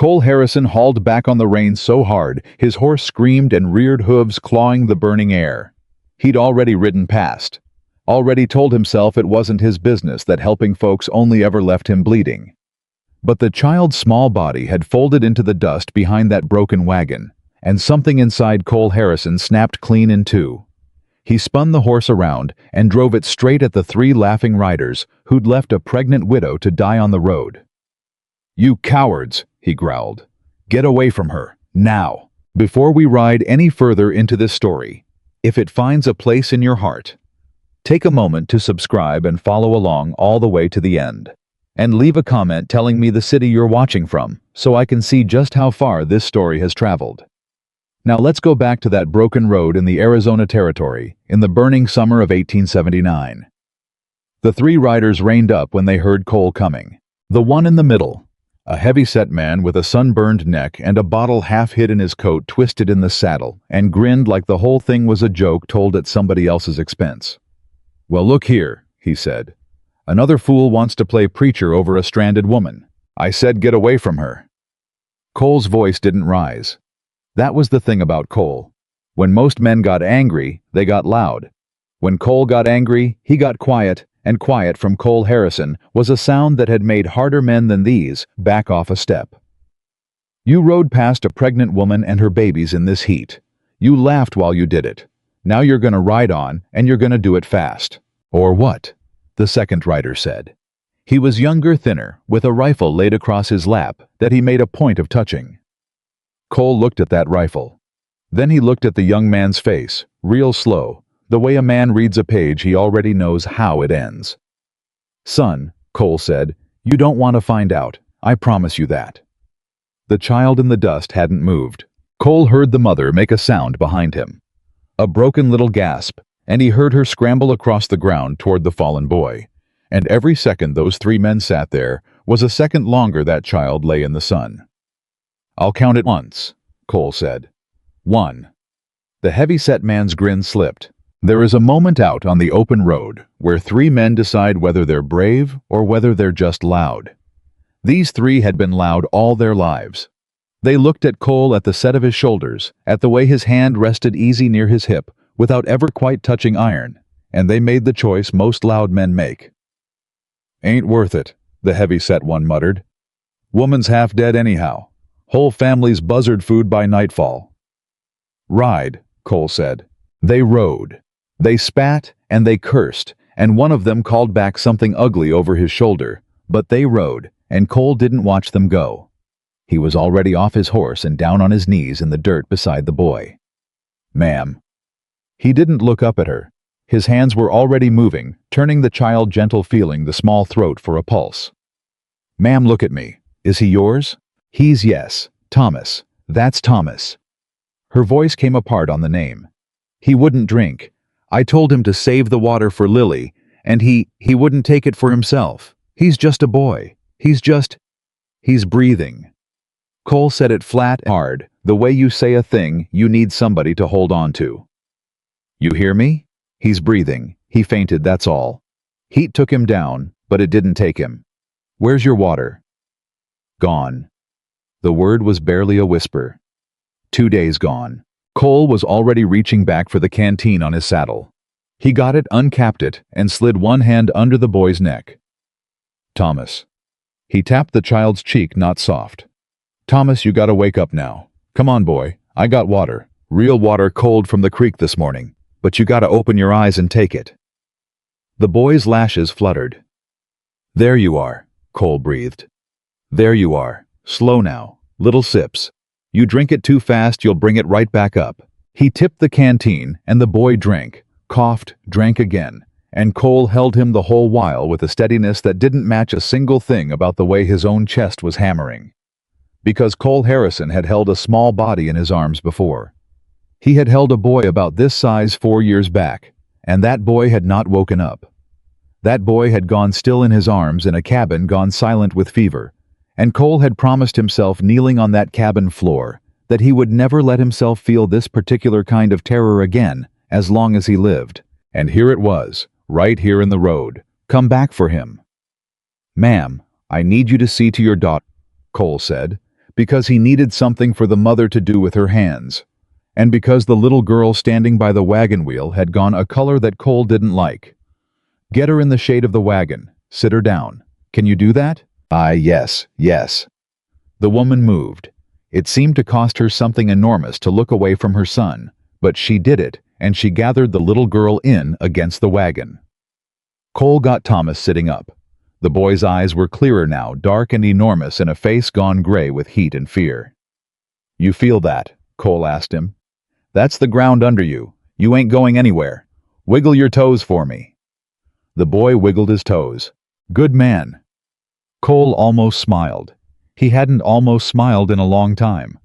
Cole Harrison hauled back on the reins so hard, his horse screamed and reared hooves clawing the burning air. He'd already ridden past. Already told himself it wasn't his business, that helping folks only ever left him bleeding. But the child's small body had folded into the dust behind that broken wagon, and something inside Cole Harrison snapped clean in two. He spun the horse around and drove it straight at the three laughing riders who'd left a pregnant widow to die on the road. "You cowards," he growled. "Get away from her, now." Before we ride any further into this story, if it finds a place in your heart, take a moment to subscribe and follow along all the way to the end. And leave a comment telling me the city you're watching from, so I can see just how far this story has traveled. Now let's go back to that broken road in the Arizona Territory, in the burning summer of 1879. The three riders reined up when they heard Cole coming. The one in the middle, a heavy-set man with a sunburned neck and a bottle half hid in his coat, twisted in the saddle, and grinned like the whole thing was a joke told at somebody else's expense. "Well, look here," he said. "Another fool wants to play preacher over a stranded woman. I said get away from her." Cole's voice didn't rise. That was the thing about Cole. When most men got angry, they got loud. When Cole got angry, he got quiet, and quiet from Cole Harrison was a sound that had made harder men than these back off a step. "You rode past a pregnant woman and her babies in this heat. You laughed while you did it. Now you're gonna ride on, and you're gonna do it fast." "Or what?" the second rider said. He was younger, thinner, with a rifle laid across his lap that he made a point of touching. Cole looked at that rifle. Then he looked at the young man's face, real slow, the way a man reads a page he already knows how it ends. "Son," Cole said, "you don't want to find out. I promise you that." The child in the dust hadn't moved. Cole heard the mother make a sound behind him. A broken little gasp, and he heard her scramble across the ground toward the fallen boy. And every second those three men sat there was a second longer that child lay in the sun. "I'll count it once," Cole said. 1. The heavy-set man's grin slipped. There is a moment out on the open road where three men decide whether they're brave or whether they're just loud. These three had been loud all their lives. They looked at Cole, at the set of his shoulders, at the way his hand rested easy near his hip without ever quite touching iron, and they made the choice most loud men make. "Ain't worth it," the heavy-set one muttered. "Woman's half dead anyhow. Whole family's buzzard food by nightfall." "Ride," Cole said. They rode. They spat and they cursed, and one of them called back something ugly over his shoulder, but they rode, and Cole didn't watch them go. He was already off his horse and down on his knees in the dirt beside the boy. "Ma'am." He didn't look up at her. His hands were already moving, turning the child gentle, feeling the small throat for a pulse. "Ma'am, look at me. Is he yours?" "He's yes. Thomas. That's Thomas." Her voice came apart on the name. "He wouldn't drink. I told him to save the water for Lily, and he wouldn't take it for himself. He's just a boy. He's breathing." Cole said it flat and hard, the way you say a thing you need somebody to hold on to. "You hear me? He's breathing. He fainted, that's all. Heat took him down, but it didn't take him. Where's your water?" "Gone." The word was barely a whisper. 2 days gone. Cole was already reaching back for the canteen on his saddle. He got it, uncapped it, and slid one hand under the boy's neck. "Thomas." He tapped the child's cheek, not soft. "Thomas, you gotta wake up now. Come on, boy. I got water. Real water, cold from the creek this morning. But you gotta open your eyes and take it." The boy's lashes fluttered. "There you are," Cole breathed. "There you are. Slow now. Little sips. You drink it too fast, you'll bring it right back up." He tipped the canteen, and the boy drank, coughed, drank again, and Cole held him the whole while with a steadiness that didn't match a single thing about the way his own chest was hammering. Because Cole Harrison had held a small body in his arms before. He had held a boy about this size 4 years back, and that boy had not woken up. That boy had gone still in his arms in a cabin, gone silent with fever, and Cole had promised himself, kneeling on that cabin floor, that he would never let himself feel this particular kind of terror again as long as he lived. And here it was, right here in the road, come back for him. "Ma'am, I need you to see to your daughter," Cole said, because he needed something for the mother to do with her hands, and because the little girl standing by the wagon wheel had gone a color that Cole didn't like. "Get her in the shade of the wagon. Sit her down. Can you do that?" Yes, yes." The woman moved. It seemed to cost her something enormous to look away from her son, but she did it, and she gathered the little girl in against the wagon. Cole got Thomas sitting up. The boy's eyes were clearer now, dark and enormous in a face gone gray with heat and fear. "You feel that?" Cole asked him. "That's the ground under you. You ain't going anywhere. Wiggle your toes for me." The boy wiggled his toes. "Good man." Cole almost smiled. He hadn't almost smiled in a long time.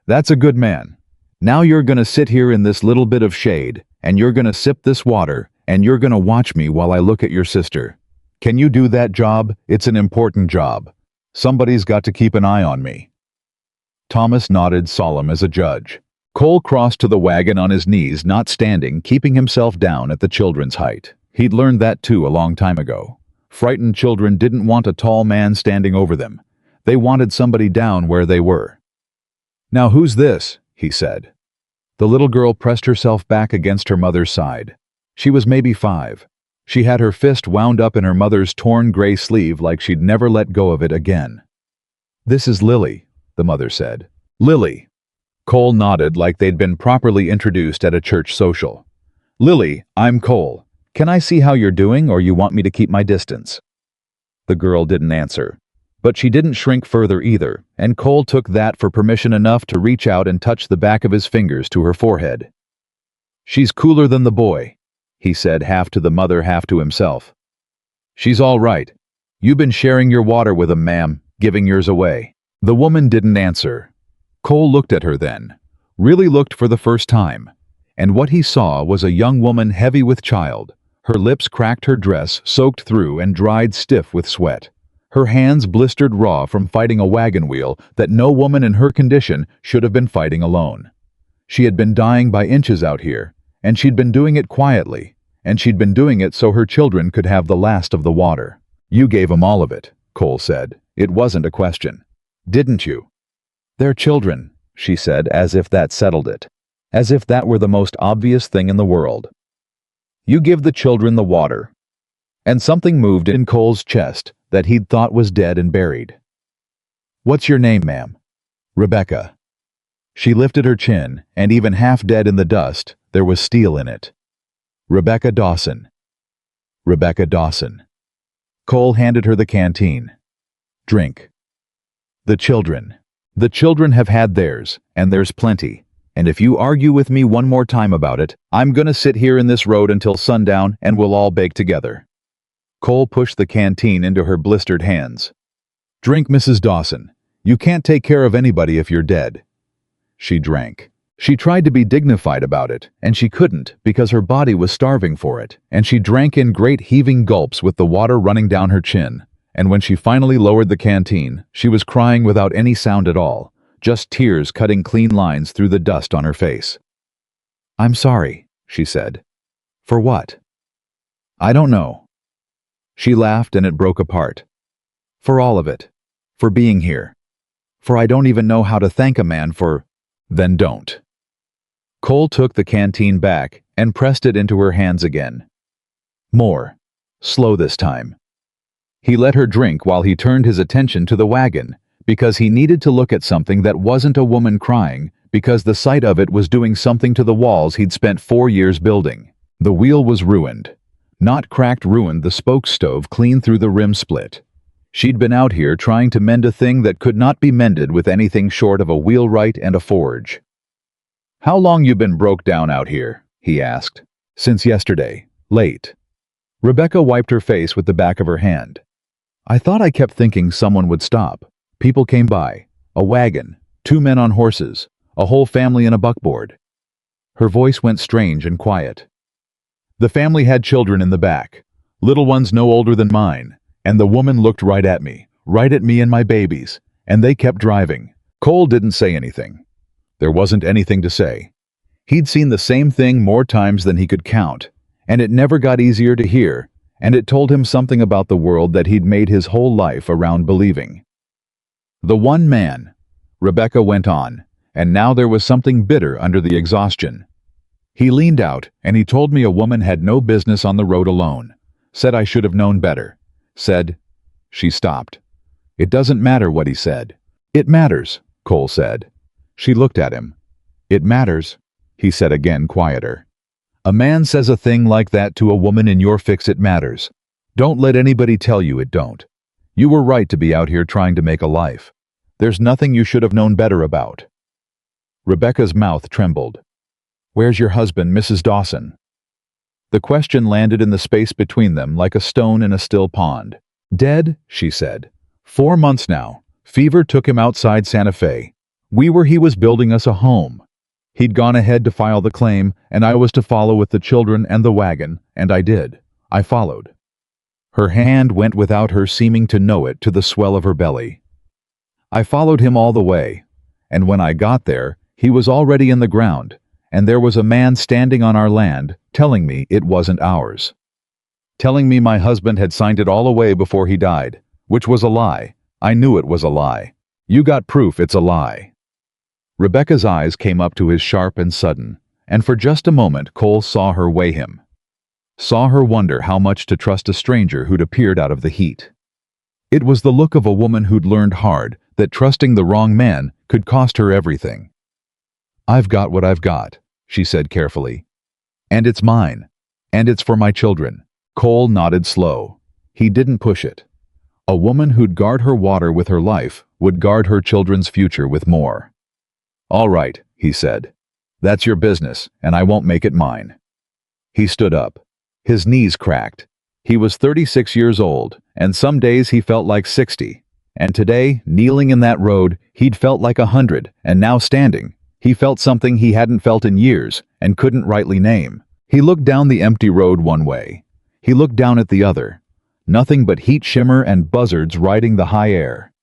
"That's a good man. Now you're gonna sit here in this little bit of shade, and you're gonna sip this water, and you're gonna watch me while I look at your sister. Can you do that job? It's an important job. Somebody's got to keep an eye on me." Thomas nodded, solemn as a judge. Cole crossed to the wagon on his knees, not standing, keeping himself down at the children's height. He'd learned that too a long time ago. Frightened children didn't want a tall man standing over them. They wanted somebody down where they were. "Now who's this?" he said. The little girl pressed herself back against her mother's side. She was maybe 5. She had her fist wound up in her mother's torn gray sleeve like she'd never let go of it again. "This is Lily," the mother said. "Lily." Cole nodded like they'd been properly introduced at a church social. "Lily, I'm Cole. Can I see how you're doing, or you want me to keep my distance?" The girl didn't answer. But she didn't shrink further either, and Cole took that for permission enough to reach out and touch the back of his fingers to her forehead. "She's cooler than the boy," he said, half to the mother, half to himself. "She's all right. You've been sharing your water with 'em, ma'am, giving yours away." The woman didn't answer. Cole looked at her then, really looked for the first time, and what he saw was a young woman heavy with child, her lips cracked, her dress soaked through and dried stiff with sweat. Her hands blistered raw from fighting a wagon wheel that no woman in her condition should have been fighting alone. She had been dying by inches out here, and she'd been doing it quietly, and she'd been doing it so her children could have the last of the water. "You gave 'em all of it," Cole said. "It wasn't a question. Didn't you?" "They're children," she said, as if that settled it. As if that were the most obvious thing in the world. "You give the children the water." And something moved in Cole's chest that he'd thought was dead and buried. "What's your name, ma'am?" "Rebecca." She lifted her chin, and even half dead in the dust, there was steel in it. "Rebecca Dawson." "Rebecca Dawson." Cole handed her the canteen. "Drink." "The children. The children have had theirs, and there's plenty. And if you argue with me one more time about it, I'm gonna sit here in this road until sundown and we'll all bake together." Cole pushed the canteen into her blistered hands. "Drink, Mrs. Dawson. You can't take care of anybody if you're dead." She drank. She tried to be dignified about it, and she couldn't because her body was starving for it, and she drank in great heaving gulps with the water running down her chin, and when she finally lowered the canteen, she was crying without any sound at all, just tears cutting clean lines through the dust on her face. "I'm sorry," she said. "For what?" "I don't know." She laughed and it broke apart. "For all of it. For being here. For I don't even know how to thank a man for—" "Then don't." Cole took the canteen back and pressed it into her hands again. More. Slow this time. He let her drink while he turned his attention to the wagon, because he needed to look at something that wasn't a woman crying, because the sight of it was doing something to the walls he'd spent 4 years building. The wheel was ruined. Not cracked, ruined, the spoke stove clean through the rim split. She'd been out here trying to mend a thing that could not be mended with anything short of a wheelwright and a forge. "How long you been broke down out here?" he asked. "Since yesterday. Late." Rebecca wiped her face with the back of her hand. "I thought I kept thinking someone would stop. People came by. A wagon. 2 men on horses. A whole family in a buckboard." Her voice went strange and quiet. "The family had children in the back. Little ones no older than mine. And the woman looked right at me and my babies, and they kept driving." Cole didn't say anything. There wasn't anything to say. He'd seen the same thing more times than he could count, and it never got easier to hear, and it told him something about the world that he'd made his whole life around believing. The one man, Rebecca went on, and now there was something bitter under the exhaustion. He leaned out, and he told me a woman had no business on the road alone. Said I should have known better. Said... She stopped. It doesn't matter what he said. It matters, Cole said. She looked at him. It matters, he said again, quieter. A man says a thing like that to a woman in your fix, it matters. Don't let anybody tell you it don't. You were right to be out here trying to make a life. There's nothing you should have known better about. Rebecca's mouth trembled. Where's your husband, Mrs. Dawson? The question landed in the space between them like a stone in a still pond. Dead, she said. 4 months now. Fever took him outside Santa Fe. We were he was building us a home. He'd gone ahead to file the claim, and I was to follow with the children and the wagon, and I did. I followed. Her hand went without her seeming to know it to the swell of her belly. I followed him all the way, and when I got there, he was already in the ground, and there was a man standing on our land, telling me it wasn't ours. Telling me my husband had signed it all away before he died, which was a lie. I knew it was a lie. You got proof it's a lie. Rebecca's eyes came up to his sharp and sudden, and for just a moment Cole saw her weigh him. Saw her wonder how much to trust a stranger who'd appeared out of the heat. It was the look of a woman who'd learned hard that trusting the wrong man could cost her everything. I've got what I've got, she said carefully. And it's mine. And it's for my children. Cole nodded slow. He didn't push it. A woman who'd guard her water with her life would guard her children's future with more. All right, he said. That's your business, and I won't make it mine. He stood up. His knees cracked. He was 36 years old, and some days he felt like 60. And today, kneeling in that road, he'd felt like 100, and now standing, he felt something he hadn't felt in years and couldn't rightly name. He looked down the empty road one way. He looked down at the other. Nothing but heat shimmer and buzzards riding the high air.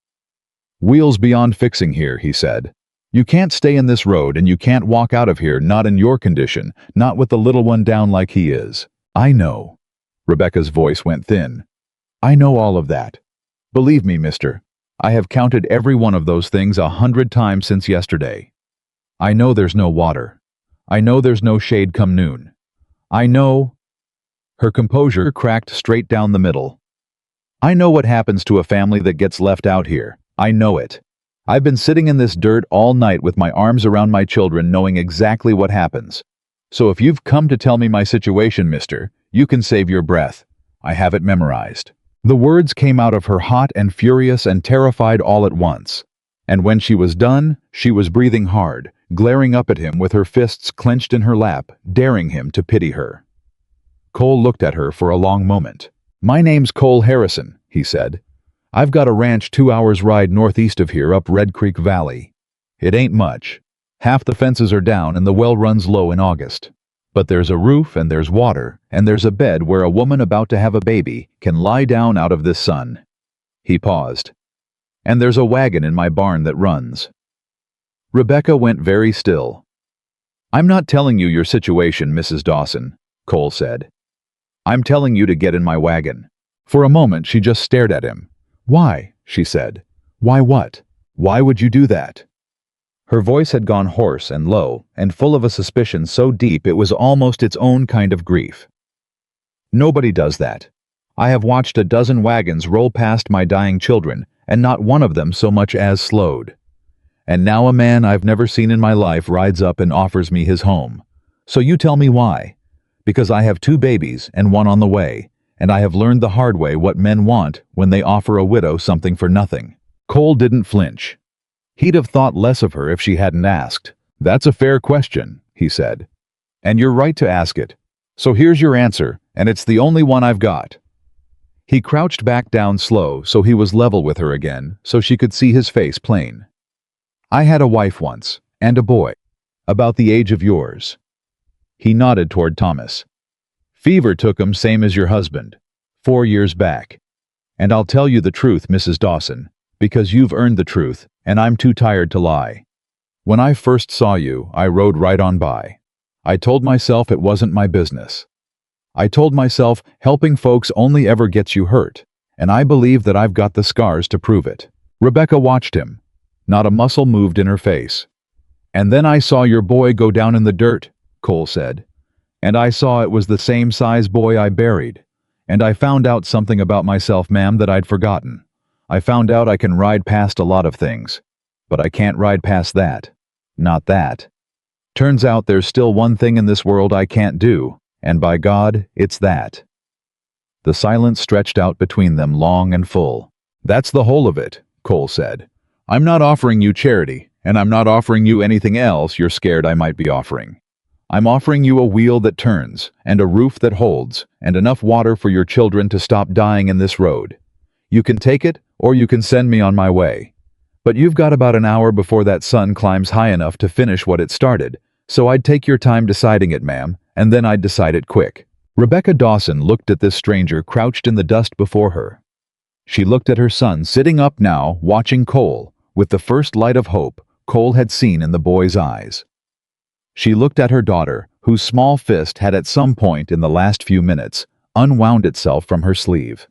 Wheels beyond fixing here, he said. You can't stay in this road and you can't walk out of here, not in your condition, not with the little one down like he is. I know. Rebecca's voice went thin. I know all of that. Believe me, mister. I have counted every one of those things 100 times since yesterday. I know there's no water. I know there's no shade come noon. I know... Her composure cracked straight down the middle. I know what happens to a family that gets left out here. I know it. I've been sitting in this dirt all night with my arms around my children knowing exactly what happens. So if you've come to tell me my situation, mister, you can save your breath. I have it memorized. The words came out of her hot and furious and terrified all at once. And when she was done, she was breathing hard, glaring up at him with her fists clenched in her lap, daring him to pity her. Cole looked at her for a long moment. My name's Cole Harrison, he said. I've got a ranch 2 hours ride northeast of here up Red Creek Valley. It ain't much. Half the fences are down and the well runs low in August. But there's a roof and there's water and there's a bed where a woman about to have a baby can lie down out of this sun. He paused. And there's a wagon in my barn that runs. Rebecca went very still. I'm not telling you your situation, Mrs. Dawson, Cole said. I'm telling you to get in my wagon. For a moment she just stared at him. Why? She said. Why what? Why would you do that? Her voice had gone hoarse and low and full of a suspicion so deep it was almost its own kind of grief. Nobody does that. I have watched a dozen wagons roll past my dying children and not one of them so much as slowed. And now a man I've never seen in my life rides up and offers me his home. So you tell me why. Because I have 2 babies and one on the way, and I have learned the hard way what men want when they offer a widow something for nothing. Cole didn't flinch. He'd have thought less of her if she hadn't asked. That's a fair question, he said. And you're right to ask it. So here's your answer, and it's the only one I've got. He crouched back down slow so he was level with her again, so she could see his face plain. I had a wife once, and a boy, about the age of yours. He nodded toward Thomas. Fever took him same as your husband, 4 years back. And I'll tell you the truth, Mrs. Dawson, because you've earned the truth, and I'm too tired to lie. When I first saw you, I rode right on by. I told myself it wasn't my business. I told myself helping folks only ever gets you hurt, and I believe that I've got the scars to prove it. Rebecca watched him. Not a muscle moved in her face. "And then I saw your boy go down in the dirt," Cole said. "And I saw it was the same size boy I buried. And I found out something about myself, ma'am, that I'd forgotten. I found out I can ride past a lot of things. But I can't ride past that. Not that. Turns out there's still one thing in this world I can't do, and by God, it's that." The silence stretched out between them long and full. "That's the whole of it," Cole said. "I'm not offering you charity, and I'm not offering you anything else you're scared I might be offering. I'm offering you a wheel that turns, and a roof that holds, and enough water for your children to stop dying in this road. You can take it, or you can send me on my way. But you've got about an hour before that sun climbs high enough to finish what it started, so I'd take your time deciding it, ma'am, and then I'd decide it quick." Rebecca Dawson looked at this stranger crouched in the dust before her. She looked at her son sitting up now, watching Cole, with the first light of hope Cole had seen in the boy's eyes. She looked at her daughter, whose small fist had at some point in the last few minutes unwound itself from her sleeve.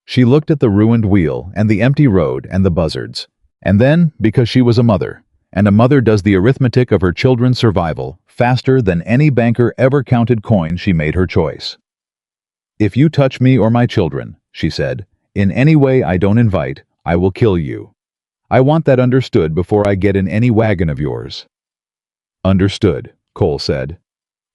She looked at the ruined wheel and the empty road and the buzzards. And then, because she was a mother, and a mother does the arithmetic of her children's survival faster than any banker ever counted coins, she made her choice. "If you touch me or my children," she said, "in any way I don't invite, I will kill you. I want that understood before I get in any wagon of yours." "Understood," Cole said.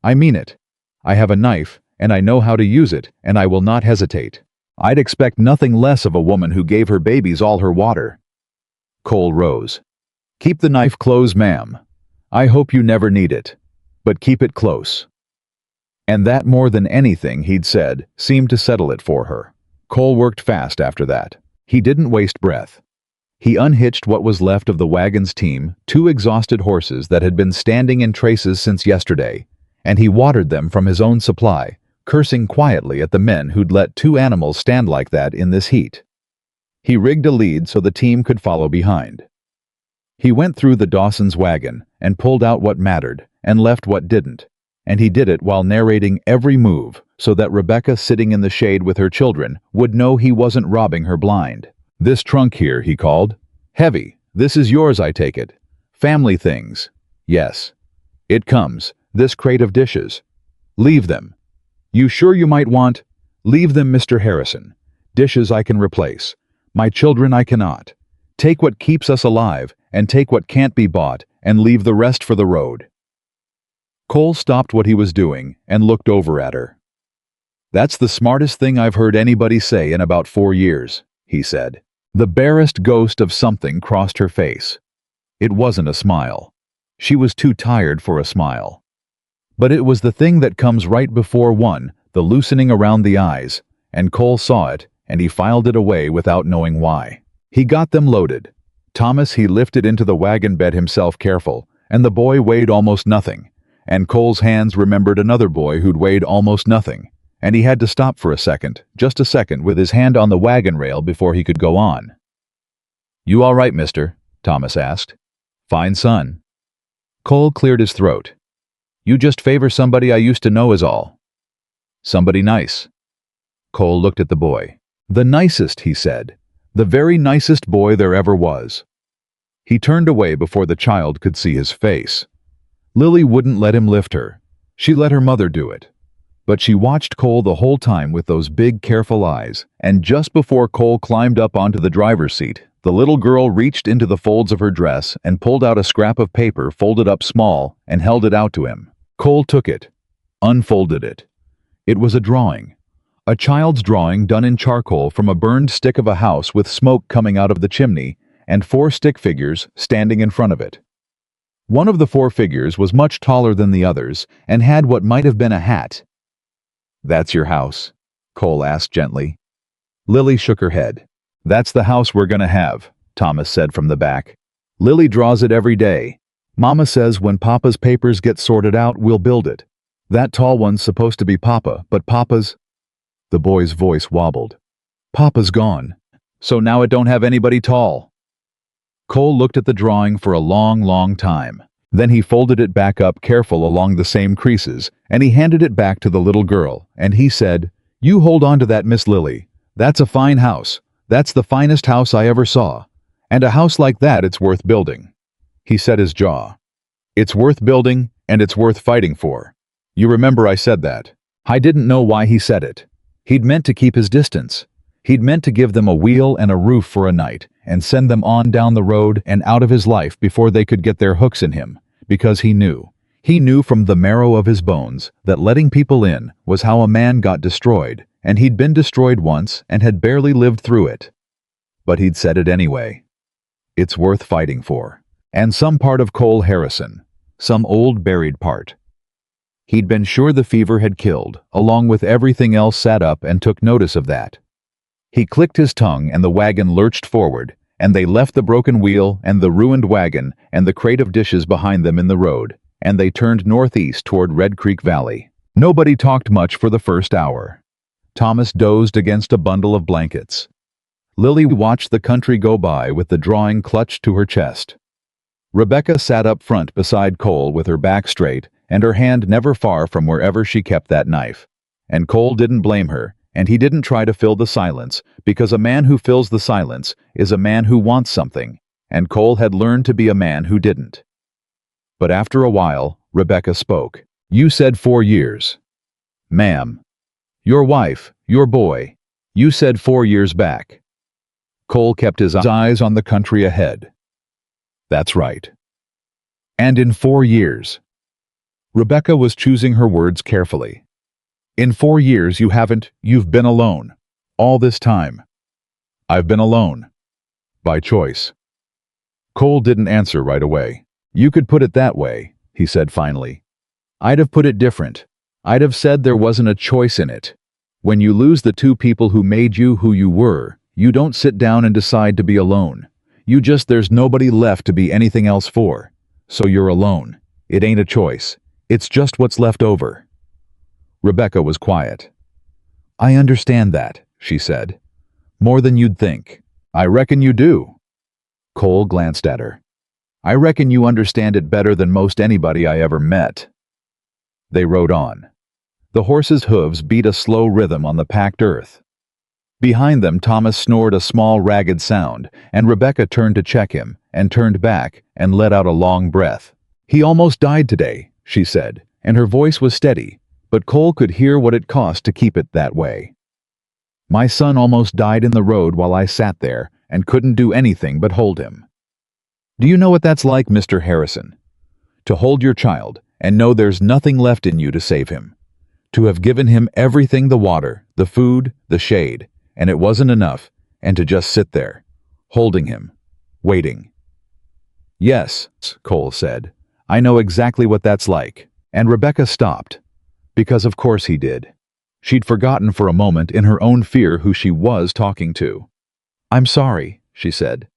"I mean it. I have a knife, and I know how to use it, and I will not hesitate. I'd expect nothing less of a woman who gave her babies all her water." Cole rose. "Keep the knife close, ma'am. I hope you never need it. But keep it close." And that, more than anything he'd said, seemed to settle it for her. Cole worked fast after that. He didn't waste breath. He unhitched what was left of the wagon's team, 2 exhausted horses that had been standing in traces since yesterday, and he watered them from his own supply, cursing quietly at the men who'd let 2 animals stand like that in this heat. He rigged a lead so the team could follow behind. He went through the Dawson's wagon and pulled out what mattered and left what didn't, and he did it while narrating every move so that Rebecca, sitting in the shade with her children, would know he wasn't robbing her blind. "This trunk here," he called. "Heavy. This is yours, I take it. Family things. Yes. It comes. This crate of dishes. Leave them. You sure you might want? Leave them, Mr. Harrison. Dishes I can replace. My children I cannot. Take what keeps us alive, and take what can't be bought, and leave the rest for the road." Cole stopped what he was doing and looked over at her. "That's the smartest thing I've heard anybody say in about 4 years, he said. The barest ghost of something crossed her face. It wasn't a smile. She was too tired for a smile. But it was the thing that comes right before one, the loosening around the eyes, and Cole saw it, and he filed it away without knowing why. He got them loaded. Thomas he lifted into the wagon bed himself, careful, and the boy weighed almost nothing, and Cole's hands remembered another boy who'd weighed almost nothing, and he had to stop for a second, just a second, with his hand on the wagon rail before he could go on. "You all right, mister?" Thomas asked. "Fine, son." Cole cleared his throat. "You just favor somebody I used to know is all." "Somebody nice." Cole looked at the boy. "The nicest," he said. "The very nicest boy there ever was." He turned away before the child could see his face. Lily wouldn't let him lift her. She let her mother do it. But she watched Cole the whole time with those big, careful eyes, and just before Cole climbed up onto the driver's seat, the little girl reached into the folds of her dress and pulled out a scrap of paper folded up small and held it out to him. Cole took it, unfolded it. It was a drawing. A child's drawing done in charcoal from a burned stick of a house with smoke coming out of the chimney, and 4 stick figures standing in front of it. One of the 4 figures was much taller than the others and had what might have been a hat. "That's your house?" Cole asked gently. Lily shook her head. "That's the house we're gonna have," Thomas said from the back. "Lily draws it every day. Mama says when Papa's papers get sorted out, we'll build it. That tall one's supposed to be Papa, but Papa's—" The boy's voice wobbled. "Papa's gone. So now it don't have anybody tall." Cole looked at the drawing for a long, long time. Then he folded it back up careful along the same creases, and he handed it back to the little girl, and he said, "You hold on to that, Miss Lily. That's a fine house. That's the finest house I ever saw. And a house like that, it's worth building. He set his jaw. It's worth building, and it's worth fighting for. You remember I said that. I didn't know why he said it. He'd meant to keep his distance. He'd meant to give them a wheel and a roof for a night, and send them on down the road and out of his life before they could get their hooks in him, because he knew. He knew from the marrow of his bones that letting people in was how a man got destroyed, and he'd been destroyed once and had barely lived through it. But he'd said it anyway. It's worth fighting for. And some part of Cole Harrison, some old buried part. He'd been sure the fever had killed, along with everything else sat up and took notice of that. He clicked his tongue and the wagon lurched forward, and they left the broken wheel and the ruined wagon and the crate of dishes behind them in the road, and they turned northeast toward Red Creek Valley. Nobody talked much for the first hour. Thomas dozed against a bundle of blankets. Lily watched the country go by with the drawing clutched to her chest. Rebecca sat up front beside Cole with her back straight and her hand never far from wherever she kept that knife. And Cole didn't blame her, and he didn't try to fill the silence, because a man who fills the silence is a man who wants something, and Cole had learned to be a man who didn't. But after a while, Rebecca spoke. You said 4 years. Ma'am. Your wife, your boy. You said 4 years back. Cole kept his eyes on the country ahead. That's right. And in 4 years. Rebecca was choosing her words carefully. In 4 years you've been alone. All this time. I've been alone. By choice. Cole didn't answer right away. You could put it that way, he said finally. I'd have put it different. I'd have said there wasn't a choice in it. When you lose the two people who made you who you were, you don't sit down and decide to be alone. There's nobody left to be anything else for. So you're alone. It ain't a choice. It's just what's left over. Rebecca was quiet. I understand that, she said. More than you'd think. I reckon you do. Cole glanced at her. I reckon you understand it better than most anybody I ever met. They rode on. The horses' hooves beat a slow rhythm on the packed earth. Behind them, Thomas snored a small, ragged sound, and Rebecca turned to check him, and turned back, and let out a long breath. He almost died today, she said, and her voice was steady, but Cole could hear what it cost to keep it that way. My son almost died in the road while I sat there, and couldn't do anything but hold him. Do you know what that's like, Mr. Harrison? To hold your child, and know there's nothing left in you to save him. To have given him everything, the water, the food, the shade, and it wasn't enough, and to just sit there, holding him, waiting. Yes, Cole said, I know exactly what that's like. And Rebecca stopped, because of course he did. She'd forgotten for a moment in her own fear who she was talking to. I'm sorry, she said.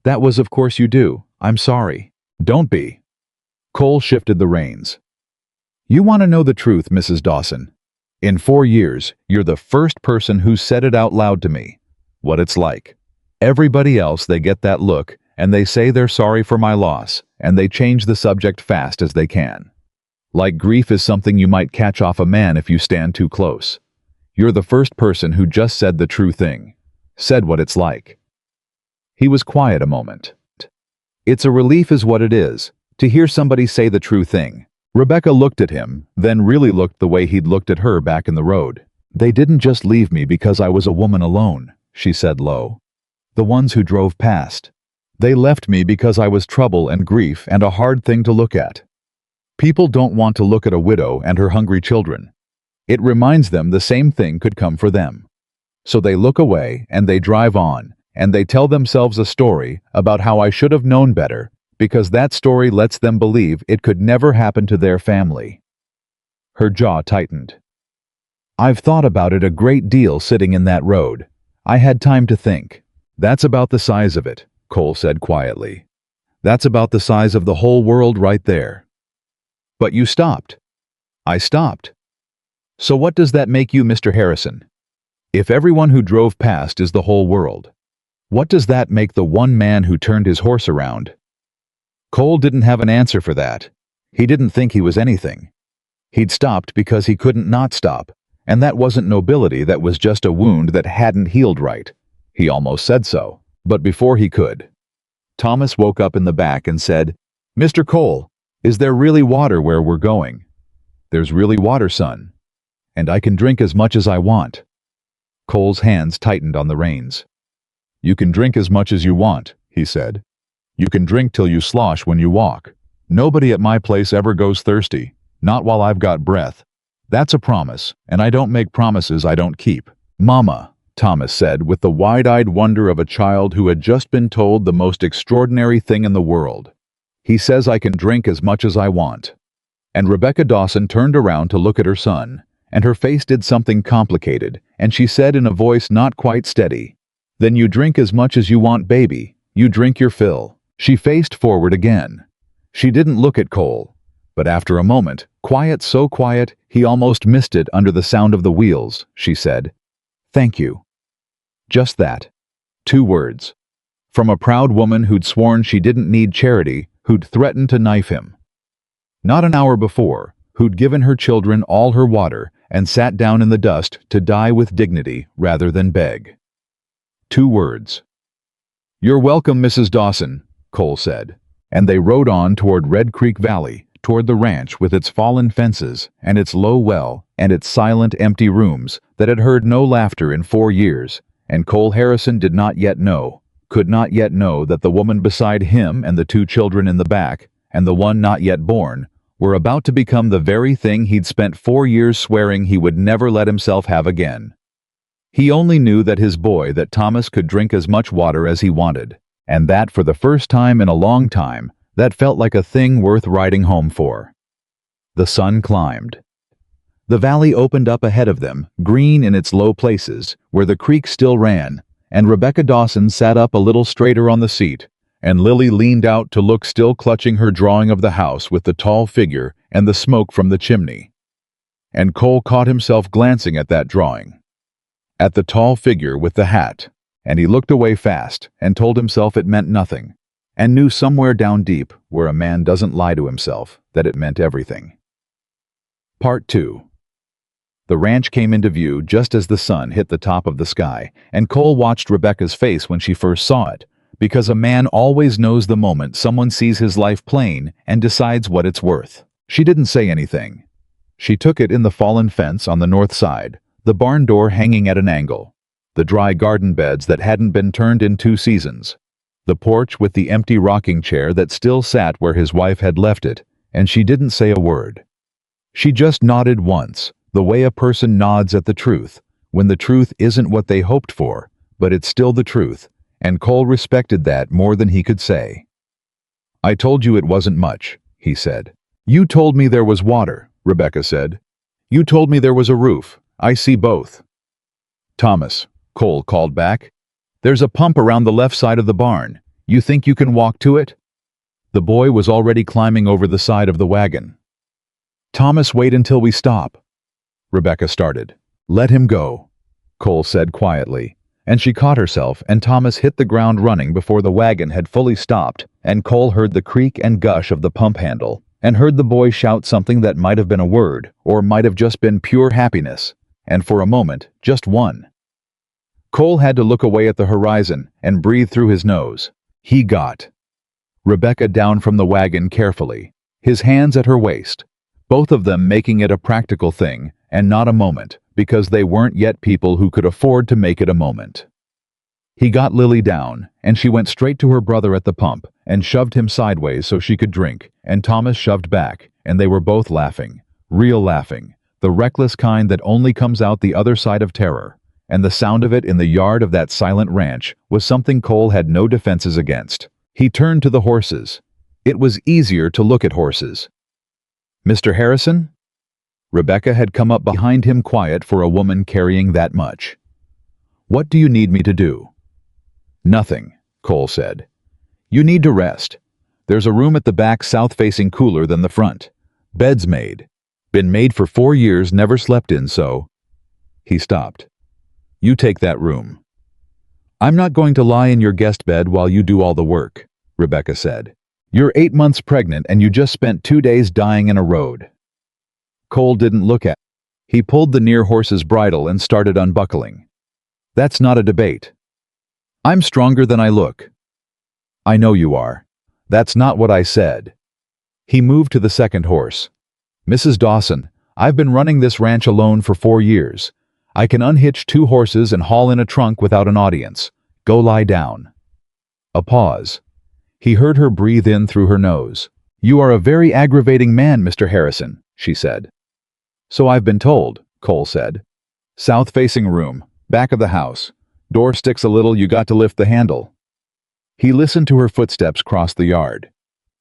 That was of course you do. I'm sorry. Don't be. Cole shifted the reins. You want to know the truth, Mrs. Dawson? In 4 years, you're the first person who said it out loud to me. What it's like. Everybody else, they get that look, and they say they're sorry for my loss, and they change the subject fast as they can. Like grief is something you might catch off a man if you stand too close. You're the first person who just said the true thing. Said what it's like. He was quiet a moment. It's a relief is what it is, to hear somebody say the true thing. Rebecca looked at him, then really looked the way he'd looked at her back in the road. They didn't just leave me because I was a woman alone, she said low. The ones who drove past. They left me because I was trouble and grief and a hard thing to look at. People don't want to look at a widow and her hungry children. It reminds them the same thing could come for them. So they look away and they drive on, and they tell themselves a story about how I should have known better, because that story lets them believe it could never happen to their family. Her jaw tightened. I've thought about it a great deal sitting in that road. I had time to think. That's about the size of it, Cole said quietly. That's about the size of the whole world right there. But you stopped. I stopped. So what does that make you, Mr. Harrison? If everyone who drove past is the whole world, what does that make the one man who turned his horse around? Cole didn't have an answer for that. He didn't think he was anything. He'd stopped because he couldn't not stop, and that wasn't nobility, that was just a wound that hadn't healed right. He almost said so, but before he could. Thomas woke up in the back and said, "Mr. Cole, is there really water where we're going?" "There's really water, son. And I can drink as much as I want." Cole's hands tightened on the reins. "You can drink as much as you want," he said. "You can drink till you slosh when you walk. Nobody at my place ever goes thirsty, not while I've got breath. That's a promise, and I don't make promises I don't keep." "Mama," Thomas said with the wide-eyed wonder of a child who had just been told the most extraordinary thing in the world. "He says I can drink as much as I want." And Rebecca Dawson turned around to look at her son, and her face did something complicated, and she said in a voice not quite steady, "Then you drink as much as you want, baby. You drink your fill." She faced forward again. She didn't look at Cole, but after a moment, quiet, so quiet, he almost missed it under the sound of the wheels, she said, "Thank you." Just that. 2 words. From a proud woman who'd sworn she didn't need charity, who'd threatened to knife him. Not an hour before, who'd given her children all her water and sat down in the dust to die with dignity rather than beg. 2 words. "You're welcome, Mrs. Dawson," Cole said, and they rode on toward Red Creek Valley, toward the ranch with its fallen fences and its low well and its silent, empty rooms that had heard no laughter in 4 years, and Cole Harrison did not yet know, could not yet know that the woman beside him and the 2 children in the back, and the one not yet born, were about to become the very thing he'd spent 4 years swearing he would never let himself have again. He only knew that his boy, that Thomas, could drink as much water as he wanted, and that for the first time in a long time, that felt like a thing worth riding home for. The sun climbed. The valley opened up ahead of them, green in its low places, where the creek still ran, and Rebecca Dawson sat up a little straighter on the seat, and Lily leaned out to look, still clutching her drawing of the house with the tall figure and the smoke from the chimney. And Cole caught himself glancing at that drawing. At the tall figure with the hat, and he looked away fast and told himself it meant nothing, and knew somewhere down deep, where a man doesn't lie to himself, that it meant everything. Part 2. The ranch came into view just as the sun hit the top of the sky, and Cole watched Rebecca's face when she first saw it, because a man always knows the moment someone sees his life plain and decides what it's worth. She didn't say anything. She took it in the fallen fence on the north side, the barn door hanging at an angle, the dry garden beds that hadn't been turned in 2 seasons, the porch with the empty rocking chair that still sat where his wife had left it, and she didn't say a word. She just nodded once, the way a person nods at the truth, when the truth isn't what they hoped for, but it's still the truth, and Cole respected that more than he could say. "I told you it wasn't much," he said. "You told me there was water," Rebecca said. "You told me there was a roof. I see both." "Thomas," Cole called back, "there's a pump around the left side of the barn. You think you can walk to it?" The boy was already climbing over the side of the wagon. "Thomas, wait until we stop," Rebecca started. "Let him go," Cole said quietly, and she caught herself, and Thomas hit the ground running before the wagon had fully stopped, and Cole heard the creak and gush of the pump handle, and heard the boy shout something that might have been a word, or might have just been pure happiness, and for a moment, just one. Cole had to look away at the horizon and breathe through his nose. He got Rebecca down from the wagon carefully, his hands at her waist, both of them making it a practical thing and not a moment, because they weren't yet people who could afford to make it a moment. He got Lily down, and she went straight to her brother at the pump and shoved him sideways so she could drink, and Thomas shoved back, and they were both laughing, real laughing, the reckless kind that only comes out the other side of terror, and the sound of it in the yard of that silent ranch was something Cole had no defenses against. He turned to the horses. It was easier to look at horses. "Mr. Harrison?" Rebecca had come up behind him, quiet for a woman carrying that much. "What do you need me to do?" "Nothing," Cole said. "You need to rest. There's a room at the back south-facing, cooler than the front. Bed's made. Been made for 4 years, never slept in, so—" He stopped. "You take that room." "I'm not going to lie in your guest bed while you do all the work," Rebecca said. "You're 8 months pregnant and you just spent 2 days dying in a road." Cole didn't look at her. He pulled the near horse's bridle and started unbuckling. "That's not a debate. I'm stronger than I look." I know you are. That's not what I said. He moved to the second horse. Mrs. Dawson, I've been running this ranch alone for 4 years. I can unhitch 2 horses and haul in a trunk without an audience. Go lie down. A pause. He heard her breathe in through her nose. You are a very aggravating man, Mr. Harrison, she said. So I've been told, Cole said. South-facing room, back of the house. Door sticks a little, you got to lift the handle. He listened to her footsteps cross the yard.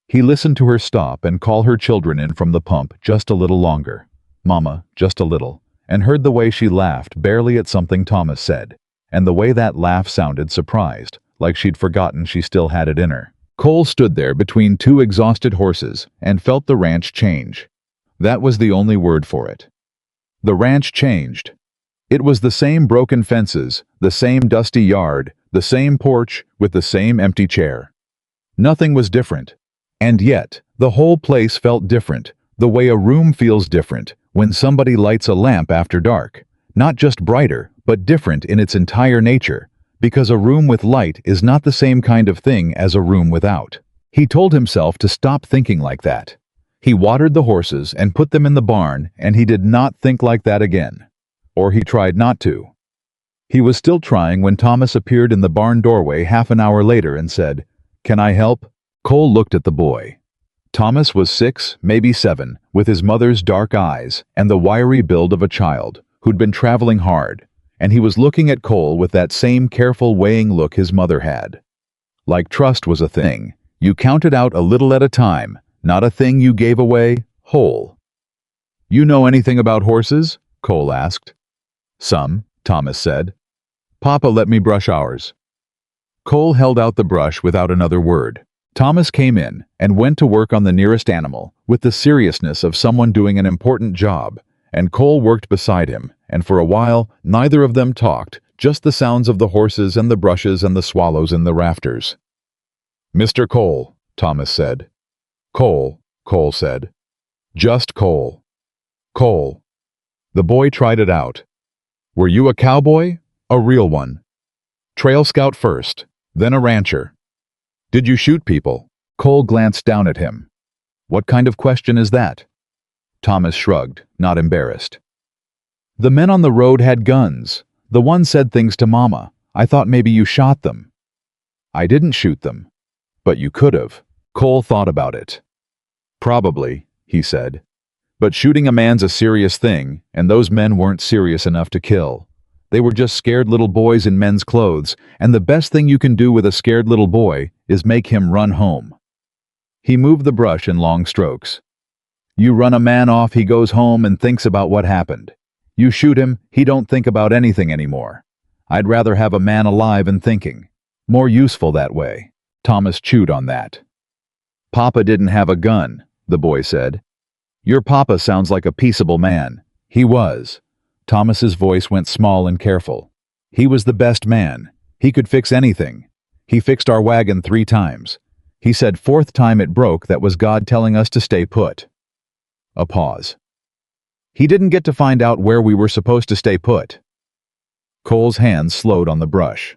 He listened to her stop and call her children in from the pump just a little longer. Mama, just a little, and heard the way she laughed barely at something Thomas said, and the way that laugh sounded surprised, like she'd forgotten she still had it in her. Cole stood there between 2 exhausted horses and felt the ranch change. That was the only word for it. The ranch changed. It was the same broken fences, the same dusty yard, the same porch with the same empty chair. Nothing was different. And yet, the whole place felt different, the way a room feels different when somebody lights a lamp after dark. Not just brighter, but different in its entire nature, because a room with light is not the same kind of thing as a room without. He told himself to stop thinking like that. He watered the horses and put them in the barn, and he did not think like that again. Or he tried not to. He was still trying when Thomas appeared in the barn doorway half an hour later and said, "Can I help?" Cole looked at the boy. Thomas was 6, maybe 7, with his mother's dark eyes and the wiry build of a child who'd been traveling hard, and he was looking at Cole with that same careful weighing look his mother had. Like trust was a thing. You counted out a little at a time, not a thing you gave away whole. You know anything about horses? Cole asked. Some, Thomas said. Papa let me brush ours. Cole held out the brush without another word. Thomas came in and went to work on the nearest animal with the seriousness of someone doing an important job, and Cole worked beside him, and for a while neither of them talked, just the sounds of the horses and the brushes and the swallows in the rafters. Mr. Cole, Thomas said. Cole, Cole said. Just Cole. Cole. The boy tried it out. Were you a cowboy? A real one. Trail scout first, then a rancher. Did you shoot people? Cole glanced down at him. What kind of question is that? Thomas shrugged, not embarrassed. The men on the road had guns. The one said things to Mama. I thought maybe you shot them. I didn't shoot them. But you could have. Cole thought about it. Probably, he said. But shooting a man's a serious thing, and those men weren't serious enough to kill. They were just scared little boys in men's clothes, and the best thing you can do with a scared little boy is make him run home. He moved the brush in long strokes. You run a man off, he goes home and thinks about what happened. You shoot him, he don't think about anything anymore. I'd rather have a man alive and thinking. More useful that way. Thomas chewed on that. Papa didn't have a gun, the boy said. Your papa sounds like a peaceable man. He was. Thomas's voice went small and careful. He was the best man. He could fix anything. He fixed our wagon 3 times. He said 4th time it broke that was God telling us to stay put. A pause. He didn't get to find out where we were supposed to stay put. Cole's hands slowed on the brush.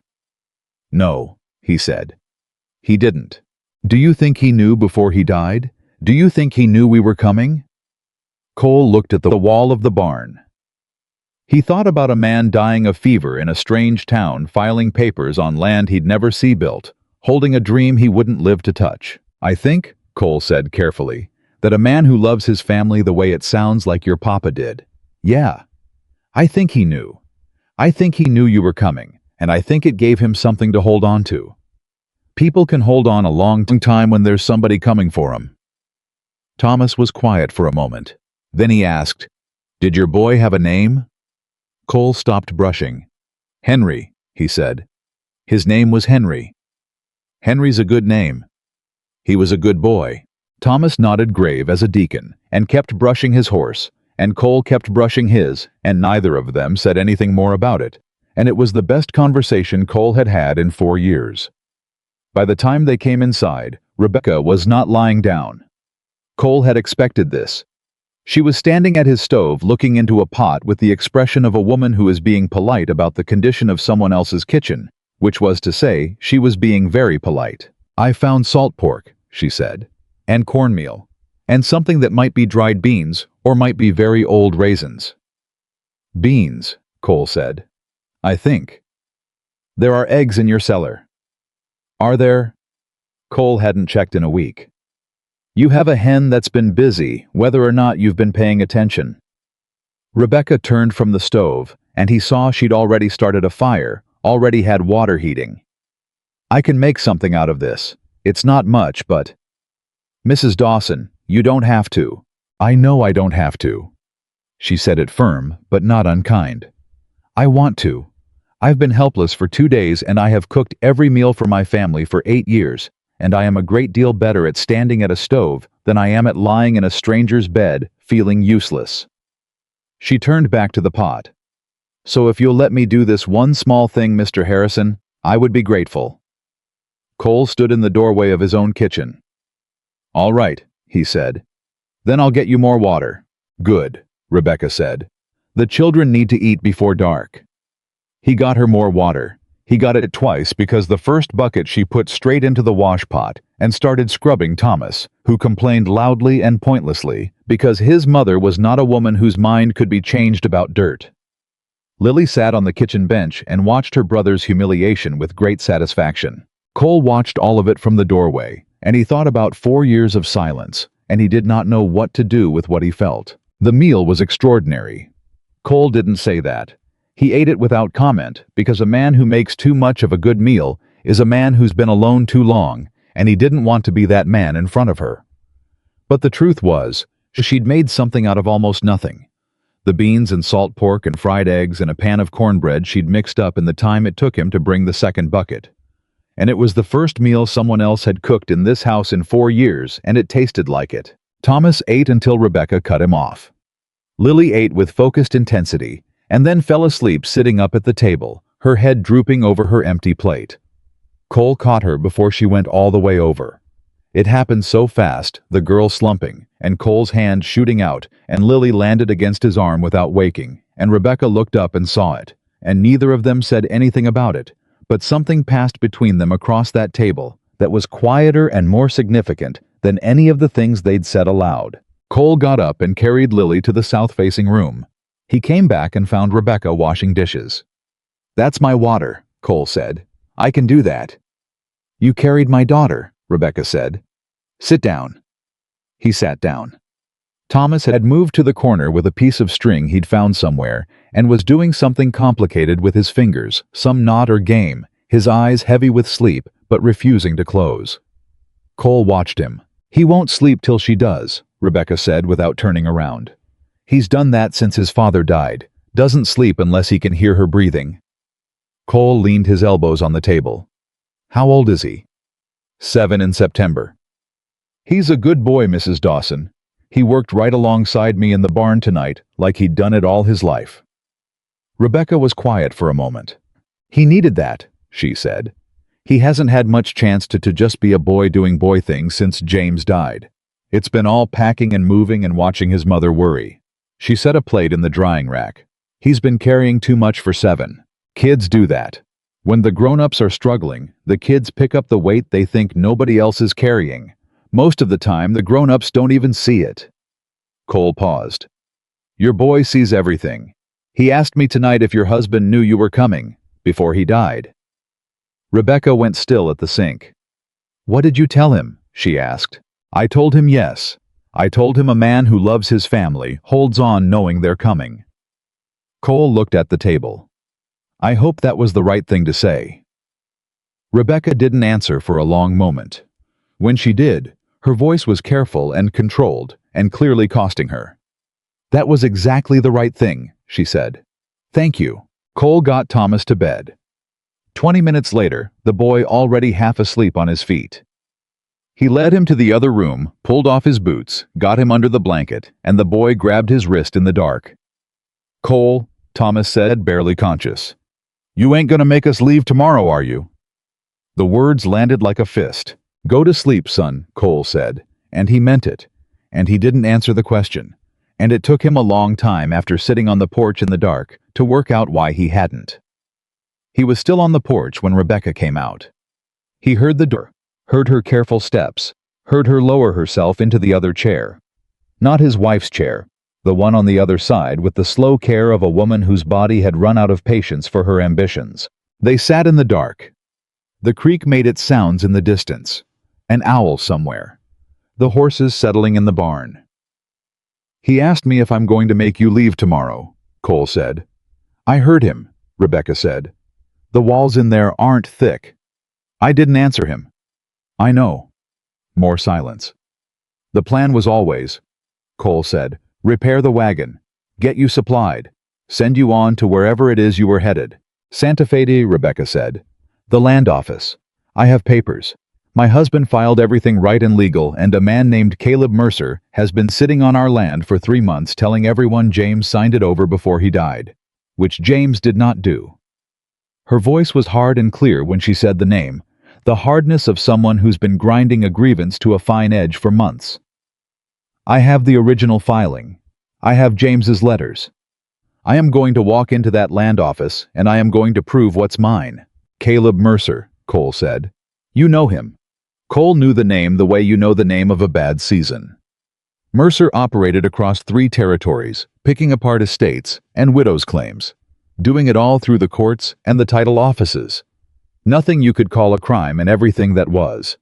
No, he said. He didn't. Do you think he knew before he died? Do you think he knew we were coming? Cole looked at the wall of the barn. He thought about a man dying of fever in a strange town, filing papers on land he'd never see built, holding a dream he wouldn't live to touch. I think, Cole said carefully, that a man who loves his family the way it sounds like your papa did. Yeah. I think he knew. I think he knew you were coming, and I think it gave him something to hold on to. People can hold on a long time when there's somebody coming for them. Thomas was quiet for a moment. Then he asked, Did your boy have a name? Cole stopped brushing. Henry, he said. His name was Henry. Henry's a good name. He was a good boy. Thomas nodded grave as a deacon and kept brushing his horse, and Cole kept brushing his, and neither of them said anything more about it, and it was the best conversation Cole had had in 4 years. By the time they came inside, Rebecca was not lying down. Cole had expected this. She was standing at his stove looking into a pot with the expression of a woman who is being polite about the condition of someone else's kitchen, which was to say, she was being very polite. "I found salt pork," she said, "and cornmeal, and something that might be dried beans or might be very old raisins." "Beans," Cole said. "I think. There are eggs in your cellar." "Are there?" Cole hadn't checked in a week. "You have a hen that's been busy, whether or not you've been paying attention." Rebecca turned from the stove, and he saw she'd already started a fire, already had water heating. "I can make something out of this. It's not much, but—" "Mrs. Dawson, you don't have to." "I know I don't have to." She said it firm, but not unkind. "I want to. I've been helpless for 2 days and I have cooked every meal for my family for 8 years, and I am a great deal better at standing at a stove than I am at lying in a stranger's bed, feeling useless." She turned back to the pot. "So if you'll let me do this one small thing, Mr. Harrison, I would be grateful." Cole stood in the doorway of his own kitchen. "All right," he said. "Then I'll get you more water." "Good," Rebecca said. "The children need to eat before dark." He got her more water. He got it twice because the first bucket she put straight into the wash pot and started scrubbing Thomas, who complained loudly and pointlessly because his mother was not a woman whose mind could be changed about dirt. Lily sat on the kitchen bench and watched her brother's humiliation with great satisfaction. Cole watched all of it from the doorway, and he thought about 4 years of silence, and he did not know what to do with what he felt. The meal was extraordinary. Cole didn't say that. He ate it without comment because a man who makes too much of a good meal is a man who's been alone too long, and he didn't want to be that man in front of her. But the truth was, she'd made something out of almost nothing. The beans and salt pork and fried eggs and a pan of cornbread she'd mixed up in the time it took him to bring the second bucket. And it was the first meal someone else had cooked in this house in 4 years, and it tasted like it. Thomas ate until Rebecca cut him off. Lily ate with focused intensity, and then fell asleep sitting up at the table, her head drooping over her empty plate. Cole caught her before she went all the way over. It happened so fast, the girl slumping, and Cole's hand shooting out, and Lily landed against his arm without waking, and Rebecca looked up and saw it, and neither of them said anything about it, but something passed between them across that table that was quieter and more significant than any of the things they'd said aloud. Cole got up and carried Lily to the south-facing room. He came back and found Rebecca washing dishes. "That's my water," Cole said. "I can do that." "You carried my daughter," Rebecca said. "Sit down." He sat down. Thomas had moved to the corner with a piece of string he'd found somewhere and was doing something complicated with his fingers, some knot or game, his eyes heavy with sleep but refusing to close. Cole watched him. "He won't sleep till she does," Rebecca said without turning around. "He's done that since his father died. Doesn't sleep unless he can hear her breathing." Cole leaned his elbows on the table. "How old is he?" 7 in September. "He's a good boy, Mrs. Dawson. He worked right alongside me in the barn tonight, like he'd done it all his life." Rebecca was quiet for a moment. "He needed that," she said. "He hasn't had much chance to just be a boy doing boy things since James died. It's been all packing and moving and watching his mother worry." She set a plate in the drying rack. "He's been carrying too much for 7. Kids do that. When the grown-ups are struggling, the kids pick up the weight they think nobody else is carrying. Most of the time, the grown-ups don't even see it." Cole paused. "Your boy sees everything. He asked me tonight if your husband knew you were coming, before he died." Rebecca went still at the sink. "What did you tell him?" she asked. "I told him yes. I told him a man who loves his family holds on knowing they're coming." Cole looked at the table. "I hope that was the right thing to say." Rebecca didn't answer for a long moment. When she did, her voice was careful and controlled, and clearly costing her. "That was exactly the right thing," she said. "Thank you." Cole got Thomas to bed. 20 minutes later, the boy already half asleep on his feet. He led him to the other room, pulled off his boots, got him under the blanket, and the boy grabbed his wrist in the dark. "Cole," Thomas said, barely conscious. "You ain't gonna make us leave tomorrow, are you?" The words landed like a fist. "Go to sleep, son," Cole said, and he meant it, and he didn't answer the question, and it took him a long time after sitting on the porch in the dark to work out why he hadn't. He was still on the porch when Rebecca came out. He heard the door, heard her careful steps, heard her lower herself into the other chair. Not his wife's chair, the one on the other side with the slow care of a woman whose body had run out of patience for her ambitions. They sat in the dark. The creek made its sounds in the distance. An owl somewhere. The horses settling in the barn. "He asked me if I'm going to make you leave tomorrow," Cole said. "I heard him," Rebecca said. "The walls in there aren't thick." I didn't answer him. "I know." More silence. "The plan was always," Cole said, "repair the wagon, get you supplied, send you on to wherever it is you were headed." "Santa Fe," Rebecca said. "The land office. I have papers. My husband filed everything right and legal, and a man named Caleb Mercer has been sitting on our land for 3 months telling everyone James signed it over before he died, which James did not do." Her voice was hard and clear when she said the name, the hardness of someone who's been grinding a grievance to a fine edge for months. "I have the original filing. I have James's letters. I am going to walk into that land office, and I am going to prove what's mine." "Caleb Mercer," Cole said. "You know him." Cole knew the name the way you know the name of a bad season. Mercer operated across 3 territories, picking apart estates and widows' claims, doing it all through the courts and the title offices. Nothing you could call a crime and everything that was.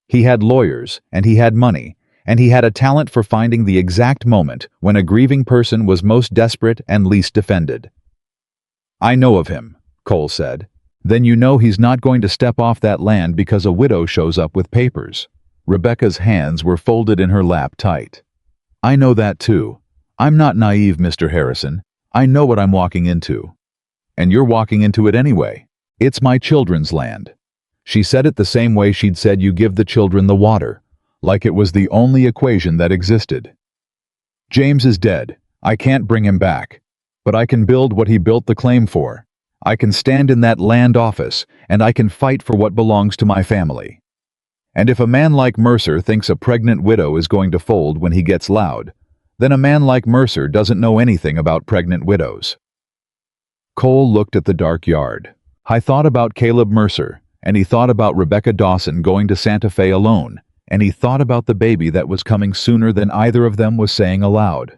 He had lawyers, and he had money, and he had a talent for finding the exact moment when a grieving person was most desperate and least defended. "I know of him," Cole said. "Then you know he's not going to step off that land because a widow shows up with papers." Rebecca's hands were folded in her lap tight. "I know that too. I'm not naive, Mr. Harrison. I know what I'm walking into. And you're walking into it anyway. It's my children's land." She said it the same way she'd said you give the children the water, like it was the only equation that existed. "James is dead. I can't bring him back. But I can build what he built the claim for. I can stand in that land office, and I can fight for what belongs to my family. And if a man like Mercer thinks a pregnant widow is going to fold when he gets loud, then a man like Mercer doesn't know anything about pregnant widows." Cole looked at the dark yard. "I thought about Caleb Mercer, and he thought about Rebecca Dawson going to Santa Fe alone, and he thought about the baby that was coming sooner than either of them was saying aloud.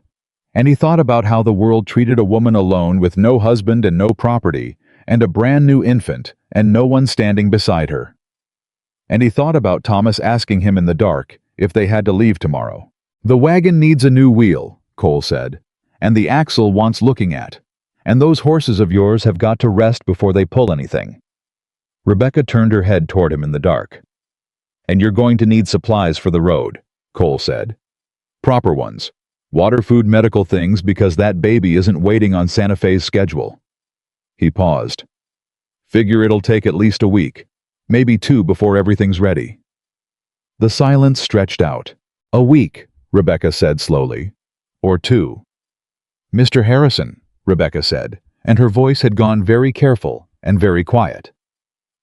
And he thought about how the world treated a woman alone with no husband and no property, and a brand new infant, and no one standing beside her. And he thought about Thomas asking him in the dark if they had to leave tomorrow. "The wagon needs a new wheel," Cole said, "and the axle wants looking at. And those horses of yours have got to rest before they pull anything." Rebecca turned her head toward him in the dark. "And you're going to need supplies for the road," Cole said. "Proper ones. Water, food, medical things, because that baby isn't waiting on Santa Fe's schedule." He paused. "Figure it'll take at least a week, maybe 2 before everything's ready." The silence stretched out. "A week," Rebecca said slowly. "Or 2. "Mr. Harrison," Rebecca said, and her voice had gone very careful and very quiet.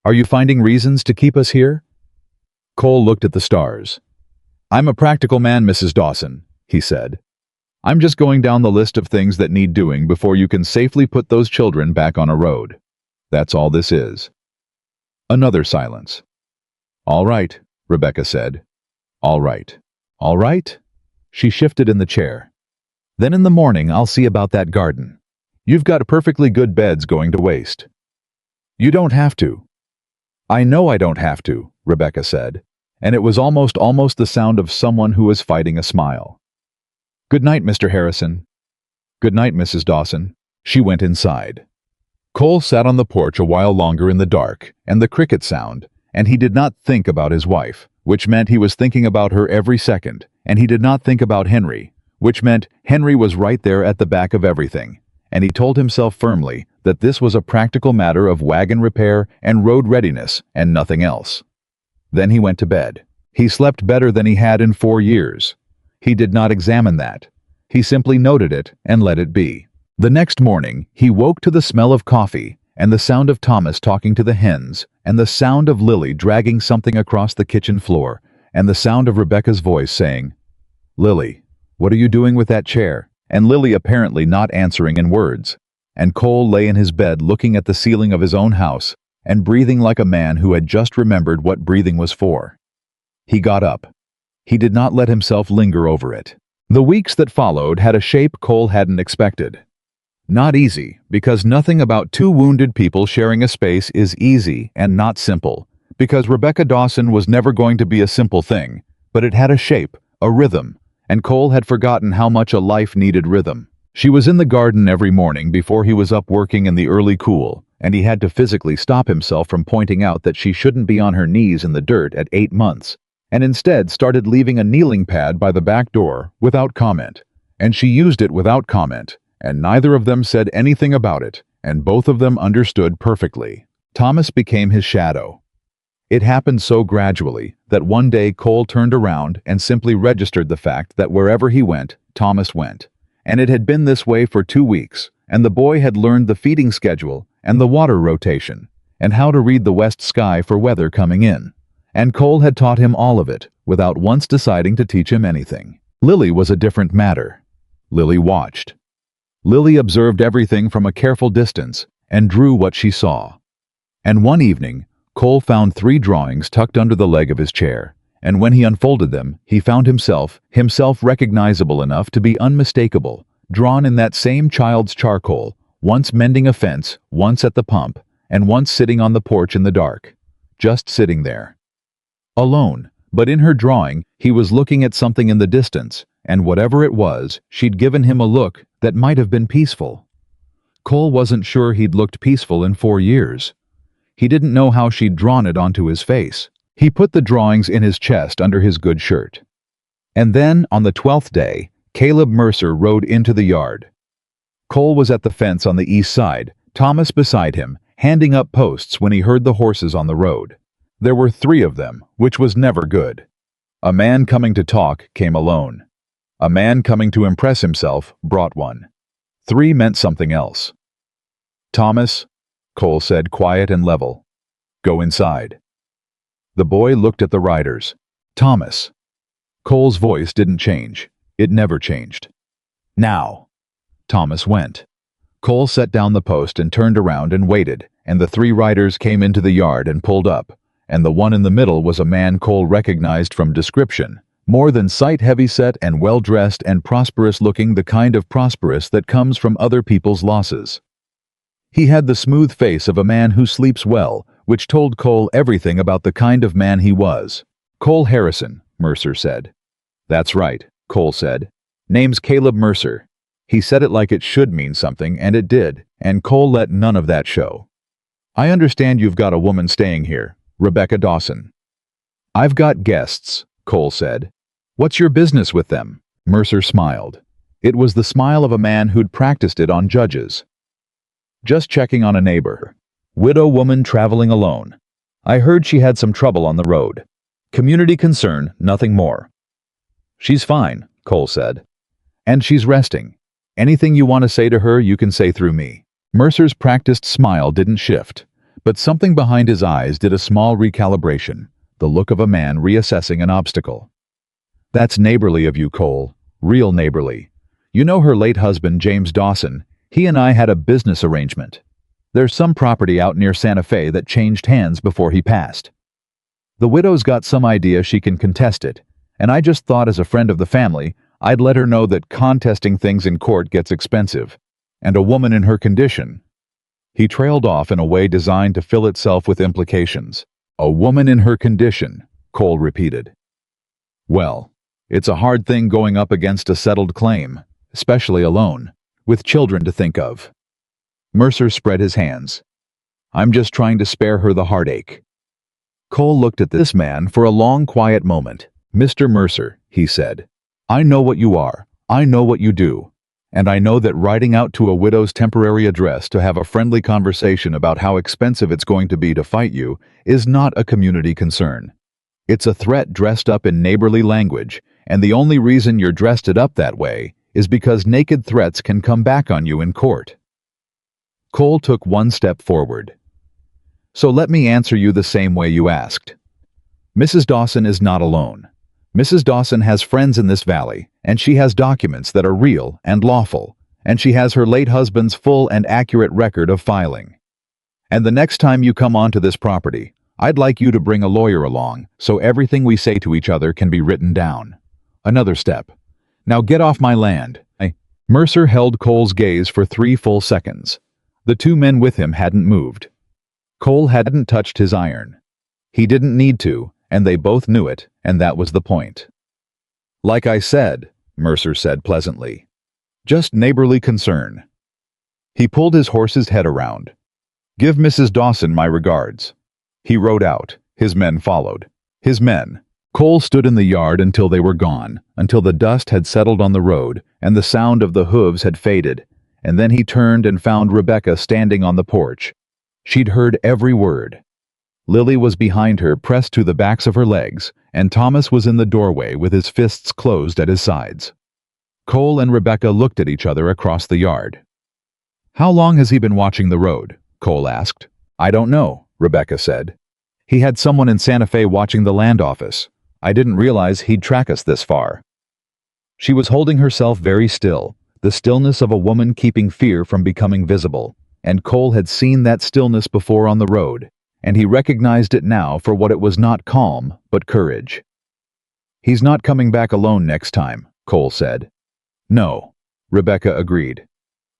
"Are you finding reasons to keep us here?" Cole looked at the stars. "I'm a practical man, Mrs. Dawson," he said. "I'm just going down the list of things that need doing before you can safely put those children back on a road. That's all this is." Another silence. "All right," Rebecca said. "All right. All right?" She shifted in the chair. "Then in the morning I'll see about that garden. You've got perfectly good beds going to waste." "You don't have to." "I know I don't have to," Rebecca said, and it was almost the sound of someone who was fighting a smile. "Good night, Mr. Harrison." "Good night, Mrs. Dawson." She went inside. Cole sat on the porch a while longer in the dark and the cricket sound, and he did not think about his wife, which meant he was thinking about her every second, and he did not think about Henry, which meant Henry was right there at the back of everything, and he told himself firmly that this was a practical matter of wagon repair and road readiness and nothing else. Then he went to bed. He slept better than he had in 4 years. He did not examine that. He simply noted it and let it be. The next morning, he woke to the smell of coffee and the sound of Thomas talking to the hens and the sound of Lily dragging something across the kitchen floor and the sound of Rebecca's voice saying, "Lily, what are you doing with that chair?" And Lily apparently not answering in words. And Cole lay in his bed looking at the ceiling of his own house, and breathing like a man who had just remembered what breathing was for. He got up. He did not let himself linger over it. The weeks that followed had a shape Cole hadn't expected. Not easy, because nothing about two wounded people sharing a space is easy and not simple, because Rebecca Dawson was never going to be a simple thing, but it had a shape, a rhythm, and Cole had forgotten how much a life needed rhythm. She was in the garden every morning before he was up working in the early cool, and he had to physically stop himself from pointing out that she shouldn't be on her knees in the dirt at 8 months, and instead started leaving a kneeling pad by the back door without comment. And she used it without comment, and neither of them said anything about it, and both of them understood perfectly. Thomas became his shadow. It happened so gradually that one day Cole turned around and simply registered the fact that wherever he went, Thomas went. And it had been this way for 2 weeks, and the boy had learned the feeding schedule and the water rotation, and how to read the west sky for weather coming in. And Cole had taught him all of it, without once deciding to teach him anything. Lily was a different matter. Lily watched. Lily observed everything from a careful distance and drew what she saw. And one evening, Cole found 3 drawings tucked under the leg of his chair, and when he unfolded them, he found himself recognizable enough to be unmistakable, drawn in that same child's charcoal, once mending a fence, once at the pump, and once sitting on the porch in the dark. Just sitting there. Alone, but in her drawing, he was looking at something in the distance, and whatever it was, she'd given him a look that might have been peaceful. Cole wasn't sure he'd looked peaceful in 4 years. He didn't know how she'd drawn it onto his face. He put the drawings in his chest under his good shirt. And then, on the 12th day, Caleb Mercer rode into the yard. Cole was at the fence on the east side, Thomas beside him, handing up posts when he heard the horses on the road. There were 3 of them, which was never good. A man coming to talk came alone. A man coming to impress himself brought one. 3 meant something else. "Thomas," Cole said, quiet and level. "Go inside." The boy looked at the riders. "Thomas." Cole's voice didn't change. It never changed. "Now." Thomas went. Cole set down the post and turned around and waited, and the 3 riders came into the yard and pulled up, and the one in the middle was a man Cole recognized from description. More than sight, heavy-set and well-dressed and prosperous-looking, the kind of prosperous that comes from other people's losses. He had the smooth face of a man who sleeps well, which told Cole everything about the kind of man he was. "Cole Harrison," Mercer said. "That's right," Cole said. "Name's Caleb Mercer." He said it like it should mean something, and it did, and Cole let none of that show. "I understand you've got a woman staying here, Rebecca Dawson." "I've got guests," Cole said. "What's your business with them?" Mercer smiled. It was the smile of a man who'd practiced it on judges. "Just checking on a neighbor. Widow woman traveling alone. I heard she had some trouble on the road. Community concern, nothing more." "She's fine," Cole said. "And she's resting. Anything you want to say to her, you can say through me." Mercer's practiced smile didn't shift, but something behind his eyes did a small recalibration, the look of a man reassessing an obstacle. "That's neighborly of you, Cole. Real neighborly. You know her late husband, James Dawson. He and I had a business arrangement. There's some property out near Santa Fe that changed hands before he passed. The widow's got some idea she can contest it, and I just thought as a friend of the family, I'd let her know that contesting things in court gets expensive, and a woman in her condition." He trailed off in a way designed to fill itself with implications. "A woman in her condition," Cole repeated. "Well, it's a hard thing going up against a settled claim, especially alone, with children to think of." Mercer spread his hands. "I'm just trying to spare her the heartache." Cole looked at this man for a long, quiet moment. "Mr. Mercer," he said, "I know what you are. I know what you do. And I know that riding out to a widow's temporary address to have a friendly conversation about how expensive it's going to be to fight you is not a community concern. It's a threat dressed up in neighborly language, and the only reason you're dressed it up that way is because naked threats can come back on you in court." Cole took one step forward. "So let me answer you the same way you asked. Mrs. Dawson is not alone. Mrs. Dawson has friends in this valley, and she has documents that are real and lawful, and she has her late husband's full and accurate record of filing. And the next time you come onto this property, I'd like you to bring a lawyer along so everything we say to each other can be written down. Another step. Now get off my land. Mercer held Cole's gaze for 3 full seconds. The 2 men with him hadn't moved. Cole hadn't touched his iron. He didn't need to, and they both knew it, and that was the point. Like I said, Mercer said pleasantly. Just neighborly concern. He pulled his horse's head around. Give Mrs. Dawson my regards. He rode out. His men followed. His men. Cole stood in the yard until they were gone, until the dust had settled on the road and the sound of the hooves had faded, and then he turned and found Rebecca standing on the porch. She'd heard every word. Lily was behind her, pressed to the backs of her legs, and Thomas was in the doorway with his fists closed at his sides. Cole and Rebecca looked at each other across the yard. How long has he been watching the road? Cole asked. I don't know, Rebecca said. He had someone in Santa Fe watching the land office. I didn't realize he'd track us this far. She was holding herself very still, the stillness of a woman keeping fear from becoming visible, and Cole had seen that stillness before on the road, and he recognized it now for what it was: not calm, but courage. He's not coming back alone next time, Cole said. No, Rebecca agreed.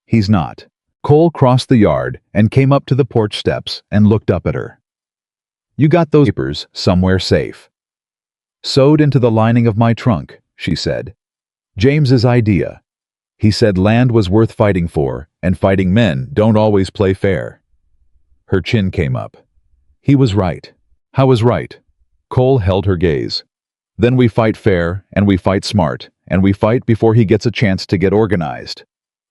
He's not. Cole crossed the yard and came up to the porch steps and looked up at her. You got those papers somewhere safe. Sewed into the lining of my trunk, she said. James's idea. He said land was worth fighting for, and fighting men don't always play fair. Her chin came up. He was right. How was right? Cole held her gaze. Then we fight fair, and we fight smart, and we fight before he gets a chance to get organized.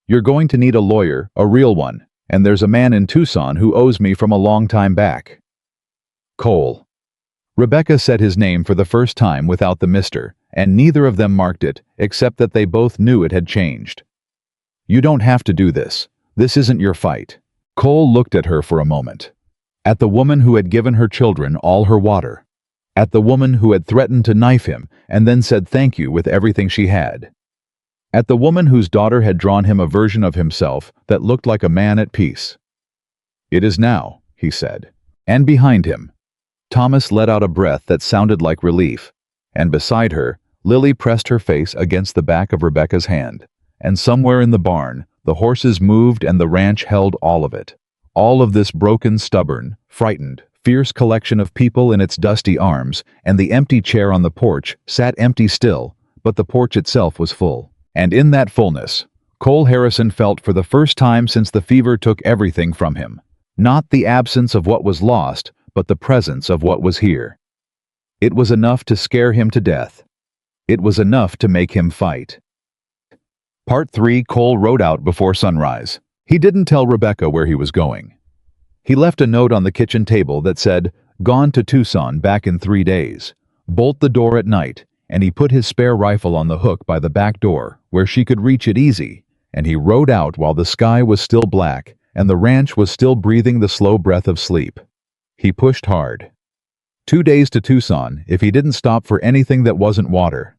You're going to need a lawyer, a real one, and there's a man in Tucson who owes me from a long time back. Cole. Rebecca said his name for the first time without the mister, and neither of them marked it, except that they both knew it had changed. You don't have to do this. This isn't your fight. Cole looked at her for a moment. At the woman who had given her children all her water. At the woman who had threatened to knife him and then said thank you with everything she had. At the woman whose daughter had drawn him a version of himself that looked like a man at peace. It is now, he said. And behind him, Thomas let out a breath that sounded like relief, and beside her, Lily pressed her face against the back of Rebecca's hand, and somewhere in the barn, the horses moved and the ranch held all of it. All of this broken, stubborn, frightened, fierce collection of people in its dusty arms, and the empty chair on the porch sat empty still, but the porch itself was full. And in that fullness, Cole Harrison felt for the first time since the fever took everything from him. Not the absence of what was lost, but the presence of what was here. It was enough to scare him to death. It was enough to make him fight. Part 3. Cole rode out before sunrise. He didn't tell Rebecca where he was going. He left a note on the kitchen table that said, "Gone to Tucson, back in 3 days. Bolt the door at night," and he put his spare rifle on the hook by the back door, where she could reach it easy, and he rode out while the sky was still black and the ranch was still breathing the slow breath of sleep. He pushed hard. 2 days to Tucson if he didn't stop for anything that wasn't water.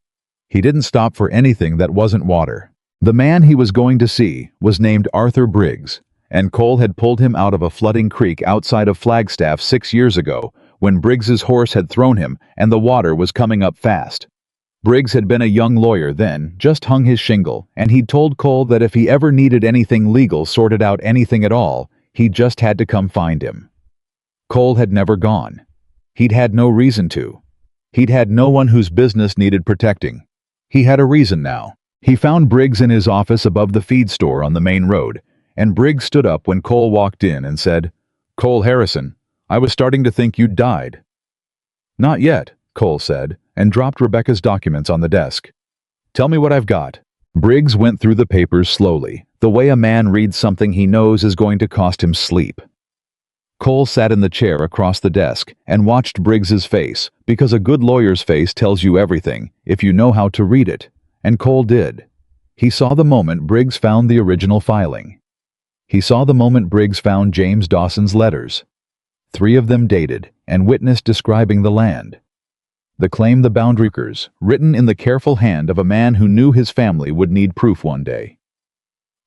He didn't stop for anything that wasn't water. The man he was going to see was named Arthur Briggs, and Cole had pulled him out of a flooding creek outside of Flagstaff 6 years ago when Briggs's horse had thrown him and the water was coming up fast. Briggs had been a young lawyer then, just hung his shingle, and he'd told Cole that if he ever needed anything legal sorted out, anything at all, he just had to come find him. Cole had never gone. He'd had no reason to. He'd had no one whose business needed protecting. He had a reason now. He found Briggs in his office above the feed store on the main road, and Briggs stood up when Cole walked in and said, "Cole Harrison, I was starting to think you'd died." "Not yet," Cole said, and dropped Rebecca's documents on the desk. "Tell me what I've got." Briggs went through the papers slowly, the way a man reads something he knows is going to cost him sleep. Cole sat in the chair across the desk and watched Briggs's face, because a good lawyer's face tells you everything, if you know how to read it, and Cole did. He saw the moment Briggs found the original filing. He saw the moment Briggs found James Dawson's letters. 3 of them dated, and witness describing the land. The claim, the boundary markers, written in the careful hand of a man who knew his family would need proof one day.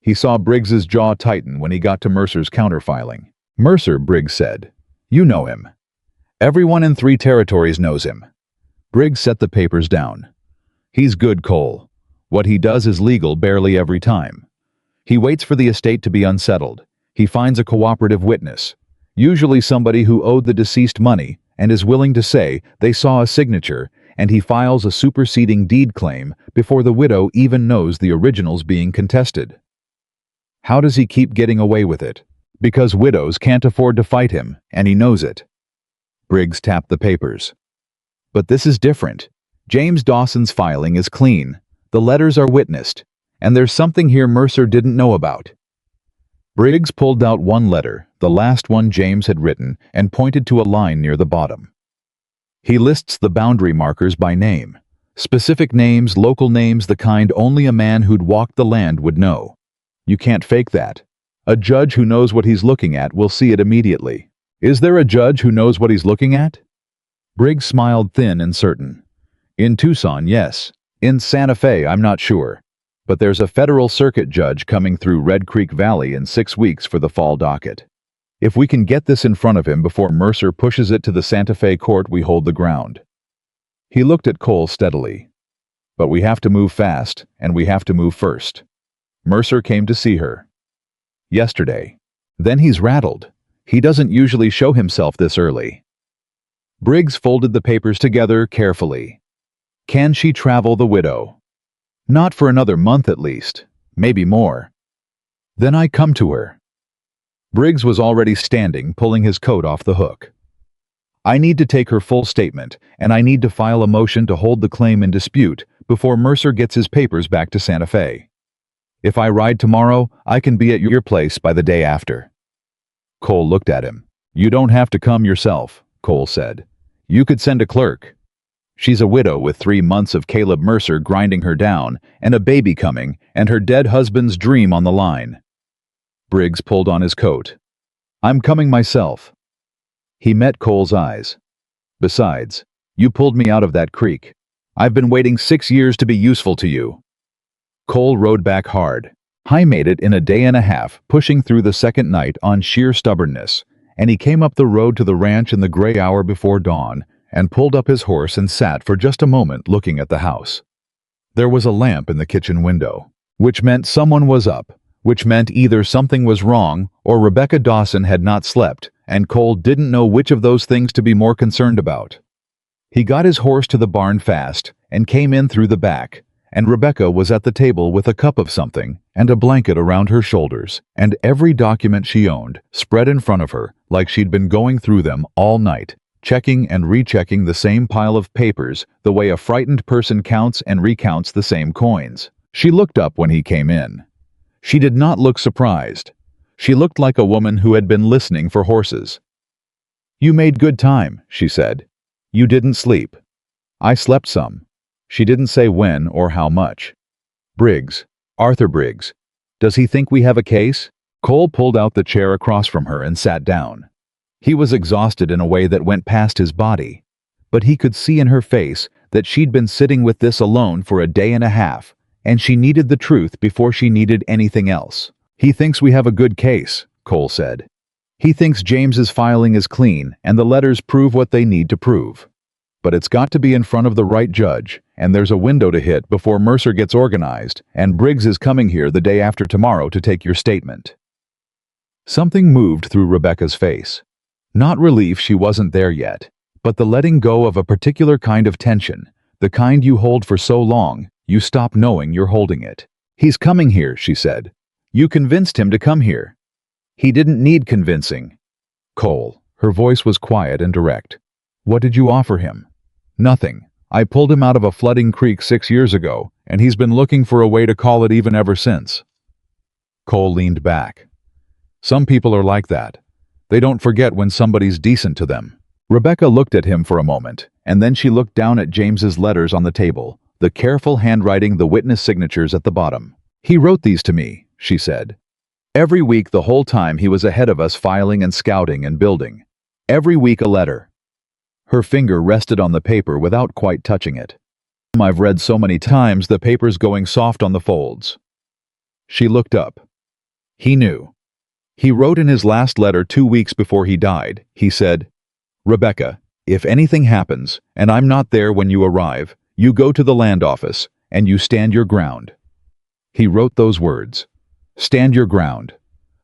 He saw Briggs's jaw tighten when he got to Mercer's counterfiling. Mercer, Briggs said. You know him. Everyone in 3 territories knows him. Briggs set the papers down. He's good, Cole. What he does is legal barely every time. He waits for the estate to be unsettled. He finds a cooperative witness, usually somebody who owed the deceased money and is willing to say they saw a signature, and he files a superseding deed claim before the widow even knows the original's being contested. How does he keep getting away with it? Because widows can't afford to fight him, and he knows it. Briggs tapped the papers. But this is different. James Dawson's filing is clean. The letters are witnessed, and there's something here Mercer didn't know about. Briggs pulled out one letter, the last one James had written, and pointed to a line near the bottom. He lists the boundary markers by name. Specific names, local names, the kind only a man who'd walked the land would know. You can't fake that. A judge who knows what he's looking at will see it immediately. Is there a judge who knows what he's looking at? Briggs smiled, thin and certain. In Tucson, yes. In Santa Fe, I'm not sure. But there's a federal circuit judge coming through Red Creek Valley in 6 weeks for the fall docket. If we can get this in front of him before Mercer pushes it to the Santa Fe court, we hold the ground. He looked at Cole steadily. But we have to move fast, and we have to move first. Mercer came to see her. Yesterday. Then he's rattled. He doesn't usually show himself this early. Briggs folded the papers together carefully. Can she travel the widow? Not for another month at least, maybe more. Then I come to her. Briggs was already standing, pulling his coat off the hook. I need to take her full statement, and I need to file a motion to hold the claim in dispute before Mercer gets his papers back to Santa Fe. If I ride tomorrow, I can be at your place by the day after. Cole looked at him. You don't have to come yourself, Cole said. You could send a clerk. She's a widow with 3 months of Caleb Mercer grinding her down, and a baby coming, and her dead husband's dream on the line. Briggs pulled on his coat. I'm coming myself. He met Cole's eyes. Besides, you pulled me out of that creek. I've been waiting 6 years to be useful to you. Cole rode back hard. I made it in a day and a half, pushing through the second night on sheer stubbornness, and he came up the road to the ranch in the gray hour before dawn and pulled up his horse and sat for just a moment looking at the house. There was a lamp in the kitchen window, which meant someone was up, which meant either something was wrong or Rebecca Dawson had not slept, and Cole didn't know which of those things to be more concerned about. He got his horse to the barn fast and came in through the back, and Rebecca was at the table with a cup of something and a blanket around her shoulders, and every document she owned spread in front of her like she'd been going through them all night, checking and rechecking the same pile of papers the way a frightened person counts and recounts the same coins. She looked up when he came in. She did not look surprised. She looked like a woman who had been listening for horses. You made good time, she said. You didn't sleep. I slept some. She didn't say when or how much. Briggs, Arthur Briggs, does he think we have a case? Cole pulled out the chair across from her and sat down. He was exhausted in a way that went past his body, but he could see in her face that she'd been sitting with this alone for a day and a half, and she needed the truth before she needed anything else. He thinks we have a good case, Cole said. He thinks James's filing is clean and the letters prove what they need to prove. But it's got to be in front of the right judge, and there's a window to hit before Mercer gets organized, and Briggs is coming here the day after tomorrow to take your statement. Something moved through Rebecca's face. Not relief she wasn't there yet, but the letting go of a particular kind of tension, the kind you hold for so long, you stop knowing you're holding it. He's coming here, she said. You convinced him to come here. He didn't need convincing. Cole, her voice was quiet and direct. What did you offer him? Nothing. I pulled him out of a flooding creek 6 years ago, and he's been looking for a way to call it even ever since. Cole leaned back. Some people are like that. They don't forget when somebody's decent to them. Rebecca looked at him for a moment, and then she looked down at James's letters on the table, the careful handwriting, the witness signatures at the bottom. He wrote these to me, she said. Every week the whole time he was ahead of us filing and scouting and building. Every week a letter. Her finger rested on the paper without quite touching it. I've read so many times the paper's going soft on the folds. She looked up. He knew. He wrote in his last letter 2 weeks before he died. He said, "Rebecca, if anything happens, and I'm not there when you arrive, you go to the land office, and you stand your ground." He wrote those words. Stand your ground.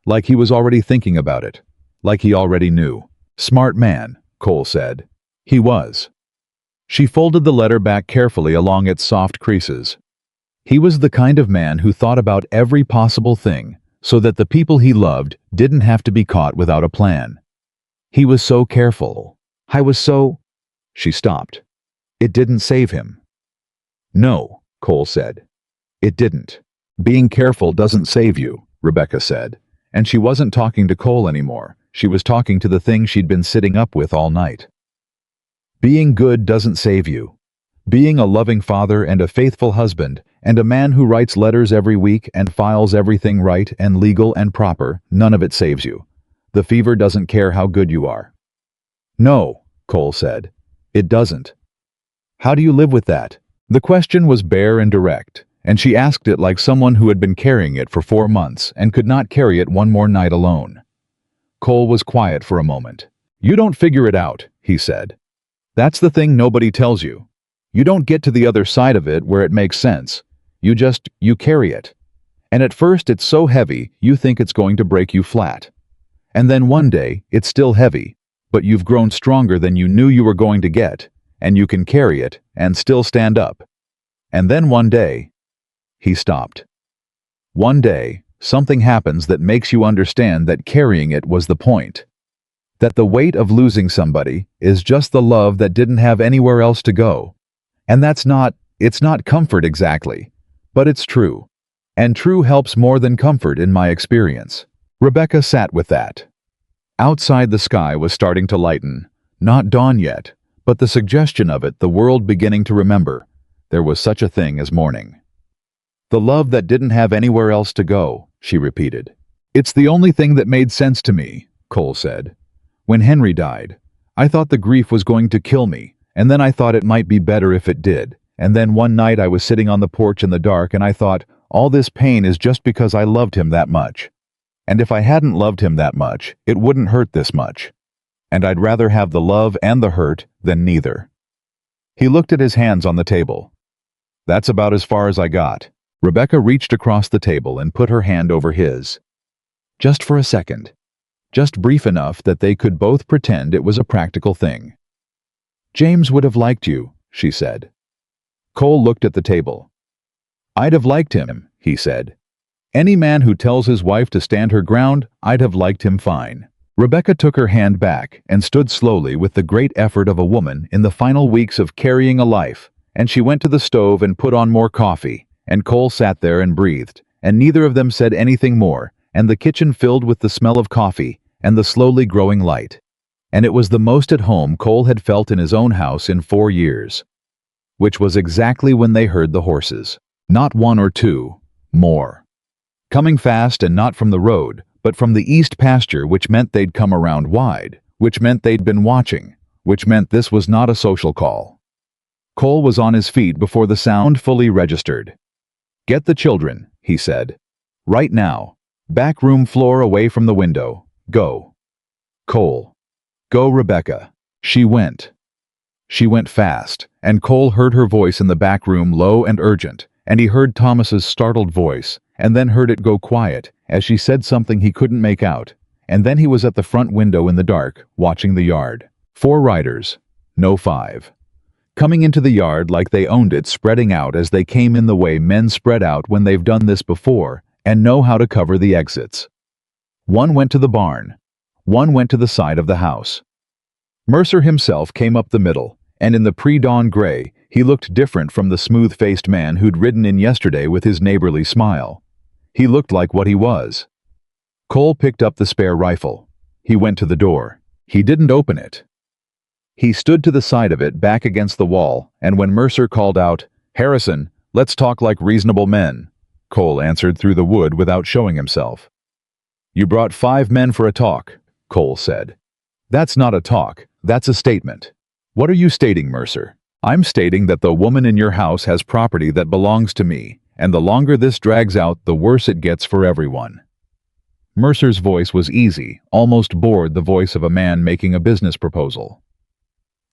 Like he was already thinking about it. Like he already knew. Smart man, Cole said. He was. She folded the letter back carefully along its soft creases. He was the kind of man who thought about every possible thing, so that the people he loved didn't have to be caught without a plan. He was so careful. I was so... She stopped. It didn't save him. No, Cole said. It didn't. Being careful doesn't save you, Rebecca said. And she wasn't talking to Cole anymore. She was talking to the thing she'd been sitting up with all night. Being good doesn't save you. Being a loving father and a faithful husband and a man who writes letters every week and files everything right and legal and proper, none of it saves you. The fever doesn't care how good you are. No, Cole said. It doesn't. How do you live with that? The question was bare and direct, and she asked it like someone who had been carrying it for 4 months and could not carry it one more night alone. Cole was quiet for a moment. You don't figure it out, he said. That's the thing nobody tells you. You don't get to the other side of it where it makes sense. You carry it. And at first it's so heavy you think it's going to break you flat. And then one day it's still heavy, but you've grown stronger than you knew you were going to get, and you can carry it and still stand up. And then one day... He stopped. One day, something happens that makes you understand that carrying it was the point. That the weight of losing somebody is just the love that didn't have anywhere else to go. And it's not comfort exactly, but it's true. And true helps more than comfort in my experience. Rebecca sat with that. Outside the sky was starting to lighten, not dawn yet, but the suggestion of it, the world beginning to remember. There was such a thing as morning. The love that didn't have anywhere else to go, she repeated. It's the only thing that made sense to me, Cole said. When Henry died, I thought the grief was going to kill me, and then I thought it might be better if it did. And then one night I was sitting on the porch in the dark and I thought, all this pain is just because I loved him that much. And if I hadn't loved him that much, it wouldn't hurt this much. And I'd rather have the love and the hurt than neither. He looked at his hands on the table. That's about as far as I got. Rebecca reached across the table and put her hand over his. Just for a second. Just brief enough that they could both pretend it was a practical thing. James would have liked you, she said. Cole looked at the table. I'd have liked him, he said. Any man who tells his wife to stand her ground, I'd have liked him fine. Rebecca took her hand back and stood slowly with the great effort of a woman in the final weeks of carrying a life, and she went to the stove and put on more coffee, and Cole sat there and breathed, and neither of them said anything more, and the kitchen filled with the smell of coffee and the slowly growing light. And it was the most at home Cole had felt in his own house in 4 years. Which was exactly when they heard the horses. Not one or two, more. Coming fast and not from the road, but from the east pasture, which meant they'd come around wide, which meant they'd been watching, which meant this was not a social call. Cole was on his feet before the sound fully registered. Get the children, he said. Right now. Back room floor away from the window. Go. Cole. Go, Rebecca. She went. She went fast, and Cole heard her voice in the back room low and urgent, and he heard Thomas's startled voice, and then heard it go quiet as she said something he couldn't make out, and then he was at the front window in the dark, watching the yard. 4 riders. No 5. Coming into the yard like they owned it, spreading out as they came in the way men spread out when they've done this before and know how to cover the exits. One went to the barn. One went to the side of the house. Mercer himself came up the middle, and in the pre-dawn gray, he looked different from the smooth-faced man who'd ridden in yesterday with his neighborly smile. He looked like what he was. Cole picked up the spare rifle. He went to the door. He didn't open it. He stood to the side of it, back against the wall, and when Mercer called out, "Harrison, let's talk like reasonable men," Cole answered through the wood without showing himself. "You brought 5 men for a talk," Cole said. "That's not a talk, that's a statement." "What are you stating, Mercer?" "I'm stating that the woman in your house has property that belongs to me, and the longer this drags out, the worse it gets for everyone." Mercer's voice was easy, almost bored, the voice of a man making a business proposal.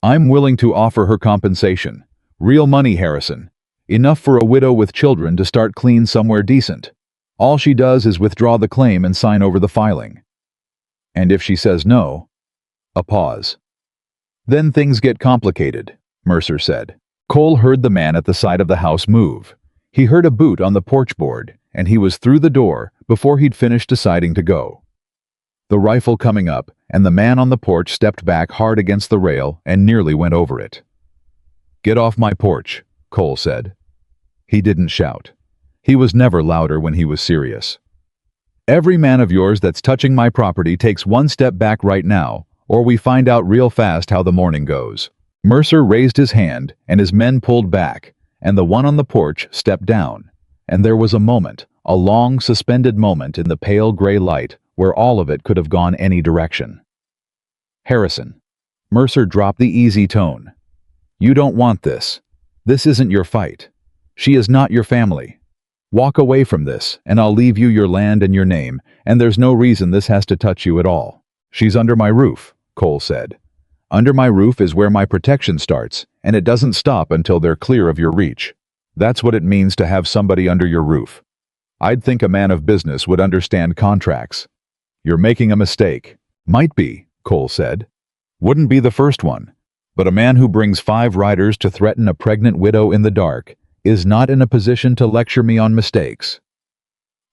"I'm willing to offer her compensation. Real money, Harrison. Enough for a widow with children to start clean somewhere decent. All she does is withdraw the claim and sign over the filing. And if she says no..." A pause. "Then things get complicated," Mercer said. Cole heard the man at the side of the house move. He heard a boot on the porch board, and he was through the door before he'd finished deciding to go. The rifle coming up, and the man on the porch stepped back hard against the rail and nearly went over it. "Get off my porch," Cole said. He didn't shout. He was never louder when he was serious. "Every man of yours that's touching my property takes one step back right now, or we find out real fast how the morning goes." Mercer raised his hand, and his men pulled back, and the one on the porch stepped down, and there was a moment, a long, suspended moment in the pale gray light where all of it could have gone any direction. "Harrison." Mercer dropped the easy tone. "You don't want this. This isn't your fight. She is not your family. Walk away from this, and I'll leave you your land and your name, and there's no reason this has to touch you at all." "She's under my roof," Cole said. "Under my roof is where my protection starts, and it doesn't stop until they're clear of your reach. That's what it means to have somebody under your roof. I'd think a man of business would understand contracts." "You're making a mistake." "Might be," Cole said. "Wouldn't be the first one. But a man who brings 5 riders to threaten a pregnant widow in the dark is not in a position to lecture me on mistakes."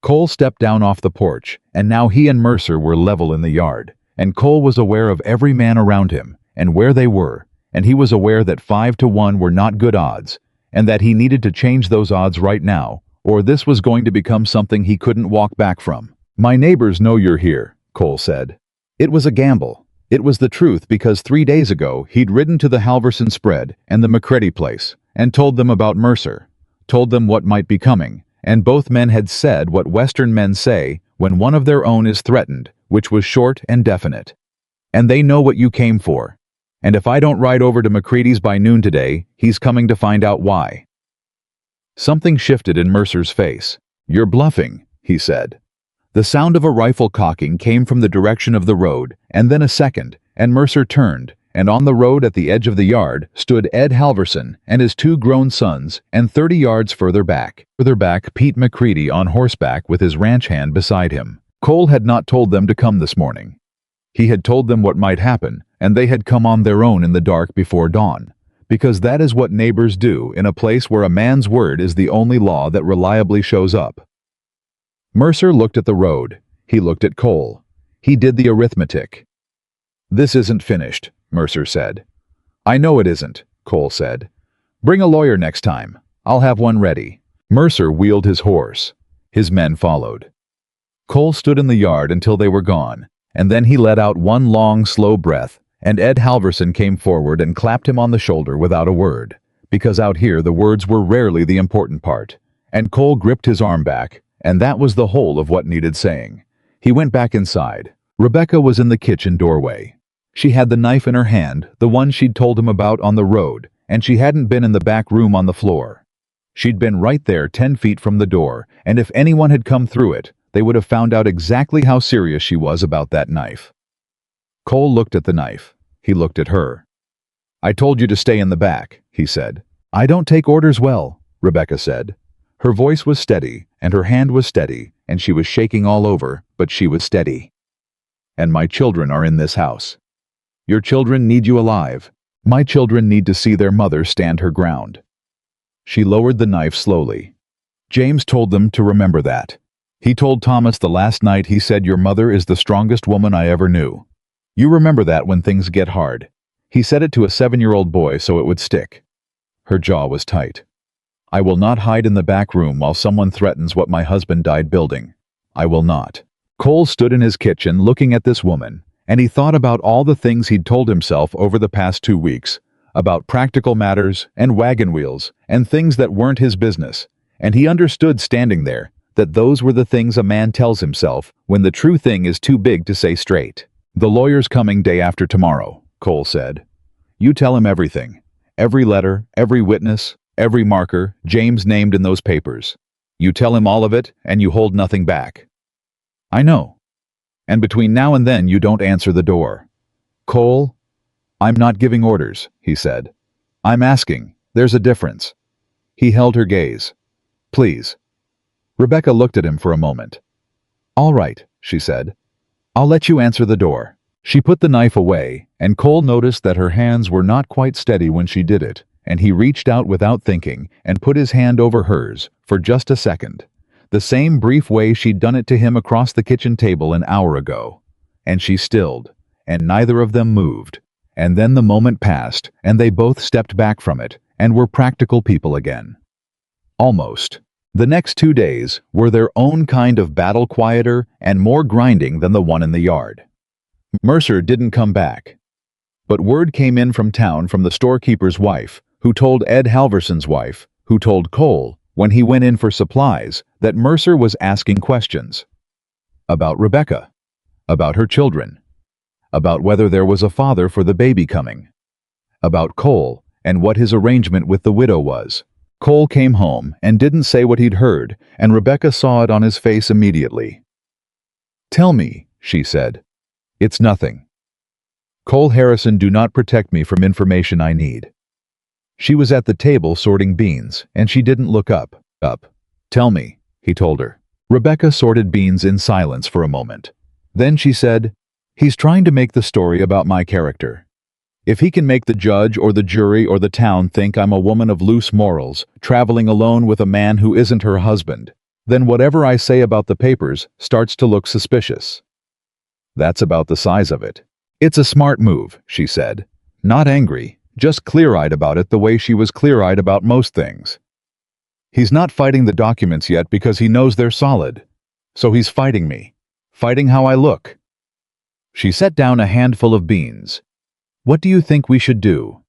Cole stepped down off the porch, and now he and Mercer were level in the yard, and Cole was aware of every man around him and where they were, and he was aware that 5-1 were not good odds, and that he needed to change those odds right now, or this was going to become something he couldn't walk back from. "My neighbors know you're here," Cole said. It was a gamble. It was the truth, because 3 days ago he'd ridden to the Halverson spread and the McCready place and told them about Mercer, told them what might be coming, and both men had said what Western men say when one of their own is threatened, which was short and definite. "And they know what you came for. And if I don't ride over to McCready's by noon today, he's coming to find out why." Something shifted in Mercer's face. "You're bluffing," he said. The sound of a rifle cocking came from the direction of the road, and then a second, and Mercer turned, and on the road at the edge of the yard stood Ed Halverson and his 2 grown sons, and 30 yards further back, Pete McCready on horseback with his ranch hand beside him. Cole had not told them to come this morning. He had told them what might happen, and they had come on their own in the dark before dawn, because that is what neighbors do in a place where a man's word is the only law that reliably shows up. Mercer looked at the road. He looked at Cole. He did the arithmetic. "This isn't finished," Mercer said. "I know it isn't," Cole said. "Bring a lawyer next time. I'll have one ready." Mercer wheeled his horse. His men followed. Cole stood in the yard until they were gone, and then he let out one long, slow breath, and Ed Halverson came forward and clapped him on the shoulder without a word, because out here the words were rarely the important part, and Cole gripped his arm back, and that was the whole of what needed saying. He went back inside. Rebecca was in the kitchen doorway. She had the knife in her hand, the one she'd told him about on the road, and she hadn't been in the back room on the floor. She'd been right there 10 feet from the door, and if anyone had come through it, they would have found out exactly how serious she was about that knife. Cole looked at the knife. He looked at her. "I told you to stay in the back," he said. "I don't take orders well," Rebecca said. Her voice was steady, and her hand was steady, and she was shaking all over, but she was steady. "And my children are in this house. Your children need you alive. My children need to see their mother stand her ground." She lowered the knife slowly. "James told them to remember that. He told Thomas the last night he said your mother is the strongest woman I ever knew. You remember that when things get hard. He said it to a 7-year-old boy so it would stick." Her jaw was tight. "I will not hide in the back room while someone threatens what my husband died building. I will not." Cole stood in his kitchen looking at this woman, and he thought about all the things he'd told himself over the past 2 weeks, about practical matters and wagon wheels and things that weren't his business, and he understood standing there that those were the things a man tells himself when the true thing is too big to say straight. "The lawyer's coming day after tomorrow," Cole said. "You tell him everything. Every letter, every witness, every marker, James named in those papers. You tell him all of it, and you hold nothing back." "I know." And between now and then you don't answer the door. Cole, I'm not giving orders, he said. I'm asking. There's a difference. He held her gaze. Please. Rebecca looked at him for a moment. All right, she said. I'll let you answer the door. She put the knife away, and Cole noticed that her hands were not quite steady when she did it, and he reached out without thinking and put his hand over hers for just a second, the same brief way she'd done it to him across the kitchen table an hour ago. And she stilled, and neither of them moved. And then the moment passed, and they both stepped back from it and were practical people again. Almost. The next 2 days were their own kind of battle, quieter and more grinding than the one in the yard. Mercer didn't come back. But word came in from town from the storekeeper's wife, who told Ed Halverson's wife, who told Cole, when he went in for supplies, that Mercer was asking questions. About Rebecca. About her children. About whether there was a father for the baby coming. About Cole and what his arrangement with the widow was. Cole came home and didn't say what he'd heard, and Rebecca saw it on his face immediately. Tell me, she said. It's nothing. Cole Harrison do not protect me from information I need. She was at the table sorting beans, and she didn't look up. Tell me, he told her. Rebecca sorted beans in silence for a moment. Then she said, he's trying to make the story about my character. If he can make the judge or the jury or the town think I'm a woman of loose morals, traveling alone with a man who isn't her husband, then whatever I say about the papers starts to look suspicious. That's about the size of it. It's a smart move, she said. Not angry, just clear-eyed about it the way she was clear-eyed about most things. He's not fighting the documents yet because he knows they're solid. So he's fighting me. Fighting how I look. She set down a handful of beans. What do you think we should do?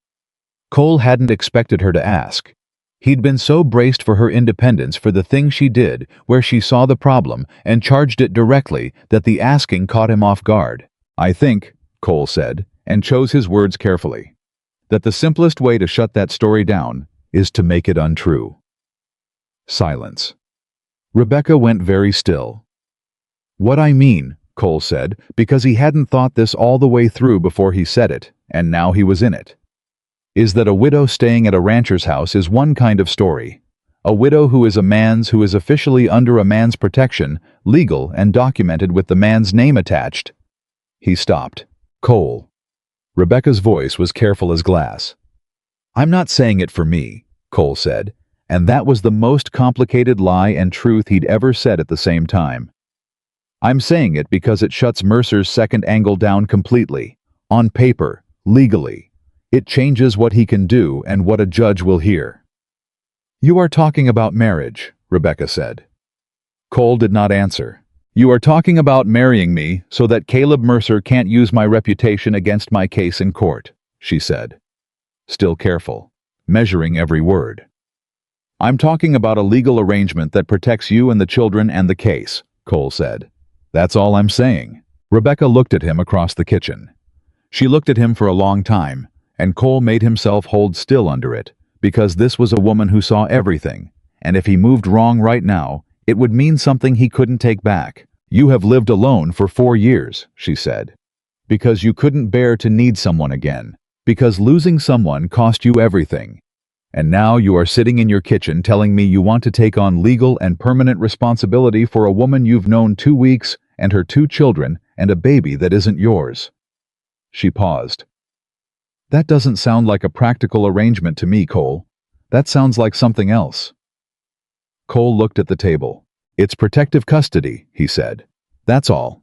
Cole hadn't expected her to ask. He'd been so braced for her independence for the thing she did where she saw the problem and charged it directly that the asking caught him off guard. I think, Cole said, and chose his words carefully, that the simplest way to shut that story down is to make it untrue. Silence. Rebecca went very still. What I mean, Cole said, because he hadn't thought this all the way through before he said it, and now he was in it, is that a widow staying at a rancher's house is one kind of story. A widow who is a man's who is officially under a man's protection, legal and documented with the man's name attached. He stopped. Cole. Rebecca's voice was careful as glass. I'm not saying it for me, Cole said, and that was the most complicated lie and truth he'd ever said at the same time. I'm saying it because it shuts Mercer's second angle down completely. On paper, legally. It changes what he can do and what a judge will hear. You are talking about marriage, Rebecca said. Cole did not answer. You are talking about marrying me so that Caleb Mercer can't use my reputation against my case in court, she said. Still careful, measuring every word. I'm talking about a legal arrangement that protects you and the children and the case, Cole said. That's all I'm saying. Rebecca looked at him across the kitchen. She looked at him for a long time, and Cole made himself hold still under it, because this was a woman who saw everything, and if he moved wrong right now, it would mean something he couldn't take back. You have lived alone for 4 years, she said. Because you couldn't bear to need someone again. Because losing someone cost you everything. And now you are sitting in your kitchen telling me you want to take on legal and permanent responsibility for a woman you've known 2 weeks and her 2 children and a baby that isn't yours. She paused. That doesn't sound like a practical arrangement to me, Cole. That sounds like something else. Cole looked at the table. It's protective custody, he said. That's all.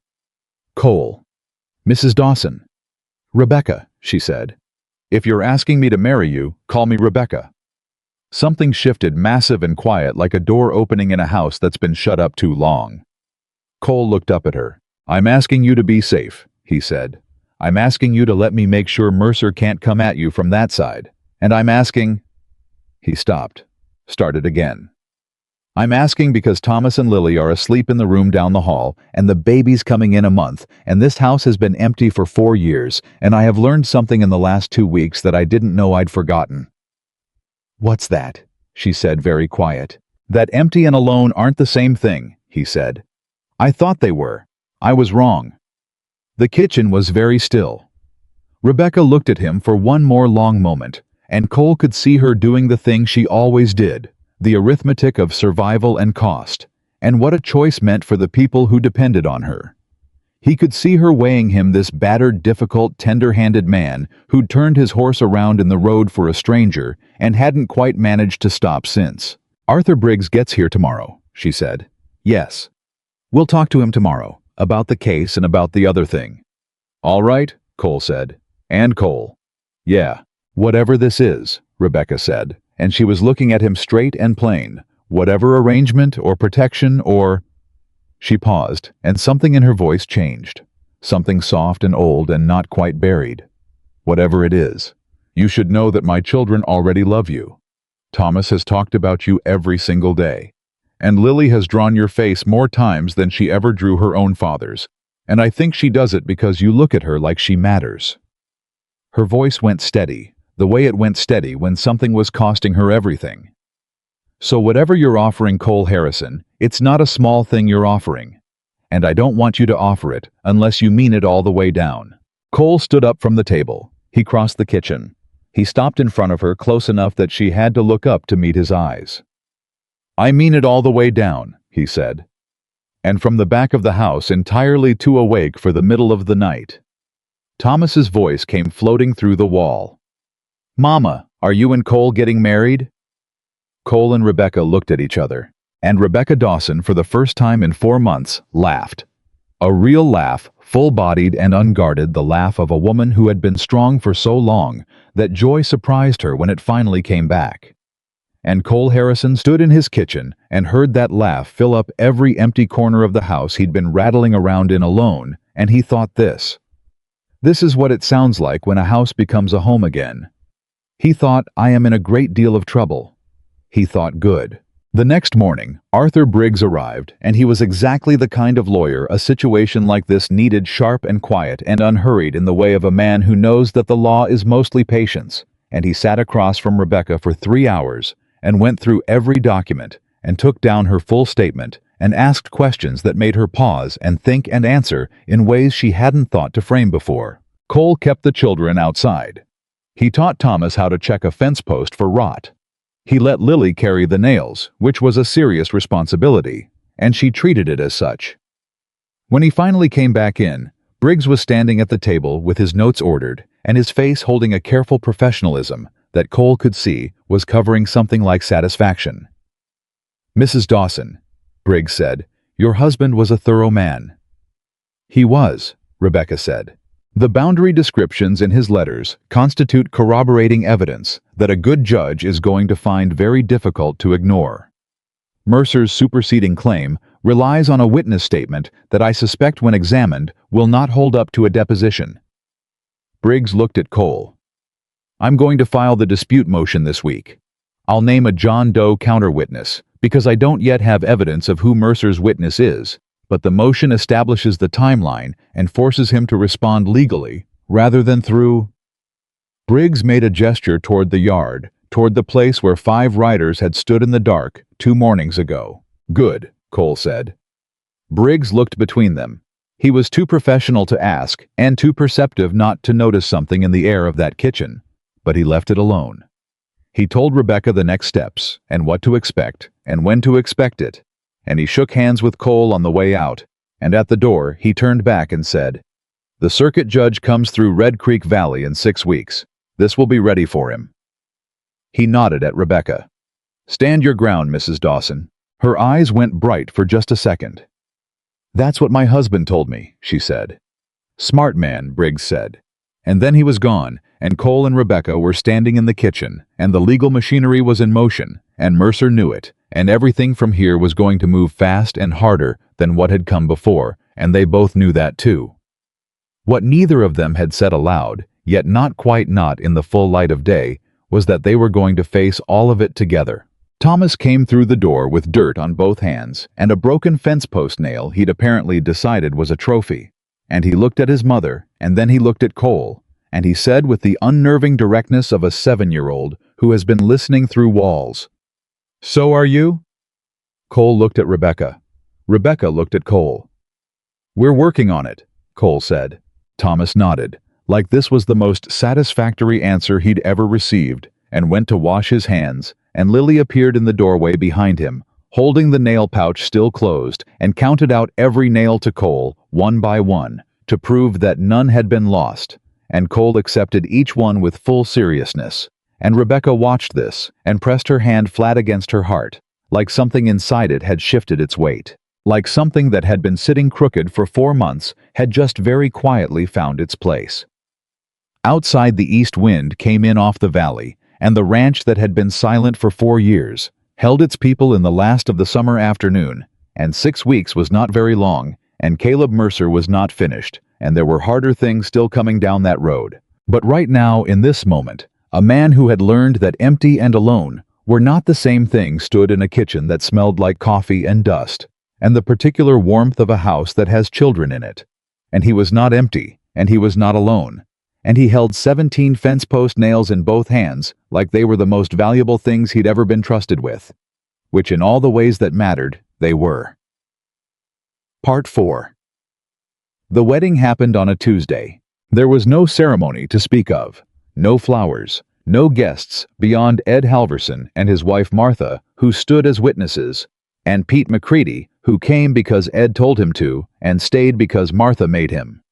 Cole. Mrs. Dawson. Rebecca, she said. If you're asking me to marry you, call me Rebecca. Something shifted, massive and quiet, like a door opening in a house that's been shut up too long. Cole looked up at her. I'm asking you to be safe, he said. I'm asking you to let me make sure Mercer can't come at you from that side. And I'm asking... He stopped. Started again. I'm asking because Thomas and Lily are asleep in the room down the hall, and the baby's coming in a month, and this house has been empty for 4 years, and I have learned something in the last 2 weeks that I didn't know I'd forgotten. What's that? She said, very quiet. That empty and alone aren't the same thing, he said. I thought they were. I was wrong. The kitchen was very still. Rebecca looked at him for one more long moment, and Cole could see her doing the thing she always did, the arithmetic of survival and cost, and what a choice meant for the people who depended on her. He could see her weighing him, this battered, difficult, tender-handed man who'd turned his horse around in the road for a stranger and hadn't quite managed to stop since. "Arthur Briggs gets here tomorrow," she said. "Yes. We'll talk to him tomorrow, about the case and about the other thing." "All right," Cole said. "And Cole." "Yeah. Whatever this is," Rebecca said, and she was looking at him straight and plain. "Whatever arrangement or protection or—" She paused, and something in her voice changed. Something soft and old and not quite buried. "Whatever it is, you should know that my children already love you. Thomas has talked about you every single day. And Lily has drawn your face more times than she ever drew her own father's. And I think she does it because you look at her like she matters." Her voice went steady, the way it went steady when something was costing her everything. "So whatever you're offering Cole Harrison, it's not a small thing you're offering. And I don't want you to offer it unless you mean it all the way down." Cole stood up from the table. He crossed the kitchen. He stopped in front of her close enough that she had to look up to meet his eyes. "I mean it all the way down," he said. And from the back of the house, entirely too awake for the middle of the night, Thomas's voice came floating through the wall. "Mama, are you and Cole getting married?" Cole and Rebecca looked at each other, and Rebecca Dawson, for the first time in 4 months, laughed. A real laugh, full-bodied and unguarded, the laugh of a woman who had been strong for so long that joy surprised her when it finally came back. And Cole Harrison stood in his kitchen and heard that laugh fill up every empty corner of the house he'd been rattling around in alone, and he thought this is what it sounds like when a house becomes a home again. He thought, I am in a great deal of trouble. He thought good. The next morning, Arthur Briggs arrived, and he was exactly the kind of lawyer a situation like this needed, sharp and quiet and unhurried, in the way of a man who knows that the law is mostly patience. And he sat across from Rebecca for 3 hours and went through every document and took down her full statement and asked questions that made her pause and think and answer in ways she hadn't thought to frame before. Cole kept the children outside. He taught Thomas how to check a fence post for rot. He let Lily carry the nails, which was a serious responsibility, and she treated it as such. When he finally came back in, Briggs was standing at the table with his notes ordered and his face holding a careful professionalism that Cole could see was covering something like satisfaction. "Mrs. Dawson," Briggs said, "your husband was a thorough man." "He was," Rebecca said. "The boundary descriptions in his letters constitute corroborating evidence that a good judge is going to find very difficult to ignore. Mercer's superseding claim relies on a witness statement that I suspect, when examined, will not hold up to a deposition." Briggs looked at Cole. "I'm going to file the dispute motion this week. I'll name a John Doe counter-witness, because I don't yet have evidence of who Mercer's witness is, but the motion establishes the timeline and forces him to respond legally, rather than through—" Briggs made a gesture toward the yard, toward the place where 5 riders had stood in the dark 2 mornings ago. "Good," Cole said. Briggs looked between them. He was too professional to ask, and too perceptive not to notice something in the air of that kitchen, but he left it alone. He told Rebecca the next steps, and what to expect, and when to expect it, and he shook hands with Cole on the way out, and at the door he turned back and said, "The circuit judge comes through Red Creek Valley in 6 weeks. This will be ready for him." He nodded at Rebecca. "Stand your ground, Mrs. Dawson." Her eyes went bright for just a second. "That's what my husband told me," she said. "Smart man," Briggs said. And then he was gone, and Cole and Rebecca were standing in the kitchen, and the legal machinery was in motion, and Mercer knew it, and everything from here was going to move fast and harder than what had come before, and they both knew that too. What neither of them had said aloud, yet not quite not in the full light of day, was that they were going to face all of it together. Thomas came through the door with dirt on both hands and a broken fence post nail he'd apparently decided was a trophy. And he looked at his mother, and then he looked at Cole, and he said with the unnerving directness of a 7-year-old who has been listening through walls, "So are you?" Cole looked at Rebecca. Rebecca looked at Cole. "We're working on it," Cole said. Thomas nodded, like this was the most satisfactory answer he'd ever received, and went to wash his hands, and Lily appeared in the doorway behind him, holding the nail pouch still closed, and counted out every nail to Cole, one by one, to prove that none had been lost, and Cole accepted each one with full seriousness. And Rebecca watched this, and pressed her hand flat against her heart, like something inside it had shifted its weight. Like something that had been sitting crooked for 4 months had just very quietly found its place. Outside, the east wind came in off the valley, and the ranch that had been silent for 4 years held its people in the last of the summer afternoon, and 6 weeks was not very long, and Caleb Mercer was not finished, and there were harder things still coming down that road. But right now, in this moment, a man who had learned that empty and alone were not the same thing stood in a kitchen that smelled like coffee and dust, and the particular warmth of a house that has children in it. And he was not empty, and he was not alone, and he held 17 fence post nails in both hands like they were the most valuable things he'd ever been trusted with, which in all the ways that mattered, they were. Part 4. The wedding happened on a Tuesday. There was no ceremony to speak of, no flowers, no guests beyond Ed Halverson and his wife Martha, who stood as witnesses, and Pete McCready, who came because Ed told him to, and stayed because Martha made him.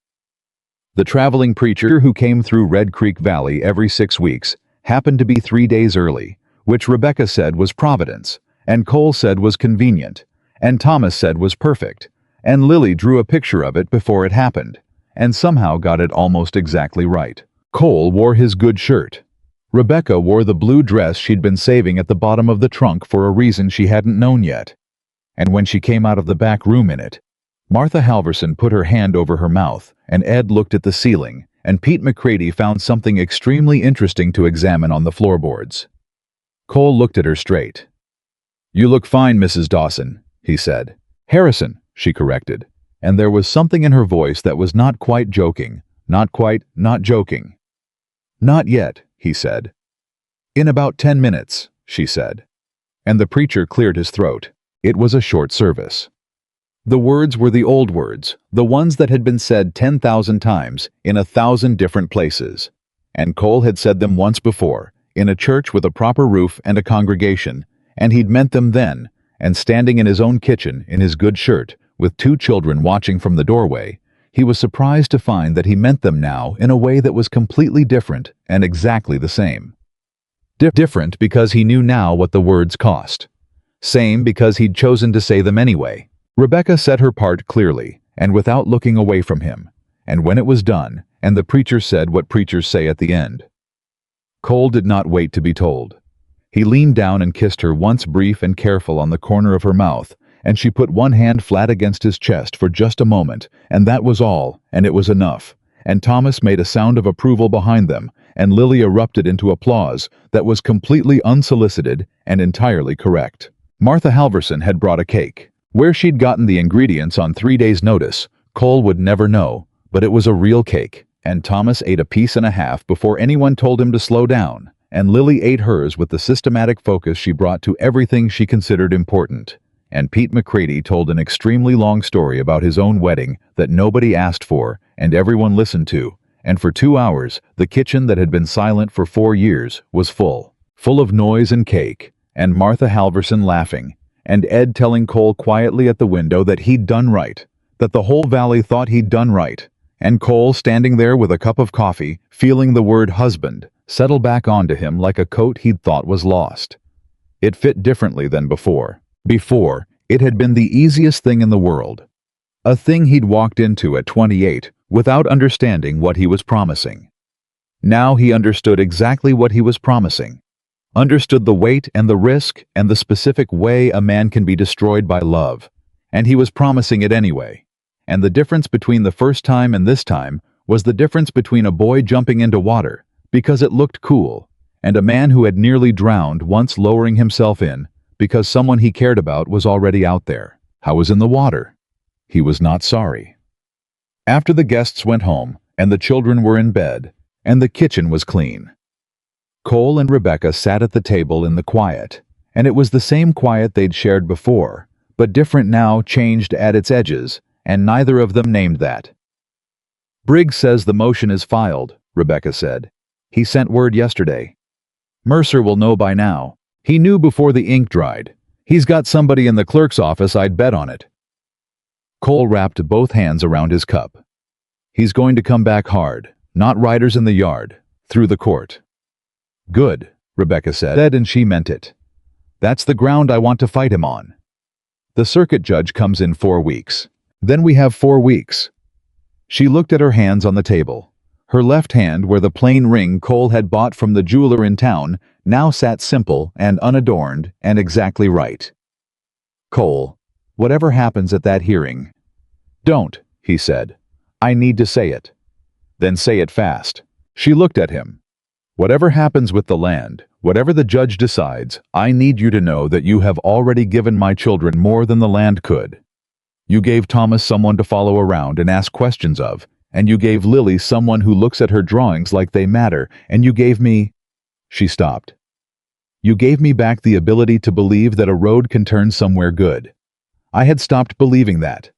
The traveling preacher who came through Red Creek Valley every 6 weeks happened to be 3 days early, which Rebecca said was providence, and Cole said was convenient, and Thomas said was perfect, and Lily drew a picture of it before it happened, and somehow got it almost exactly right. Cole wore his good shirt. Rebecca wore the blue dress she'd been saving at the bottom of the trunk for a reason she hadn't known yet. And when she came out of the back room in it, Martha Halverson put her hand over her mouth, and Ed looked at the ceiling, and Pete McCready found something extremely interesting to examine on the floorboards. Cole looked at her straight. "You look fine, Mrs. Dawson," he said. "Harrison," she corrected, and there was something in her voice that was not quite joking, not joking. "Not yet," he said. "In about 10 minutes," she said. And the preacher cleared his throat. It was a short service. The words were the old words, the ones that had been said 10,000 times in 1,000 different places. And Cole had said them once before, in a church with a proper roof and a congregation, and he'd meant them then, and standing in his own kitchen in his good shirt, with 2 children watching from the doorway, he was surprised to find that he meant them now in a way that was completely different and exactly the same. Different because he knew now what the words cost. Same because he'd chosen to say them anyway. Rebecca said her part clearly, and without looking away from him, and when it was done, and the preacher said what preachers say at the end. Cole did not wait to be told. He leaned down and kissed her once brief and careful on the corner of her mouth, and she put one hand flat against his chest for just a moment, and that was all, and it was enough. And Thomas made a sound of approval behind them, and Lily erupted into applause that was completely unsolicited and entirely correct. Martha Halverson had brought a cake. Where she'd gotten the ingredients on 3 days' notice, Cole would never know, but it was a real cake, and Thomas ate a piece and a half before anyone told him to slow down, and Lily ate hers with the systematic focus she brought to everything she considered important. And Pete McCready told an extremely long story about his own wedding that nobody asked for and everyone listened to, and for 2 hours, the kitchen that had been silent for 4 years was full of noise and cake, and Martha Halverson laughing, and Ed telling Cole quietly at the window that he'd done right, that the whole valley thought he'd done right, and Cole standing there with a cup of coffee, feeling the word husband settle back onto him like a coat he'd thought was lost. It fit differently than before. Before, it had been the easiest thing in the world. A thing he'd walked into at 28 without understanding what he was promising. Now he understood exactly what he was promising. Understood the weight and the risk and the specific way a man can be destroyed by love. And he was promising it anyway. And the difference between the first time and this time was the difference between a boy jumping into water because it looked cool, and a man who had nearly drowned once lowering himself in because someone he cared about was already out there. How was in the water? He was not sorry. After the guests went home, and the children were in bed, and the kitchen was clean, Cole and Rebecca sat at the table in the quiet, and it was the same quiet they'd shared before, but different now, changed at its edges, and neither of them named that. Briggs says the motion is filed, Rebecca said. He sent word yesterday. Mercer will know by now. He knew before the ink dried. He's got somebody in the clerk's office, I'd bet on it. Cole wrapped both hands around his cup. He's going to come back hard, not riders in the yard, through the court. Good, Rebecca said, and she meant it. That's the ground I want to fight him on. The circuit judge comes in 4 weeks. Then we have 4 weeks. She looked at her hands on the table. Her left hand, where the plain ring Cole had bought from the jeweler in town, now sat simple and unadorned and exactly right. Cole, whatever happens at that hearing. Don't, he said. I need to say it. Then say it fast. She looked at him. Whatever happens with the land, whatever the judge decides, I need you to know that you have already given my children more than the land could. You gave Thomas someone to follow around and ask questions of, and you gave Lily someone who looks at her drawings like they matter, and you gave me... She stopped. You gave me back the ability to believe that a road can turn somewhere good. I had stopped believing that.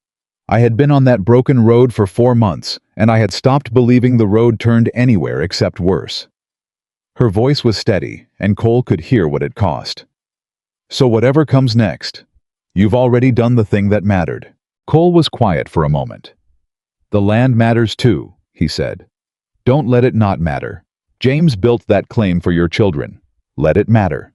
I had been on that broken road for 4 months, and I had stopped believing the road turned anywhere except worse. Her voice was steady, and Cole could hear what it cost. So whatever comes next, you've already done the thing that mattered. Cole was quiet for a moment. The land matters too, he said. Don't let it not matter. James built that claim for your children. Let it matter.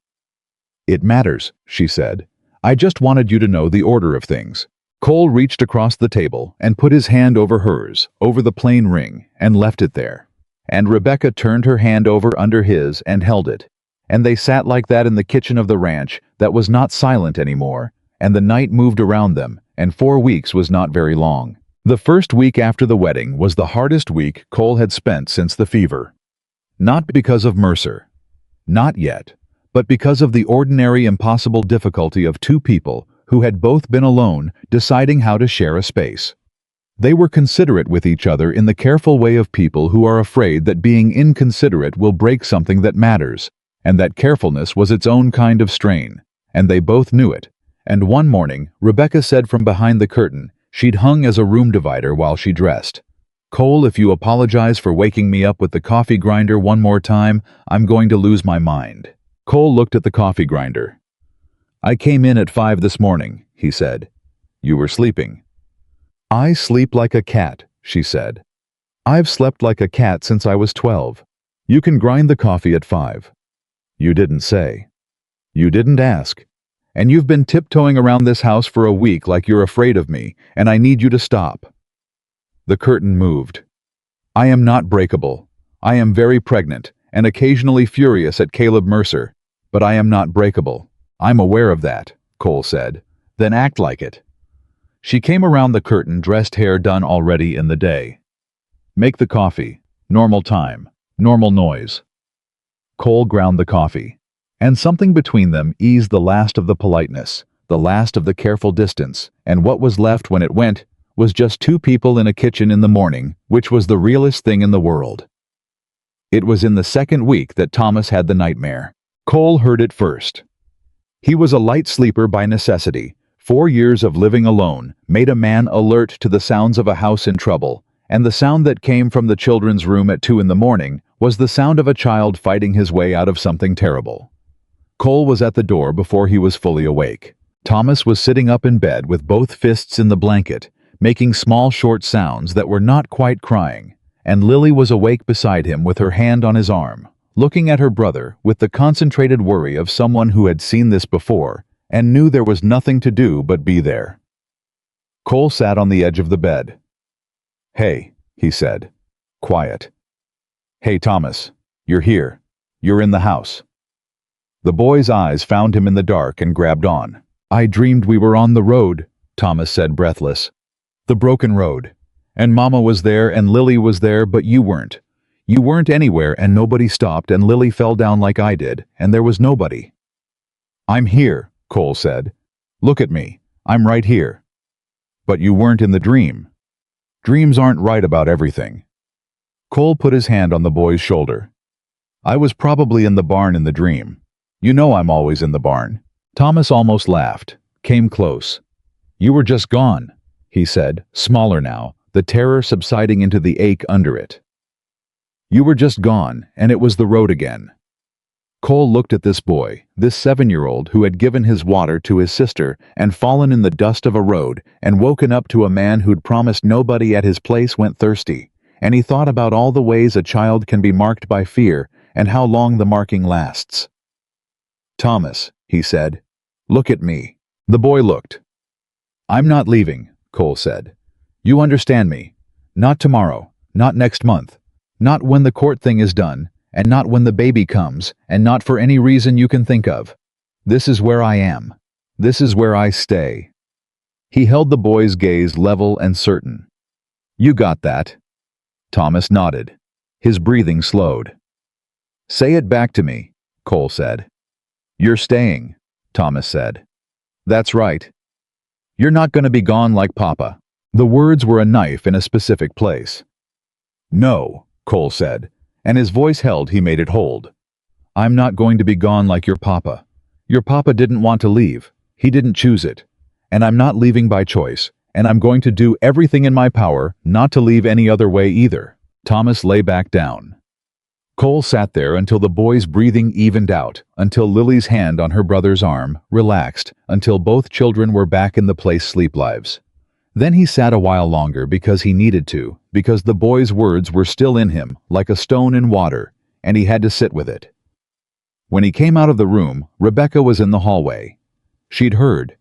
It matters, she said. I just wanted you to know the order of things. Cole reached across the table and put his hand over hers, over the plain ring, and left it there. And Rebecca turned her hand over under his and held it. And they sat like that in the kitchen of the ranch that was not silent anymore, and the night moved around them, and 4 weeks was not very long. The first week after the wedding was the hardest week Cole had spent since the fever. Not because of Mercer. Not yet, but because of the ordinary impossible difficulty of 2 people who had both been alone deciding how to share a space. They were considerate with each other in the careful way of people who are afraid that being inconsiderate will break something that matters, and that carefulness was its own kind of strain, and they both knew it. And one morning, Rebecca said from behind the curtain, she'd hung as a room divider while she dressed, Cole, if you apologize for waking me up with the coffee grinder one more time, I'm going to lose my mind. Cole looked at the coffee grinder. I came in at 5 this morning, he said. You were sleeping. I sleep like a cat, she said. I've slept like a cat since I was 12. You can grind the coffee at 5. You didn't say. You didn't ask. And you've been tiptoeing around this house for a week like you're afraid of me, and I need you to stop. The curtain moved. I am not breakable. I am very pregnant, and occasionally furious at Caleb Mercer, but I am not breakable. I'm aware of that, Cole said. Then act like it. She came around the curtain, dressed hair done already in the day. Make the coffee. Normal time. Normal noise. Cole ground the coffee. And something between them eased the last of the politeness, the last of the careful distance, and what was left when it went was just 2 people in a kitchen in the morning, which was the realest thing in the world. It was in the 2nd week that Thomas had the nightmare. Cole heard it first. He was a light sleeper by necessity. 4 years of living alone made a man alert to the sounds of a house in trouble, and the sound that came from the children's room at 2 in the morning was the sound of a child fighting his way out of something terrible. Cole was at the door before he was fully awake. Thomas was sitting up in bed with both fists in the blanket, making small short sounds that were not quite crying, and Lily was awake beside him with her hand on his arm, looking at her brother with the concentrated worry of someone who had seen this before and knew there was nothing to do but be there. Cole sat on the edge of the bed. Hey, he said. Quiet. Hey, Thomas, you're here. You're in the house. The boy's eyes found him in the dark and grabbed on. I dreamed we were on the road, Thomas said, breathless. The broken road. And Mama was there and Lily was there, but you weren't. You weren't anywhere and nobody stopped and Lily fell down like I did, and there was nobody. I'm here, Cole said. Look at me. I'm right here. But you weren't in the dream. Dreams aren't right about everything. Cole put his hand on the boy's shoulder. I was probably in the barn in the dream. You know I'm always in the barn. Thomas almost laughed, came close. You were just gone, he said, smaller now, the terror subsiding into the ache under it. "You were just gone, and it was the road again." Cole looked at this boy, this 7-year-old who had given his water to his sister and fallen in the dust of a road and woken up to a man who'd promised nobody at his place went thirsty, and he thought about all the ways a child can be marked by fear and how long the marking lasts. "Thomas," he said, "look at me." The boy looked. "I'm not leaving," Cole said. "You understand me. Not tomorrow, not next month, not when the court thing is done, and not when the baby comes, and not for any reason you can think of. This is where I am. This is where I stay." He held the boy's gaze level and certain. "You got that?" Thomas nodded. His breathing slowed. "Say it back to me," Cole said. "You're staying," Thomas said. "That's right. You're not going to be gone like Papa." The words were a knife in a specific place. "No," Cole said, and his voice held. He made it hold. "I'm not going to be gone like your papa. Your papa didn't want to leave. He didn't choose it. And I'm not leaving by choice, and I'm going to do everything in my power not to leave any other way either." Thomas lay back down. Cole sat there until the boy's breathing evened out, until Lily's hand on her brother's arm relaxed, until both children were back in the place sleep lives. Then he sat a while longer because he needed to, because the boy's words were still in him, like a stone in water, and he had to sit with it. When he came out of the room, Rebecca was in the hallway. She'd heard.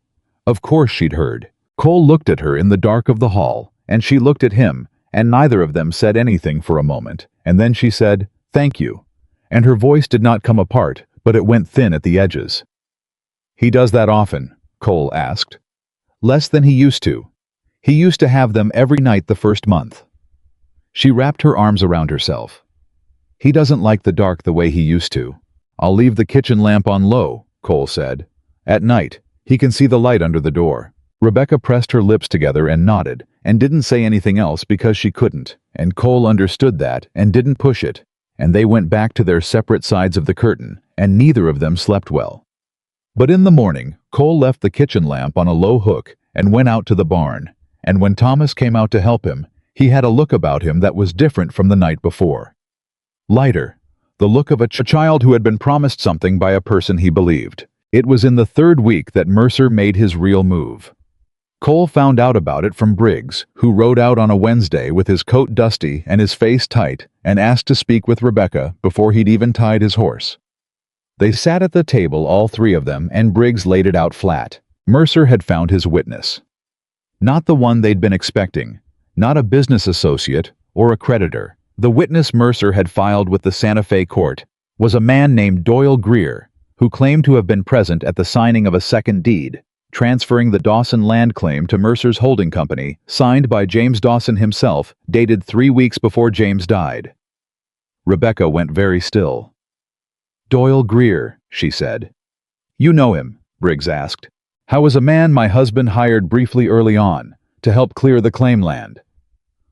Of course she'd heard. Cole looked at her in the dark of the hall, and she looked at him, and neither of them said anything for a moment, and then she said, "Thank you." And her voice did not come apart, but it went thin at the edges. "He does that often?" Cole asked. "Less than he used to. He used to have them every night the first month." She wrapped her arms around herself. "He doesn't like the dark the way he used to. I'll leave the kitchen lamp on low," Cole said. "At night, he can see the light under the door." Rebecca pressed her lips together and nodded, and didn't say anything else because she couldn't, and Cole understood that and didn't push it, and they went back to their separate sides of the curtain, and neither of them slept well. But in the morning, Cole left the kitchen lamp on a low hook and went out to the barn. And when Thomas came out to help him, he had a look about him that was different from the night before. Lighter, the look of a child who had been promised something by a person he believed. It was in the 3rd week that Mercer made his real move. Cole found out about it from Briggs, who rode out on a Wednesday with his coat dusty and his face tight, and asked to speak with Rebecca before he'd even tied his horse. They sat at the table, all 3 of them, and Briggs laid it out flat. Mercer had found his witness. Not the one they'd been expecting, not a business associate or a creditor. The witness Mercer had filed with the Santa Fe court was a man named Doyle Greer, who claimed to have been present at the signing of a second deed, transferring the Dawson land claim to Mercer's holding company, signed by James Dawson himself, dated 3 weeks before James died. Rebecca went very still. "Doyle Greer," she said. "You know him?" Briggs asked. "How was a man my husband hired briefly early on, to help clear the claim land."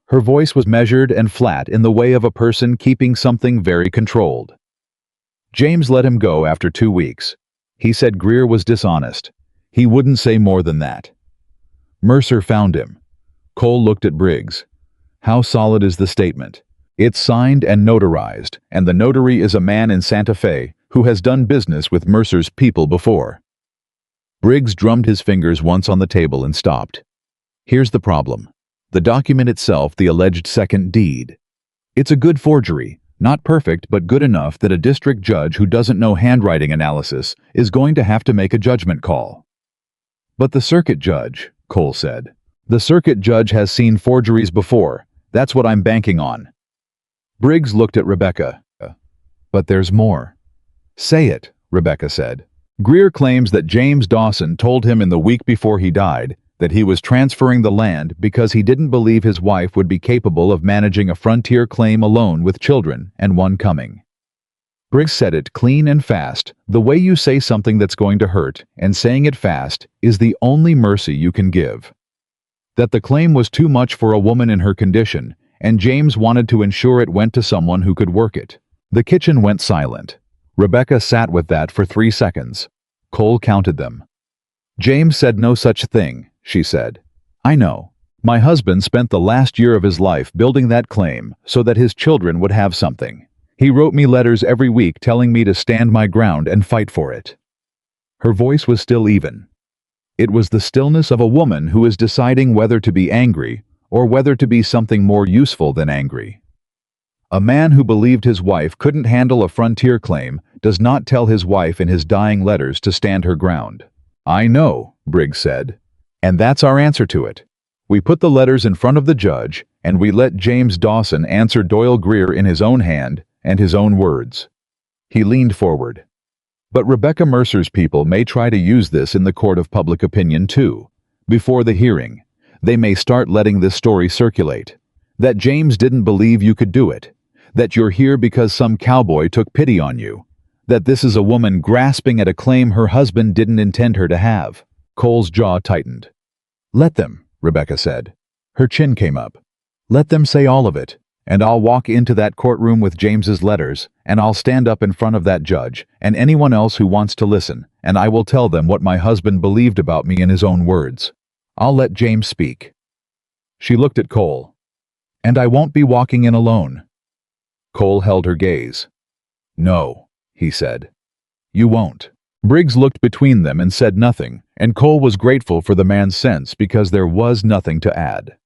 Her voice was measured and flat in the way of a person keeping something very controlled. "James let him go after 2 weeks. He said Greer was dishonest. He wouldn't say more than that. Mercer found him." Cole looked at Briggs. "How solid is the statement?" "It's signed and notarized, and the notary is a man in Santa Fe who has done business with Mercer's people before." Briggs drummed his fingers once on the table and stopped. "Here's the problem. The document itself, the alleged second deed. It's a good forgery, not perfect but good enough that a district judge who doesn't know handwriting analysis is going to have to make a judgment call." "But the circuit judge," Cole said. "The circuit judge has seen forgeries before. That's what I'm banking on." Briggs looked at Rebecca. "But there's more." "Say it," Rebecca said. "Greer claims that James Dawson told him in the week before he died that he was transferring the land because he didn't believe his wife would be capable of managing a frontier claim alone with children and one coming. Briggs said it clean and fast, the way you say something that's going to hurt, and saying it fast is the only mercy you can give. That the claim was too much for a woman in her condition, and James wanted to ensure it went to someone who could work it. The kitchen went silent. Rebecca sat with that for 3 seconds. Cole counted them. "James said no such thing," she said. "I know. My husband spent the last year of his life building that claim so that his children would have something. He wrote me letters every week telling me to stand my ground and fight for it." Her voice was still even. It was the stillness of a woman who is deciding whether to be angry or whether to be something more useful than angry. A man who believed his wife couldn't handle a frontier claim does not tell his wife in his dying letters to stand her ground. "I know," Briggs said. "And that's our answer to it. We put the letters in front of the judge, and we let James Dawson answer Doyle Greer in his own hand and his own words." He leaned forward. "But Rebecca Mercer's people may try to use this in the court of public opinion too. Before the hearing, they may start letting this story circulate. That James didn't believe you could do it. That you're here because some cowboy took pity on you. That this is a woman grasping at a claim her husband didn't intend her to have." Cole's jaw tightened. "Let them," Rebecca said. Her chin came up. "Let them say all of it, and I'll walk into that courtroom with James's letters, and I'll stand up in front of that judge and anyone else who wants to listen, and I will tell them what my husband believed about me in his own words. I'll let James speak." She looked at Cole. "And I won't be walking in alone." Cole held her gaze. "No," he said. "You won't." Briggs looked between them and said nothing, and Cole was grateful for the man's sense because there was nothing to add.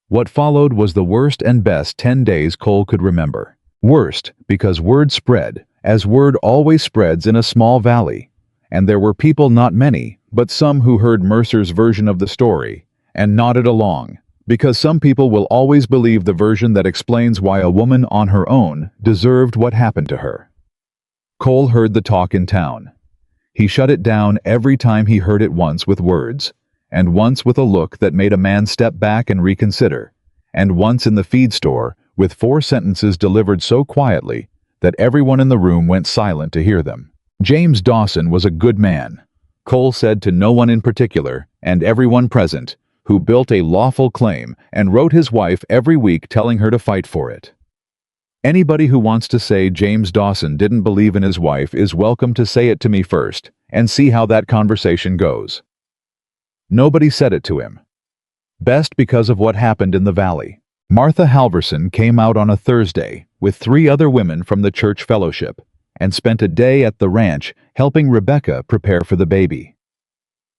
What followed was the worst and best 10 days Cole could remember. Worst because word spread, as word always spreads in a small valley, and there were people, not many, but some, who heard Mercer's version of the story and nodded along, because some people will always believe the version that explains why a woman on her own deserved what happened to her. Cole heard the talk in town. He shut it down every time he heard it, once with words, and once with a look that made a man step back and reconsider, and once in the feed store with 4 sentences delivered so quietly that everyone in the room went silent to hear them. James Dawson was a good man, Cole said to no one in particular, and everyone present, who built a lawful claim and wrote his wife every week telling her to fight for it. Anybody who wants to say James Dawson didn't believe in his wife is welcome to say it to me first, and see how that conversation goes. Nobody said it to him. Best because of what happened in the valley. Martha Halverson came out on a Thursday with 3 other women from the church fellowship and spent a day at the ranch helping Rebecca prepare for the baby.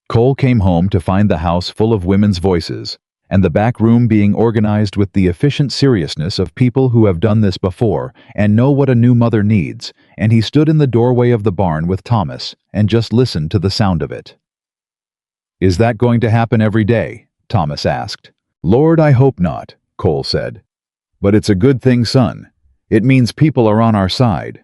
Cole came home to find the house full of women's voices, and the back room being organized with the efficient seriousness of people who have done this before and know what a new mother needs, and he stood in the doorway of the barn with Thomas and just listened to the sound of it. "Is that going to happen every day?" Thomas asked. "Lord, I hope not," Cole said. "But it's a good thing, son. It means people are on our side."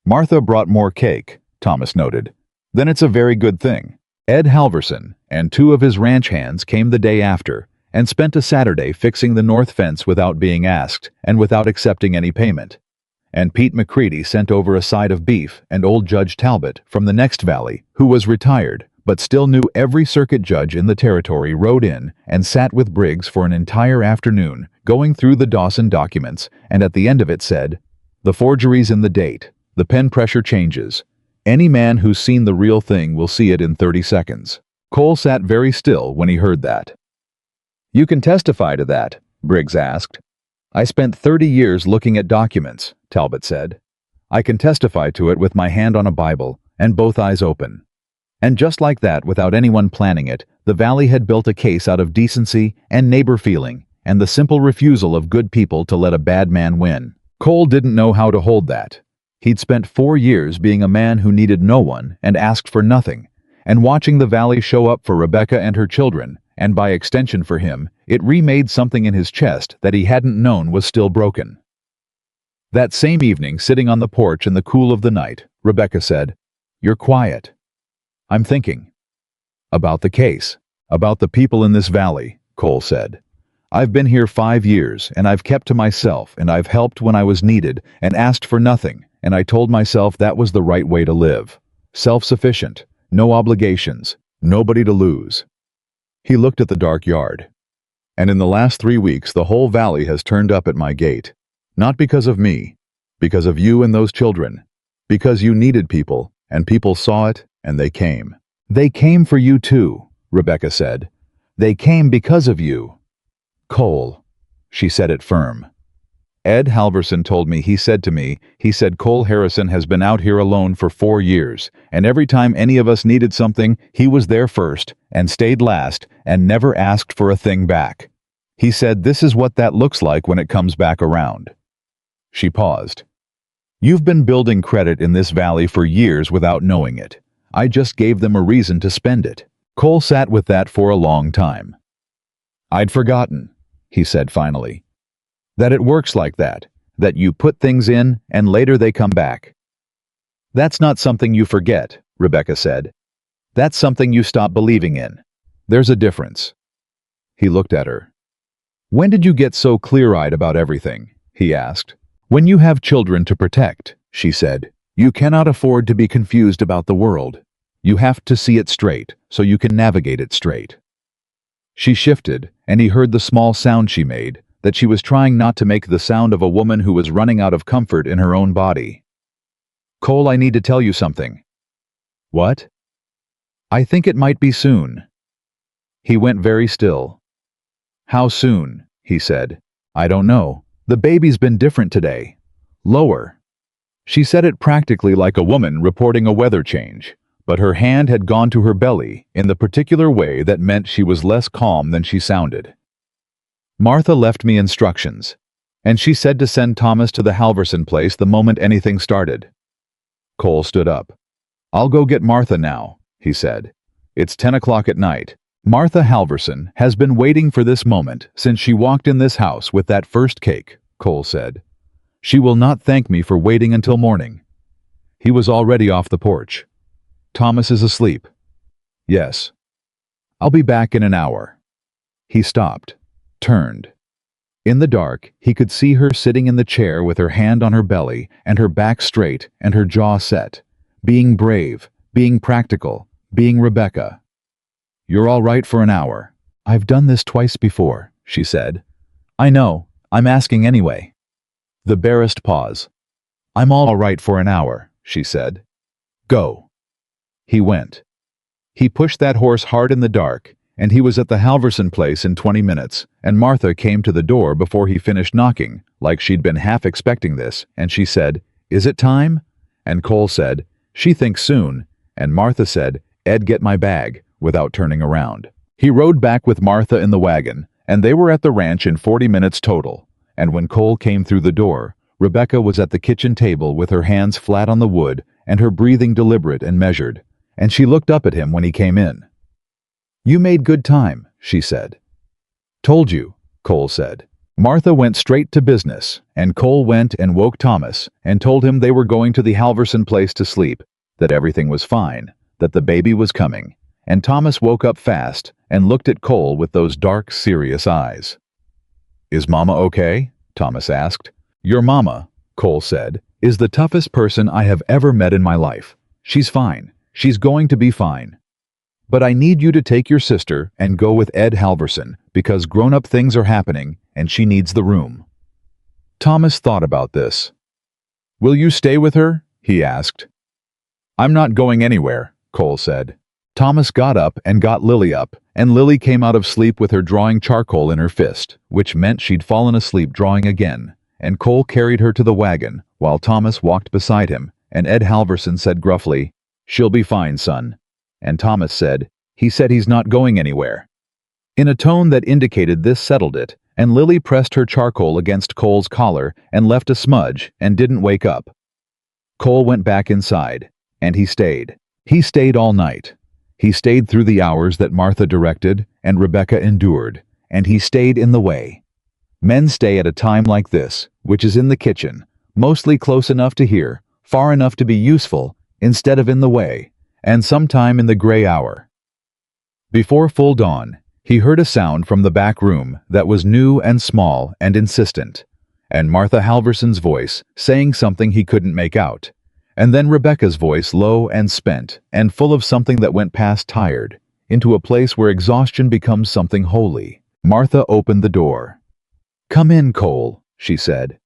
"Martha brought more cake," Thomas noted. "Then it's a very good thing." Ed Halverson and 2 of his ranch hands came the day after and spent a Saturday fixing the north fence without being asked and without accepting any payment. And Pete McCready sent over a side of beef, and old Judge Talbot from the next valley, who was retired but still knew every circuit judge in the territory, rode in and sat with Briggs for an entire afternoon going through the Dawson documents, and at the end of it said, "The forgery's in the date, the pen pressure changes. Any man who's seen the real thing will see it in 30 seconds. Cole sat very still when he heard that. "You can testify to that?" Briggs asked. "I spent 30 years looking at documents," Talbot said. "I can testify to it with my hand on a Bible and both eyes open." And just like that, without anyone planning it, the valley had built a case out of decency and neighbor feeling and the simple refusal of good people to let a bad man win. Cole didn't know how to hold that. He'd spent 4 years being a man who needed no one and asked for nothing, and watching the valley show up for Rebecca and her children, and by extension for him, it remade something in his chest that he hadn't known was still broken. That same evening, sitting on the porch in the cool of the night, Rebecca said, "You're quiet." "I'm thinking." "About the case. About the people in this valley," Cole said. "I've been here 5 years, and I've kept to myself, and I've helped when I was needed, and asked for nothing, and I told myself that was the right way to live. Self-sufficient, no obligations, nobody to lose." He looked at the dark yard. "And in the last 3 weeks, the whole valley has turned up at my gate. Not because of me, because of you and those children. Because you needed people, and people saw it, and they came." "They came for you too," Rebecca said. "They came because of you." Cole. She said it firm. Ed Halverson told me, he said Cole Harrison has been out here alone for 4 years, and every time any of us needed something, he was there first, and stayed last, and never asked for a thing back. He said this is what that looks like when it comes back around. She paused. You've been building credit in this valley for years without knowing it. I just gave them a reason to spend it. Cole sat with that for a long time. I'd forgotten, he said finally. That it works like that you put things in and later they come back. That's not something you forget, Rebecca said. That's something you stop believing in. There's a difference. He looked at her. When did you get so clear-eyed about everything? He asked. When you have children to protect, she said. You cannot afford to be confused about the world. You have to see it straight so you can navigate it straight. She shifted, and he heard the small sound she made, that she was trying not to make the sound of a woman who was running out of comfort in her own body. Cole, I need to tell you something. What? I think it might be soon. He went very still. How soon? He said. I don't know. The baby's been different today. Lower. She said it practically like a woman reporting a weather change, but her hand had gone to her belly in the particular way that meant she was less calm than she sounded. Martha left me instructions, and she said to send Thomas to the Halverson place the moment anything started. Cole stood up. I'll go get Martha now, he said. It's 10 o'clock at night. Martha Halverson has been waiting for this moment since she walked in this house with that first cake, Cole said. She will not thank me for waiting until morning. He was already off the porch. Thomas is asleep. Yes. I'll be back in an hour. He stopped. Turned. In the dark, he could see her sitting in the chair with her hand on her belly and her back straight and her jaw set, being brave, being practical, being Rebecca. You're all right for an hour. I've done this twice before, she said. I know, I'm asking anyway. The barest pause. I'm all right for an hour, she said. Go. He went. He pushed that horse hard in the dark, and he was at the Halverson place in 20 minutes, and Martha came to the door before he finished knocking, like she'd been half expecting this, and she said, Is it time? And Cole said, She thinks soon, and Martha said, Ed, get my bag, without turning around. He rode back with Martha in the wagon, and they were at the ranch in 40 minutes total, and when Cole came through the door, Rebecca was at the kitchen table with her hands flat on the wood and her breathing deliberate and measured, and she looked up at him when he came in. You made good time, she said. Told you, Cole said. Martha went straight to business, and Cole went and woke Thomas and told him they were going to the Halverson place to sleep, that everything was fine, that the baby was coming, and Thomas woke up fast and looked at Cole with those dark, serious eyes. Is Mama okay? Thomas asked. Your mama, Cole said, is the toughest person I have ever met in my life. She's fine. She's going to be fine. But I need you to take your sister and go with Ed Halverson because grown-up things are happening and she needs the room. Thomas thought about this. Will you stay with her? He asked. I'm not going anywhere, Cole said. Thomas got up and got Lily up, and Lily came out of sleep with her drawing charcoal in her fist, which meant she'd fallen asleep drawing again, and Cole carried her to the wagon while Thomas walked beside him, and Ed Halverson said gruffly, She'll be fine, son. And Thomas said, He said he's not going anywhere. In a tone that indicated this settled it, and Lily pressed her charcoal against Cole's collar and left a smudge and didn't wake up. Cole went back inside, and he stayed. He stayed all night. He stayed through the hours that Martha directed and Rebecca endured, and he stayed in the way. Men stay at a time like this, which is in the kitchen, mostly close enough to hear, far enough to be useful, instead of in the way, and sometime in the gray hour. Before full dawn, he heard a sound from the back room that was new and small and insistent, and Martha Halverson's voice saying something he couldn't make out, and then Rebecca's voice low and spent and full of something that went past tired, into a place where exhaustion becomes something holy. Martha opened the door. Come in, Cole, she said.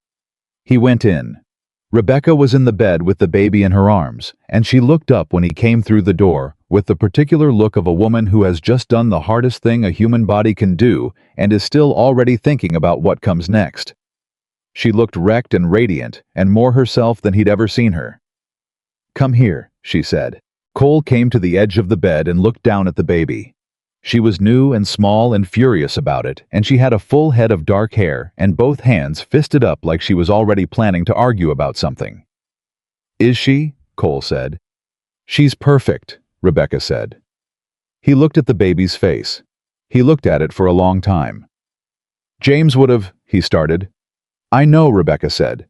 He went in. Rebecca was in the bed with the baby in her arms, and she looked up when he came through the door, with the particular look of a woman who has just done the hardest thing a human body can do and is still already thinking about what comes next. She looked wrecked and radiant, and more herself than he'd ever seen her. "Come here," she said. Cole came to the edge of the bed and looked down at the baby. She was new and small and furious about it, and she had a full head of dark hair and both hands fisted up like she was already planning to argue about something. "Is she?" Cole said. "She's perfect," Rebecca said. He looked at the baby's face. He looked at it for a long time. "James would have," he started. "I know," Rebecca said.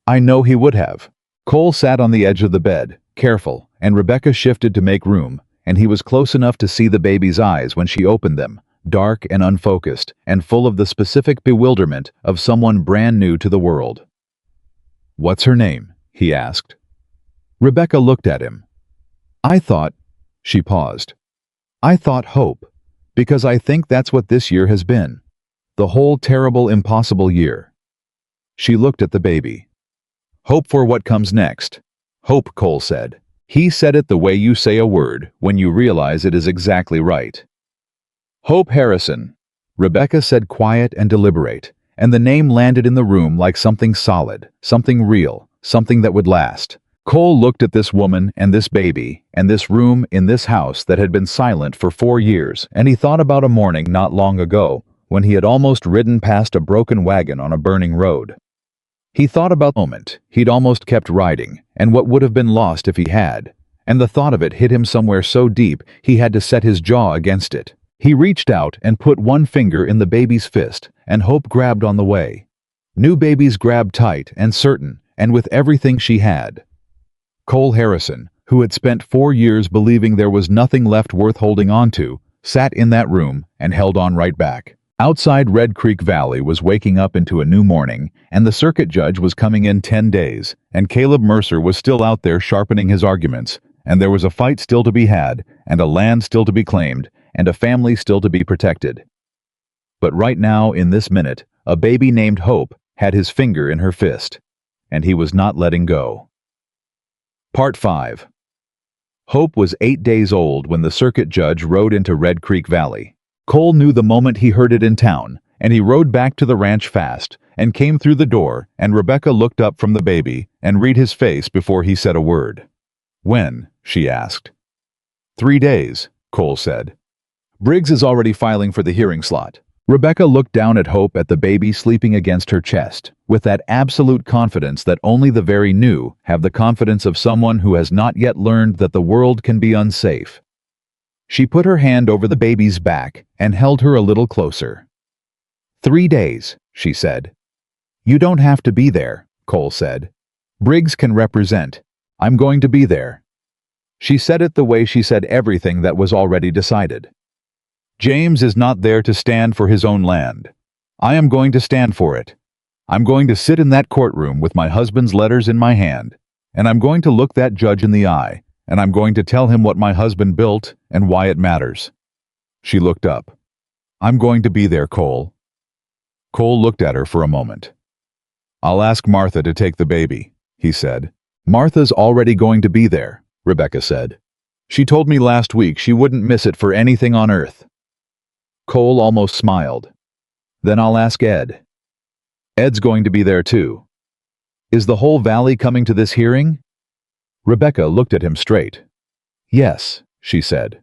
"I know he would have." Cole sat on the edge of the bed, careful, and Rebecca shifted to make room, and he was close enough to see the baby's eyes when she opened them, dark and unfocused, and full of the specific bewilderment of someone brand new to the world. "What's her name?" he asked. Rebecca looked at him. "I thought," she paused. "I thought Hope, because I think that's what this year has been. The whole terrible, impossible year." She looked at the baby. "Hope for what comes next." "Hope," Cole said. He said it the way you say a word when you realize it is exactly right. "Hope Harrison," Rebecca said, quiet and deliberate, and the name landed in the room like something solid, something real, something that would last. Cole looked at this woman and this baby and this room in this house that had been silent for 4 years, and he thought about a morning not long ago when he had almost ridden past a broken wagon on a burning road. He thought about the moment he'd almost kept riding and what would have been lost if he had, and the thought of it hit him somewhere so deep he had to set his jaw against it. He reached out and put one finger in the baby's fist, and Hope grabbed on the way. New babies grabbed tight and certain, and with everything she had. Cole Harrison, who had spent 4 years believing there was nothing left worth holding on to, sat in that room and held on right back. Outside Red Creek Valley was waking up into a new morning, and the circuit judge was coming in 10 days, and Caleb Mercer was still out there sharpening his arguments, and there was a fight still to be had, and a land still to be claimed, and a family still to be protected. But right now, in this minute, a baby named Hope had his finger in her fist, and he was not letting go. Part 5. Hope was 8 days old when the circuit judge rode into Red Creek Valley. Cole knew the moment he heard it in town, and he rode back to the ranch fast and came through the door, and Rebecca looked up from the baby and read his face before he said a word. "When?" she asked. 3 days, Cole said. "Briggs is already filing for the hearing slot." Rebecca looked down at Hope at the baby sleeping against her chest, with that absolute confidence that only the very new have the confidence of someone who has not yet learned that the world can be unsafe. She put her hand over the baby's back and held her a little closer. 3 days, she said. "You don't have to be there," Cole said. "Briggs can represent. I'm going to be there." She said it the way she said everything that was already decided. "James is not there to stand for his own land. I am going to stand for it. I'm going to sit in that courtroom with my husband's letters in my hand, and I'm going to look that judge in the eye, and I'm going to tell him what my husband built and why it matters." She looked up. "I'm going to be there, Cole." Cole looked at her for a moment. "I'll ask Martha to take the baby," he said. "Martha's already going to be there," Rebecca said. "She told me last week she wouldn't miss it for anything on earth." Cole almost smiled. "Then I'll ask Ed." "Ed's going to be there too." "Is the whole valley coming to this hearing?" Rebecca looked at him straight. "Yes," she said.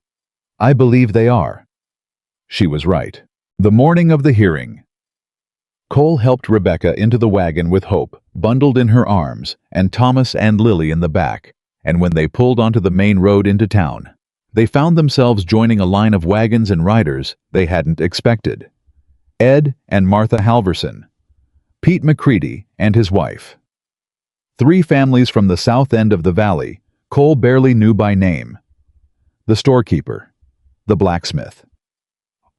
"I believe they are." She was right. The morning of the hearing. Cole helped Rebecca into the wagon with Hope, bundled in her arms, and Thomas and Lily in the back, and when they pulled onto the main road into town, they found themselves joining a line of wagons and riders they hadn't expected. Ed and Martha Halverson, Pete McCready and his wife. 3 families from the south end of the valley Cole barely knew by name. The storekeeper, the blacksmith.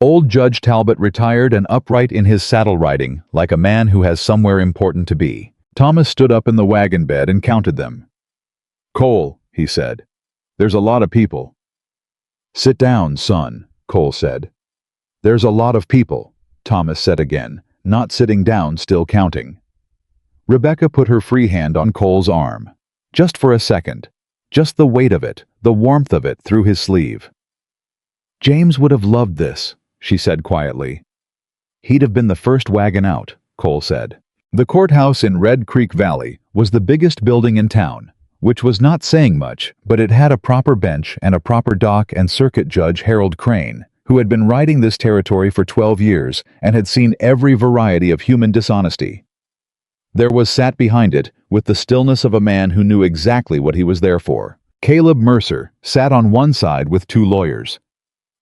Old Judge Talbot, retired and upright in his saddle riding like a man who has somewhere important to be. Thomas stood up in the wagon bed and counted them. "Cole," he said, "there's a lot of people." "Sit down, son," Cole said. "There's a lot of people," Thomas said again, not sitting down, still counting. Rebecca put her free hand on Cole's arm. Just for a second. Just the weight of it, the warmth of it through his sleeve. "James would have loved this," she said quietly. "He'd have been the first wagon out," Cole said. The courthouse in Red Creek Valley was the biggest building in town, which was not saying much, but it had a proper bench and a proper dock, and Circuit Judge Harold Crane, who had been riding this territory for 12 years and had seen every variety of human dishonesty. There was sat behind it, with the stillness of a man who knew exactly what he was there for. Caleb Mercer sat on one side with two lawyers.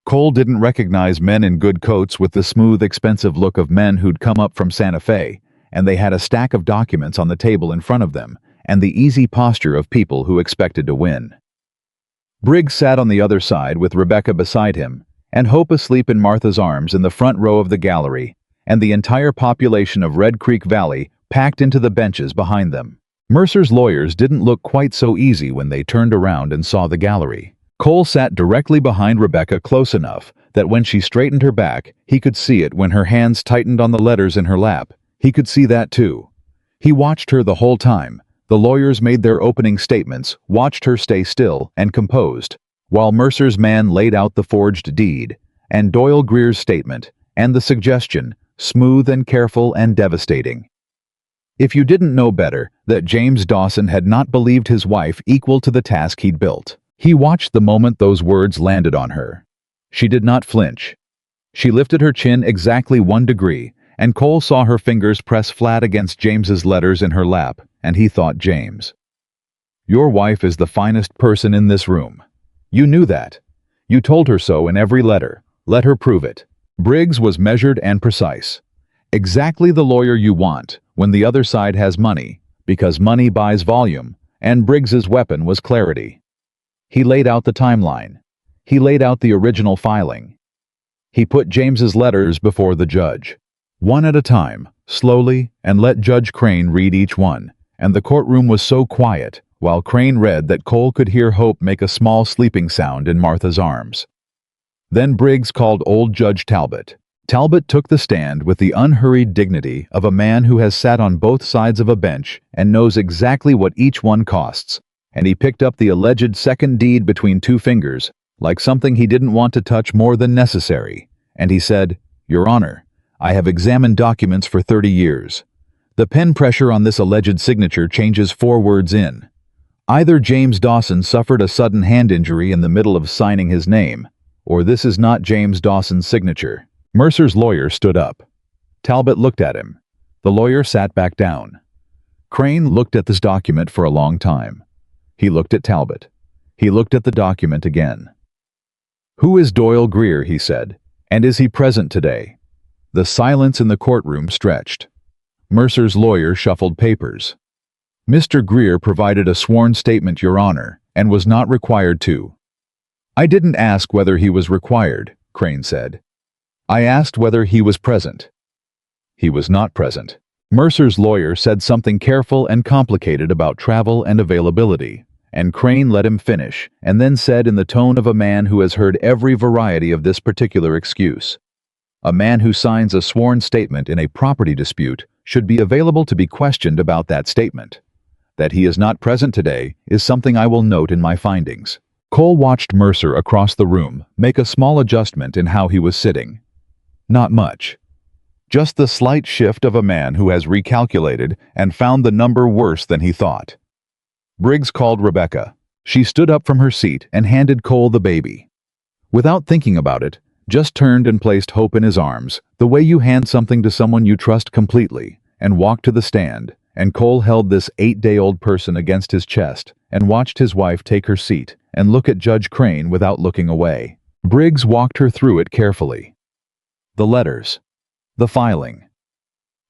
Cole didn't recognize men in good coats with the smooth, expensive look of men who'd come up from Santa Fe, and they had a stack of documents on the table in front of them, and the easy posture of people who expected to win. Briggs sat on the other side with Rebecca beside him, and Hope asleep in Martha's arms in the front row of the gallery, and the entire population of Red Creek Valley packed into the benches behind them. Mercer's lawyers didn't look quite so easy when they turned around and saw the gallery. Cole sat directly behind Rebecca, close enough that when she straightened her back, he could see it. When her hands tightened on the letters in her lap, he could see that too. He watched her the whole time. The lawyers made their opening statements, watched her stay still and composed, while Mercer's man laid out the forged deed, and Doyle Greer's statement, and the suggestion, smooth and careful and devastating. If you didn't know better, that James Dawson had not believed his wife equal to the task he'd built. He watched the moment those words landed on her. She did not flinch. She lifted her chin exactly 1 degree, and Cole saw her fingers press flat against James's letters in her lap, and he thought, James, your wife is the finest person in this room. You knew that. You told her so in every letter. Let her prove it. Briggs was measured and precise. Exactly the lawyer you want when the other side has money, because money buys volume, and Briggs's weapon was clarity. He laid out the timeline. He laid out the original filing. He put James's letters before the judge, one at a time, slowly, and let Judge Crane read each one, and the courtroom was so quiet while Crane read that Cole could hear Hope make a small sleeping sound in Martha's arms. Then Briggs called old Judge Talbot. Talbot took the stand with the unhurried dignity of a man who has sat on both sides of a bench and knows exactly what each one costs, and he picked up the alleged second deed between 2 fingers, like something he didn't want to touch more than necessary, and he said, Your Honor, I have examined documents for 30 years. The pen pressure on this alleged signature changes 4 words in. Either James Dawson suffered a sudden hand injury in the middle of signing his name, or this is not James Dawson's signature. Mercer's lawyer stood up. Talbot looked at him. The lawyer sat back down. Crane looked at this document for a long time. He looked at Talbot. He looked at the document again. Who is Doyle Greer, he said, and is he present today? The silence in the courtroom stretched. Mercer's lawyer shuffled papers. Mr. Greer provided a sworn statement, Your Honor, and was not required to. I didn't ask whether he was required, Crane said. I asked whether he was present. He was not present. Mercer's lawyer said something careful and complicated about travel and availability, and Crane let him finish, and then said in the tone of a man who has heard every variety of this particular excuse. A man who signs a sworn statement in a property dispute should be available to be questioned about that statement. That he is not present today is something I will note in my findings. Cole watched Mercer across the room make a small adjustment in how he was sitting. Not much. Just the slight shift of a man who has recalculated and found the number worse than he thought. Briggs called Rebecca. She stood up from her seat and handed Cole the baby. Without thinking about it, just turned and placed Hope in his arms, the way you hand something to someone you trust completely, and walked to the stand, and Cole held this 8-day-old person against his chest and watched his wife take her seat and look at Judge Crane without looking away. Briggs walked her through it carefully. The letters. The filing.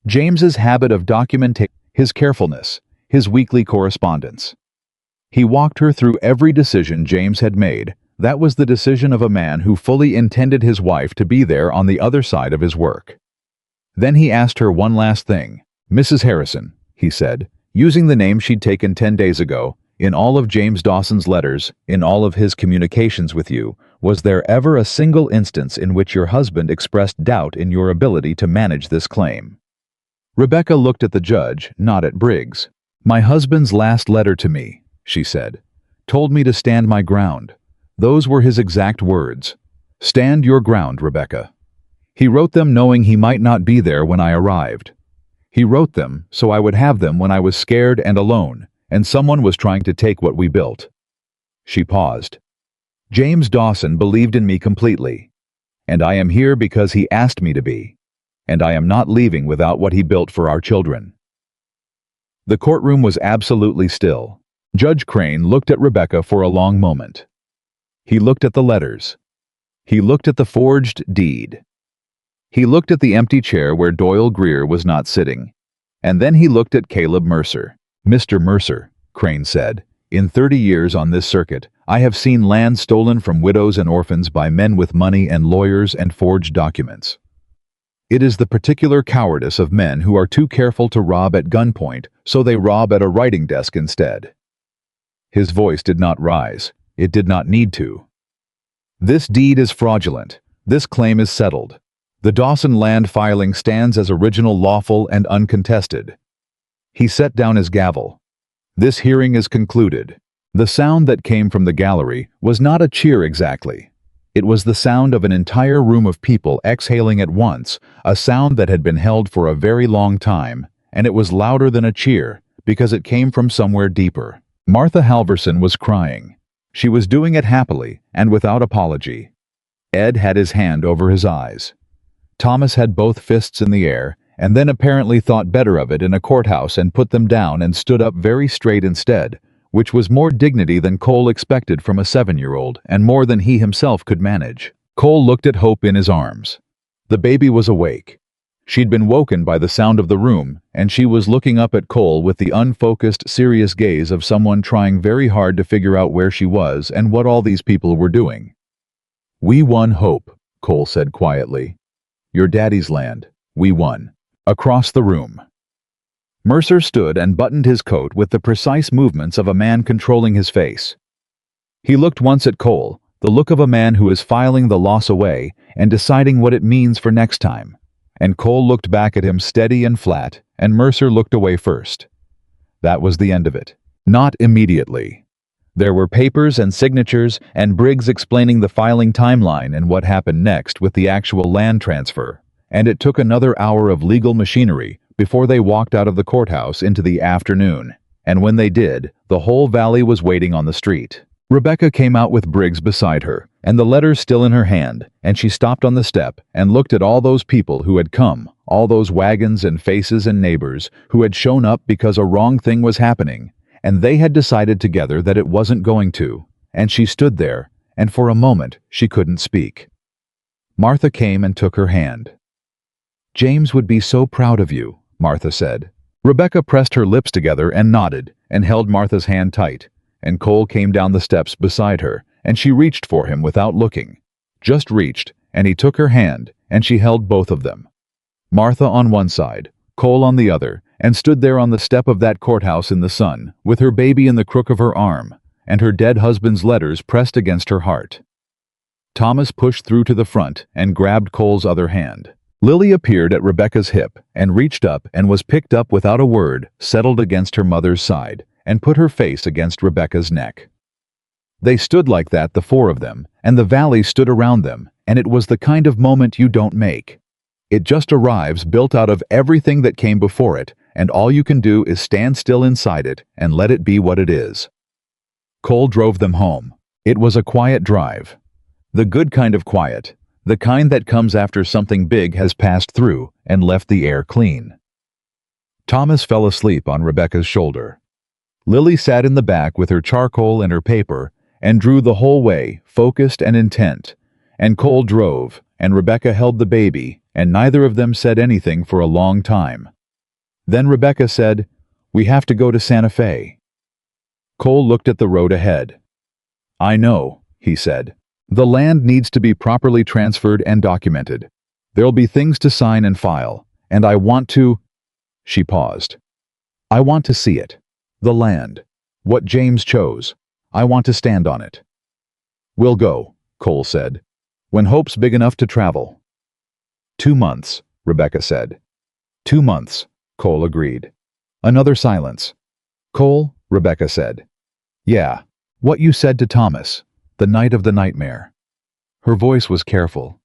James's habit of documentation, his carefulness, his weekly correspondence. He walked her through every decision James had made. That was the decision of a man who fully intended his wife to be there on the other side of his work. Then he asked her one last thing. Mrs. Harrison, he said, using the name she'd taken 10 days ago, in all of James Dawson's letters, in all of his communications with you, was there ever a single instance in which your husband expressed doubt in your ability to manage this claim? Rebecca looked at the judge, not at Briggs. My husband's last letter to me, she said, told me to stand my ground. Those were his exact words. Stand your ground, Rebecca. He wrote them knowing he might not be there when I arrived. He wrote them so I would have them when I was scared and alone, and someone was trying to take what we built. She paused. James Dawson believed in me completely. And I am here because he asked me to be. And I am not leaving without what he built for our children. The courtroom was absolutely still. Judge Crane looked at Rebecca for a long moment. He looked at the letters. He looked at the forged deed. He looked at the empty chair where Doyle Greer was not sitting. And then he looked at Caleb Mercer. Mr. Mercer, Crane said, in 30 years on this circuit, I have seen land stolen from widows and orphans by men with money and lawyers and forged documents. It is the particular cowardice of men who are too careful to rob at gunpoint, so they rob at a writing desk instead. His voice did not rise. It did not need to. This deed is fraudulent. This claim is settled. The Dawson land filing stands as original, lawful, and uncontested. He set down his gavel. This hearing is concluded. The sound that came from the gallery was not a cheer exactly. It was the sound of an entire room of people exhaling at once, a sound that had been held for a very long time, and it was louder than a cheer because it came from somewhere deeper. Martha Halverson was crying. She was doing it happily and without apology. Ed had his hand over his eyes. Thomas had both fists in the air, and then apparently thought better of it in a courthouse and put them down and stood up very straight instead, which was more dignity than Cole expected from a 7-year-old and more than he himself could manage. Cole looked at Hope in his arms. The baby was awake. She'd been woken by the sound of the room, and she was looking up at Cole with the unfocused, serious gaze of someone trying very hard to figure out where she was and what all these people were doing. We won, Hope, Cole said quietly. Your daddy's land. We won. Across the room. Mercer stood and buttoned his coat with the precise movements of a man controlling his face. He looked once at Cole, the look of a man who is filing the loss away and deciding what it means for next time. And Cole looked back at him steady and flat, and Mercer looked away first. That was the end of it. Not immediately. There were papers and signatures and Briggs explaining the filing timeline and what happened next with the actual land transfer. And it took another hour of legal machinery before they walked out of the courthouse into the afternoon. And when they did, the whole valley was waiting on the street. Rebecca came out with Briggs beside her, and the letters still in her hand, and she stopped on the step and looked at all those people who had come, all those wagons and faces and neighbors who had shown up because a wrong thing was happening, and they had decided together that it wasn't going to, and she stood there, and for a moment she couldn't speak. Martha came and took her hand. James would be so proud of you, Martha said. Rebecca pressed her lips together and nodded, and held Martha's hand tight, and Cole came down the steps beside her, and she reached for him without looking. Just reached, and he took her hand, and she held both of them. Martha on one side, Cole on the other, and stood there on the step of that courthouse in the sun, with her baby in the crook of her arm, and her dead husband's letters pressed against her heart. Thomas pushed through to the front and grabbed Cole's other hand. Lily appeared at Rebecca's hip and reached up and was picked up without a word, settled against her mother's side, and put her face against Rebecca's neck. They stood like that, the four of them, and the valley stood around them, and it was the kind of moment you don't make. It just arrives built out of everything that came before it, and all you can do is stand still inside it and let it be what it is. Cole drove them home. It was a quiet drive. The good kind of quiet. The kind that comes after something big has passed through and left the air clean. Thomas fell asleep on Rebecca's shoulder. Lily sat in the back with her charcoal and her paper and drew the whole way, focused and intent. And Cole drove, and Rebecca held the baby, and neither of them said anything for a long time. Then Rebecca said, "We have to go to Santa Fe." Cole looked at the road ahead. "I know," he said. "The land needs to be properly transferred and documented. There'll be things to sign and file, and I want to—" She paused. "I want to see it. The land. What James chose. I want to stand on it." "We'll go," Cole said. "When Hope's big enough to travel." 2 months, Rebecca said. 2 months, Cole agreed. Another silence. "Cole," Rebecca said. "Yeah." What you said to Thomas, the night of the nightmare. Her voice was careful.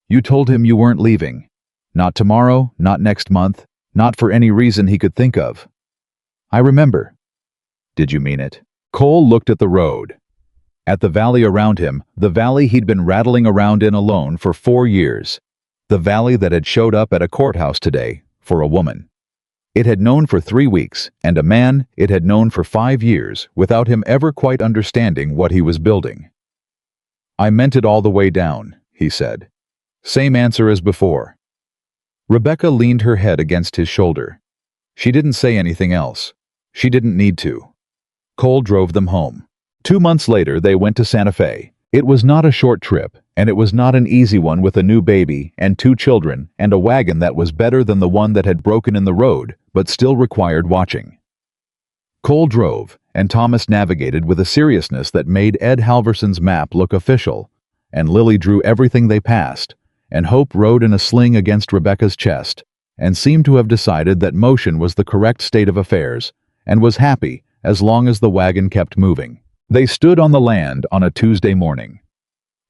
You told him you weren't leaving. Not tomorrow, not next month, not for any reason he could think of. I remember. Did you mean it? Cole looked at the road. At the valley around him, the valley he'd been rattling around in alone for 4 years. The valley that had showed up at a courthouse today, for a woman. It had known for 3 weeks, and a man it had known for 5 years, without him ever quite understanding what he was building. I meant it all the way down, he said. Same answer as before. Rebecca leaned her head against his shoulder. She didn't say anything else. She didn't need to. Cole drove them home. 2 months later, they went to Santa Fe. It was not a short trip, and it was not an easy one with a new baby and 2 children and a wagon that was better than the one that had broken in the road, but still required watching. Cole drove, and Thomas navigated with a seriousness that made Ed Halverson's map look official, and Lily drew everything they passed, and Hope rode in a sling against Rebecca's chest, and seemed to have decided that motion was the correct state of affairs, and was happy as long as the wagon kept moving. They stood on the land on a Tuesday morning.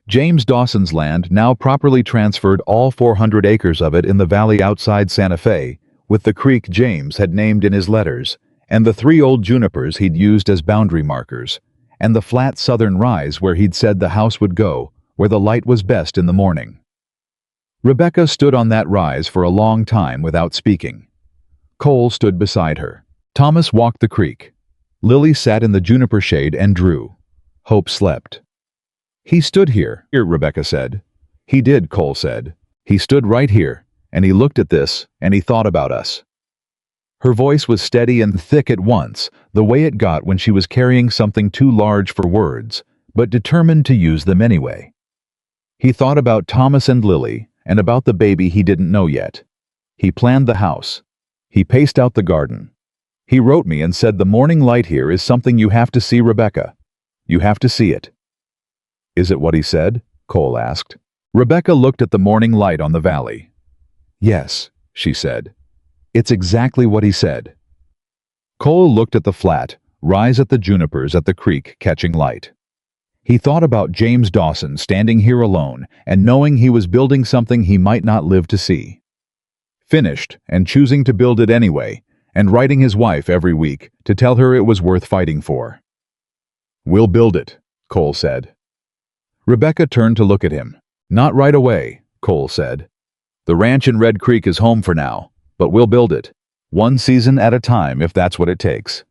James Dawson's land now properly transferred all 400 acres of it in the valley outside Santa Fe, with the creek James had named in his letters, and the 3 old junipers he'd used as boundary markers, and the flat southern rise where he'd said the house would go, where the light was best in the morning. Rebecca stood on that rise for a long time without speaking. Cole stood beside her. Thomas walked the creek. Lily sat in the juniper shade and drew. Hope slept. He stood here, Rebecca said. He did, Cole said. He stood right here, and he looked at this, and he thought about us. Her voice was steady and thick at once, the way it got when she was carrying something too large for words, but determined to use them anyway. He thought about Thomas and Lily, and about the baby he didn't know yet. He planned the house. He paced out the garden. He wrote me and said the morning light here is something you have to see, Rebecca. You have to see it. Is it what he said? Cole asked. Rebecca looked at the morning light on the valley. Yes, she said. It's exactly what he said. Cole looked at the flat, rise at the junipers at the creek catching light. He thought about James Dawson standing here alone and knowing he was building something he might not live to see. Finished and choosing to build it anyway, and writing his wife every week to tell her it was worth fighting for. We'll build it, Cole said. Rebecca turned to look at him. Not right away, Cole said. The ranch in Red Creek is home for now, but we'll build it. 1 season at a time if that's what it takes.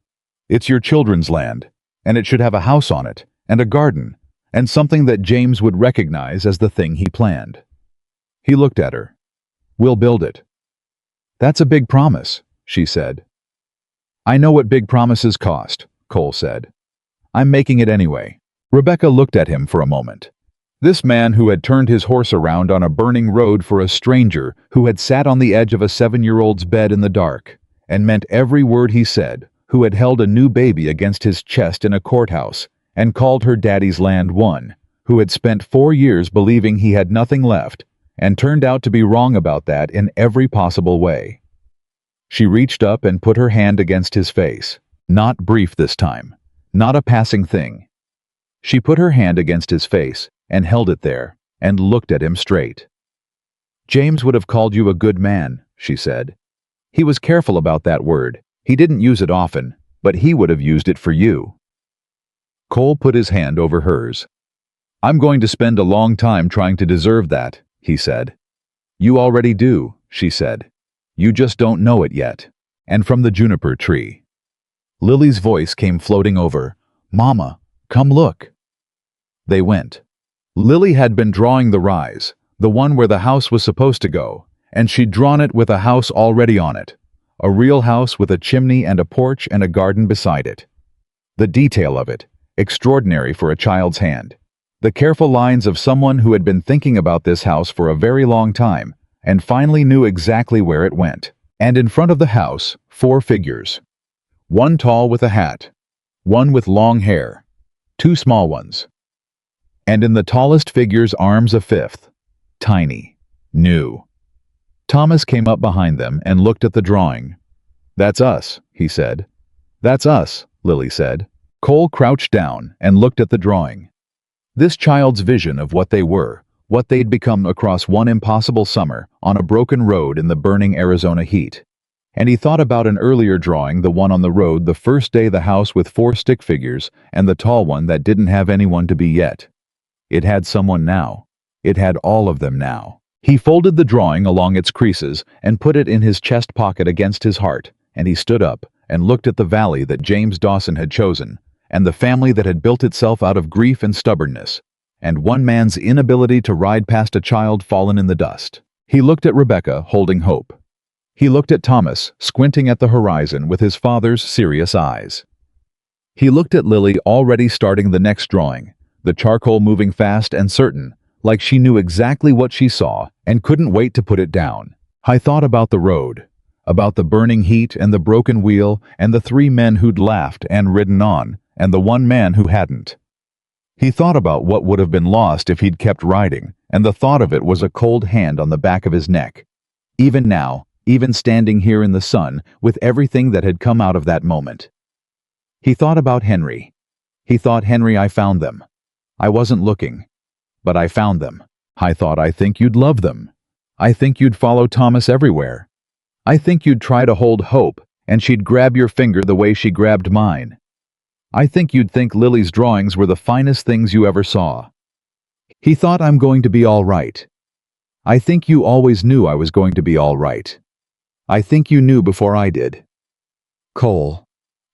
It's your children's land, and it should have a house on it, and a garden, and something that James would recognize as the thing he planned. He looked at her. We'll build it. That's a big promise, she said. I know what big promises cost, Cole said. I'm making it anyway. Rebecca looked at him for a moment. This man who had turned his horse around on a burning road for a stranger who had sat on the edge of a 7-year-old's bed in the dark, and meant every word he said, who had held a new baby against his chest in a courthouse, and called her daddy's land one, who had spent 4 years believing he had nothing left, and turned out to be wrong about that in every possible way. She reached up and put her hand against his face. Not brief this time. Not a passing thing. She put her hand against his face and held it there and looked at him straight. James would have called you a good man, she said. He was careful about that word. He didn't use it often, but he would have used it for you. Cole put his hand over hers. I'm going to spend a long time trying to deserve that, he said. You already do, she said. You just don't know it yet. And from the juniper tree. Lily's voice came floating over. Mama, come look. They went. Lily had been drawing the rise, the one where the house was supposed to go, and she'd drawn it with a house already on it. A real house with a chimney and a porch and a garden beside it. The detail of it, extraordinary for a child's hand. The careful lines of someone who had been thinking about this house for a very long time, and finally knew exactly where it went. And in front of the house, 4 figures. One tall with a hat. One with long hair. 2 small ones. And in the tallest figure's arms a 5th. Tiny. New. Thomas came up behind them and looked at the drawing. That's us, he said. That's us, Lily said. Cole crouched down and looked at the drawing. This child's vision of what they were, what they'd become across one impossible summer on a broken road in the burning Arizona heat. And he thought about an earlier drawing, the one on the road the first day, the house with 4 stick figures, and the tall one that didn't have anyone to be yet. It had someone now. It had all of them now. He folded the drawing along its creases and put it in his chest pocket against his heart, and he stood up and looked at the valley that James Dawson had chosen, and the family that had built itself out of grief and stubbornness, and one man's inability to ride past a child fallen in the dust. He looked at Rebecca, holding hope. He looked at Thomas, squinting at the horizon with his father's serious eyes. He looked at Lily, already starting the next drawing, the charcoal moving fast and certain, like she knew exactly what she saw and couldn't wait to put it down. I thought about the road, about the burning heat and the broken wheel and the 3 men who'd laughed and ridden on, and the 1 man who hadn't. He thought about what would have been lost if he'd kept riding, and the thought of it was a cold hand on the back of his neck. Even now, even standing here in the sun, with everything that had come out of that moment. He thought about Henry. He thought, Henry, I found them. I wasn't looking, but I found them. I thought, I think you'd love them. I think you'd follow Thomas everywhere. I think you'd try to hold hope, and she'd grab your finger the way she grabbed mine. I think you'd think Lily's drawings were the finest things you ever saw. He thought, I'm going to be all right. I think you always knew I was going to be all right. I think you knew before I did. Cole,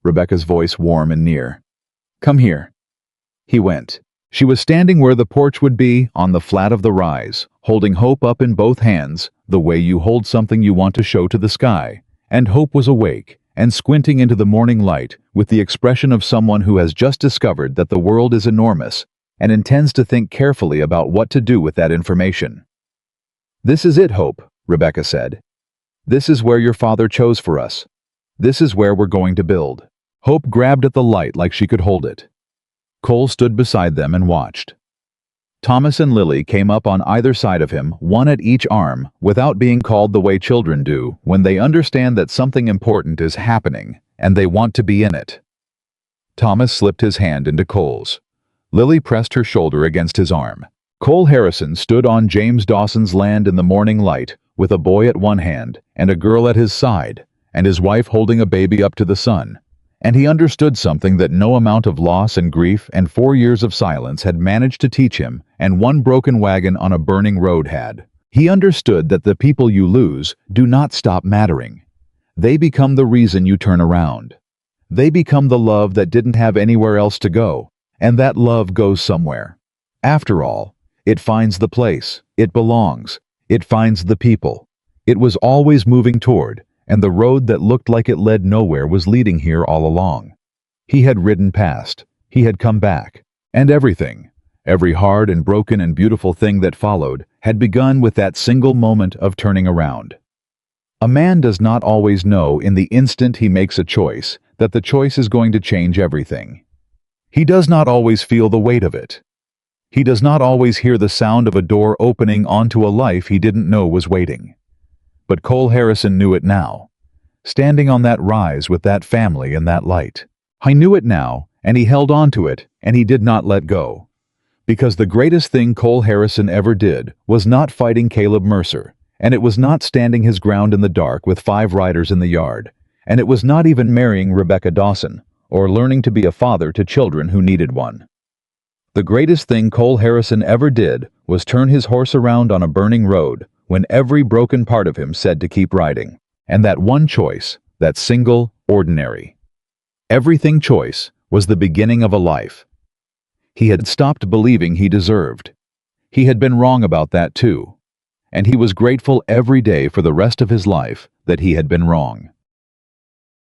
Rebecca's voice warm and near. Come here. He went. She was standing where the porch would be, on the flat of the rise, holding hope up in both hands, the way you hold something you want to show to the sky, and Hope was awake, and squinting into the morning light, with the expression of someone who has just discovered that the world is enormous, and intends to think carefully about what to do with that information. This is it, Hope, Rebecca said. This is where your father chose for us. This is where we're going to build. Hope grabbed at the light like she could hold it. Cole stood beside them and watched. Thomas and Lily came up on either side of him, one at each arm, without being called, the way children do when they understand that something important is happening and they want to be in it. Thomas slipped his hand into Cole's. Lily pressed her shoulder against his arm. Cole Harrison stood on James Dawson's land in the morning light, with a boy at one hand and a girl at his side, and his wife holding a baby up to the sun. And he understood something that no amount of loss and grief and 4 years of silence had managed to teach him, and one broken wagon on a burning road had. He understood that the people you lose do not stop mattering. They become the reason you turn around. They become the love that didn't have anywhere else to go, and that love goes somewhere. After all, it finds the place, it belongs, it finds the people. It was always moving toward, and the road that looked like it led nowhere was leading here all along. He had ridden past, he had come back, and everything, every hard and broken and beautiful thing that followed, had begun with that single moment of turning around. A man does not always know in the instant he makes a choice that the choice is going to change everything. He does not always feel the weight of it. He does not always hear the sound of a door opening onto a life he didn't know was waiting. But Cole Harrison knew it now, standing on that rise with that family in that light. I knew it now, and he held on to it, and he did not let go. Because the greatest thing Cole Harrison ever did was not fighting Caleb Mercer, and it was not standing his ground in the dark with 5 riders in the yard, and it was not even marrying Rebecca Dawson, or learning to be a father to children who needed one. The greatest thing Cole Harrison ever did was turn his horse around on a burning road when every broken part of him said to keep riding. And that one choice, that single, ordinary, everything choice, was the beginning of a life. He had stopped believing he deserved. He had been wrong about that too. And he was grateful every day for the rest of his life that he had been wrong.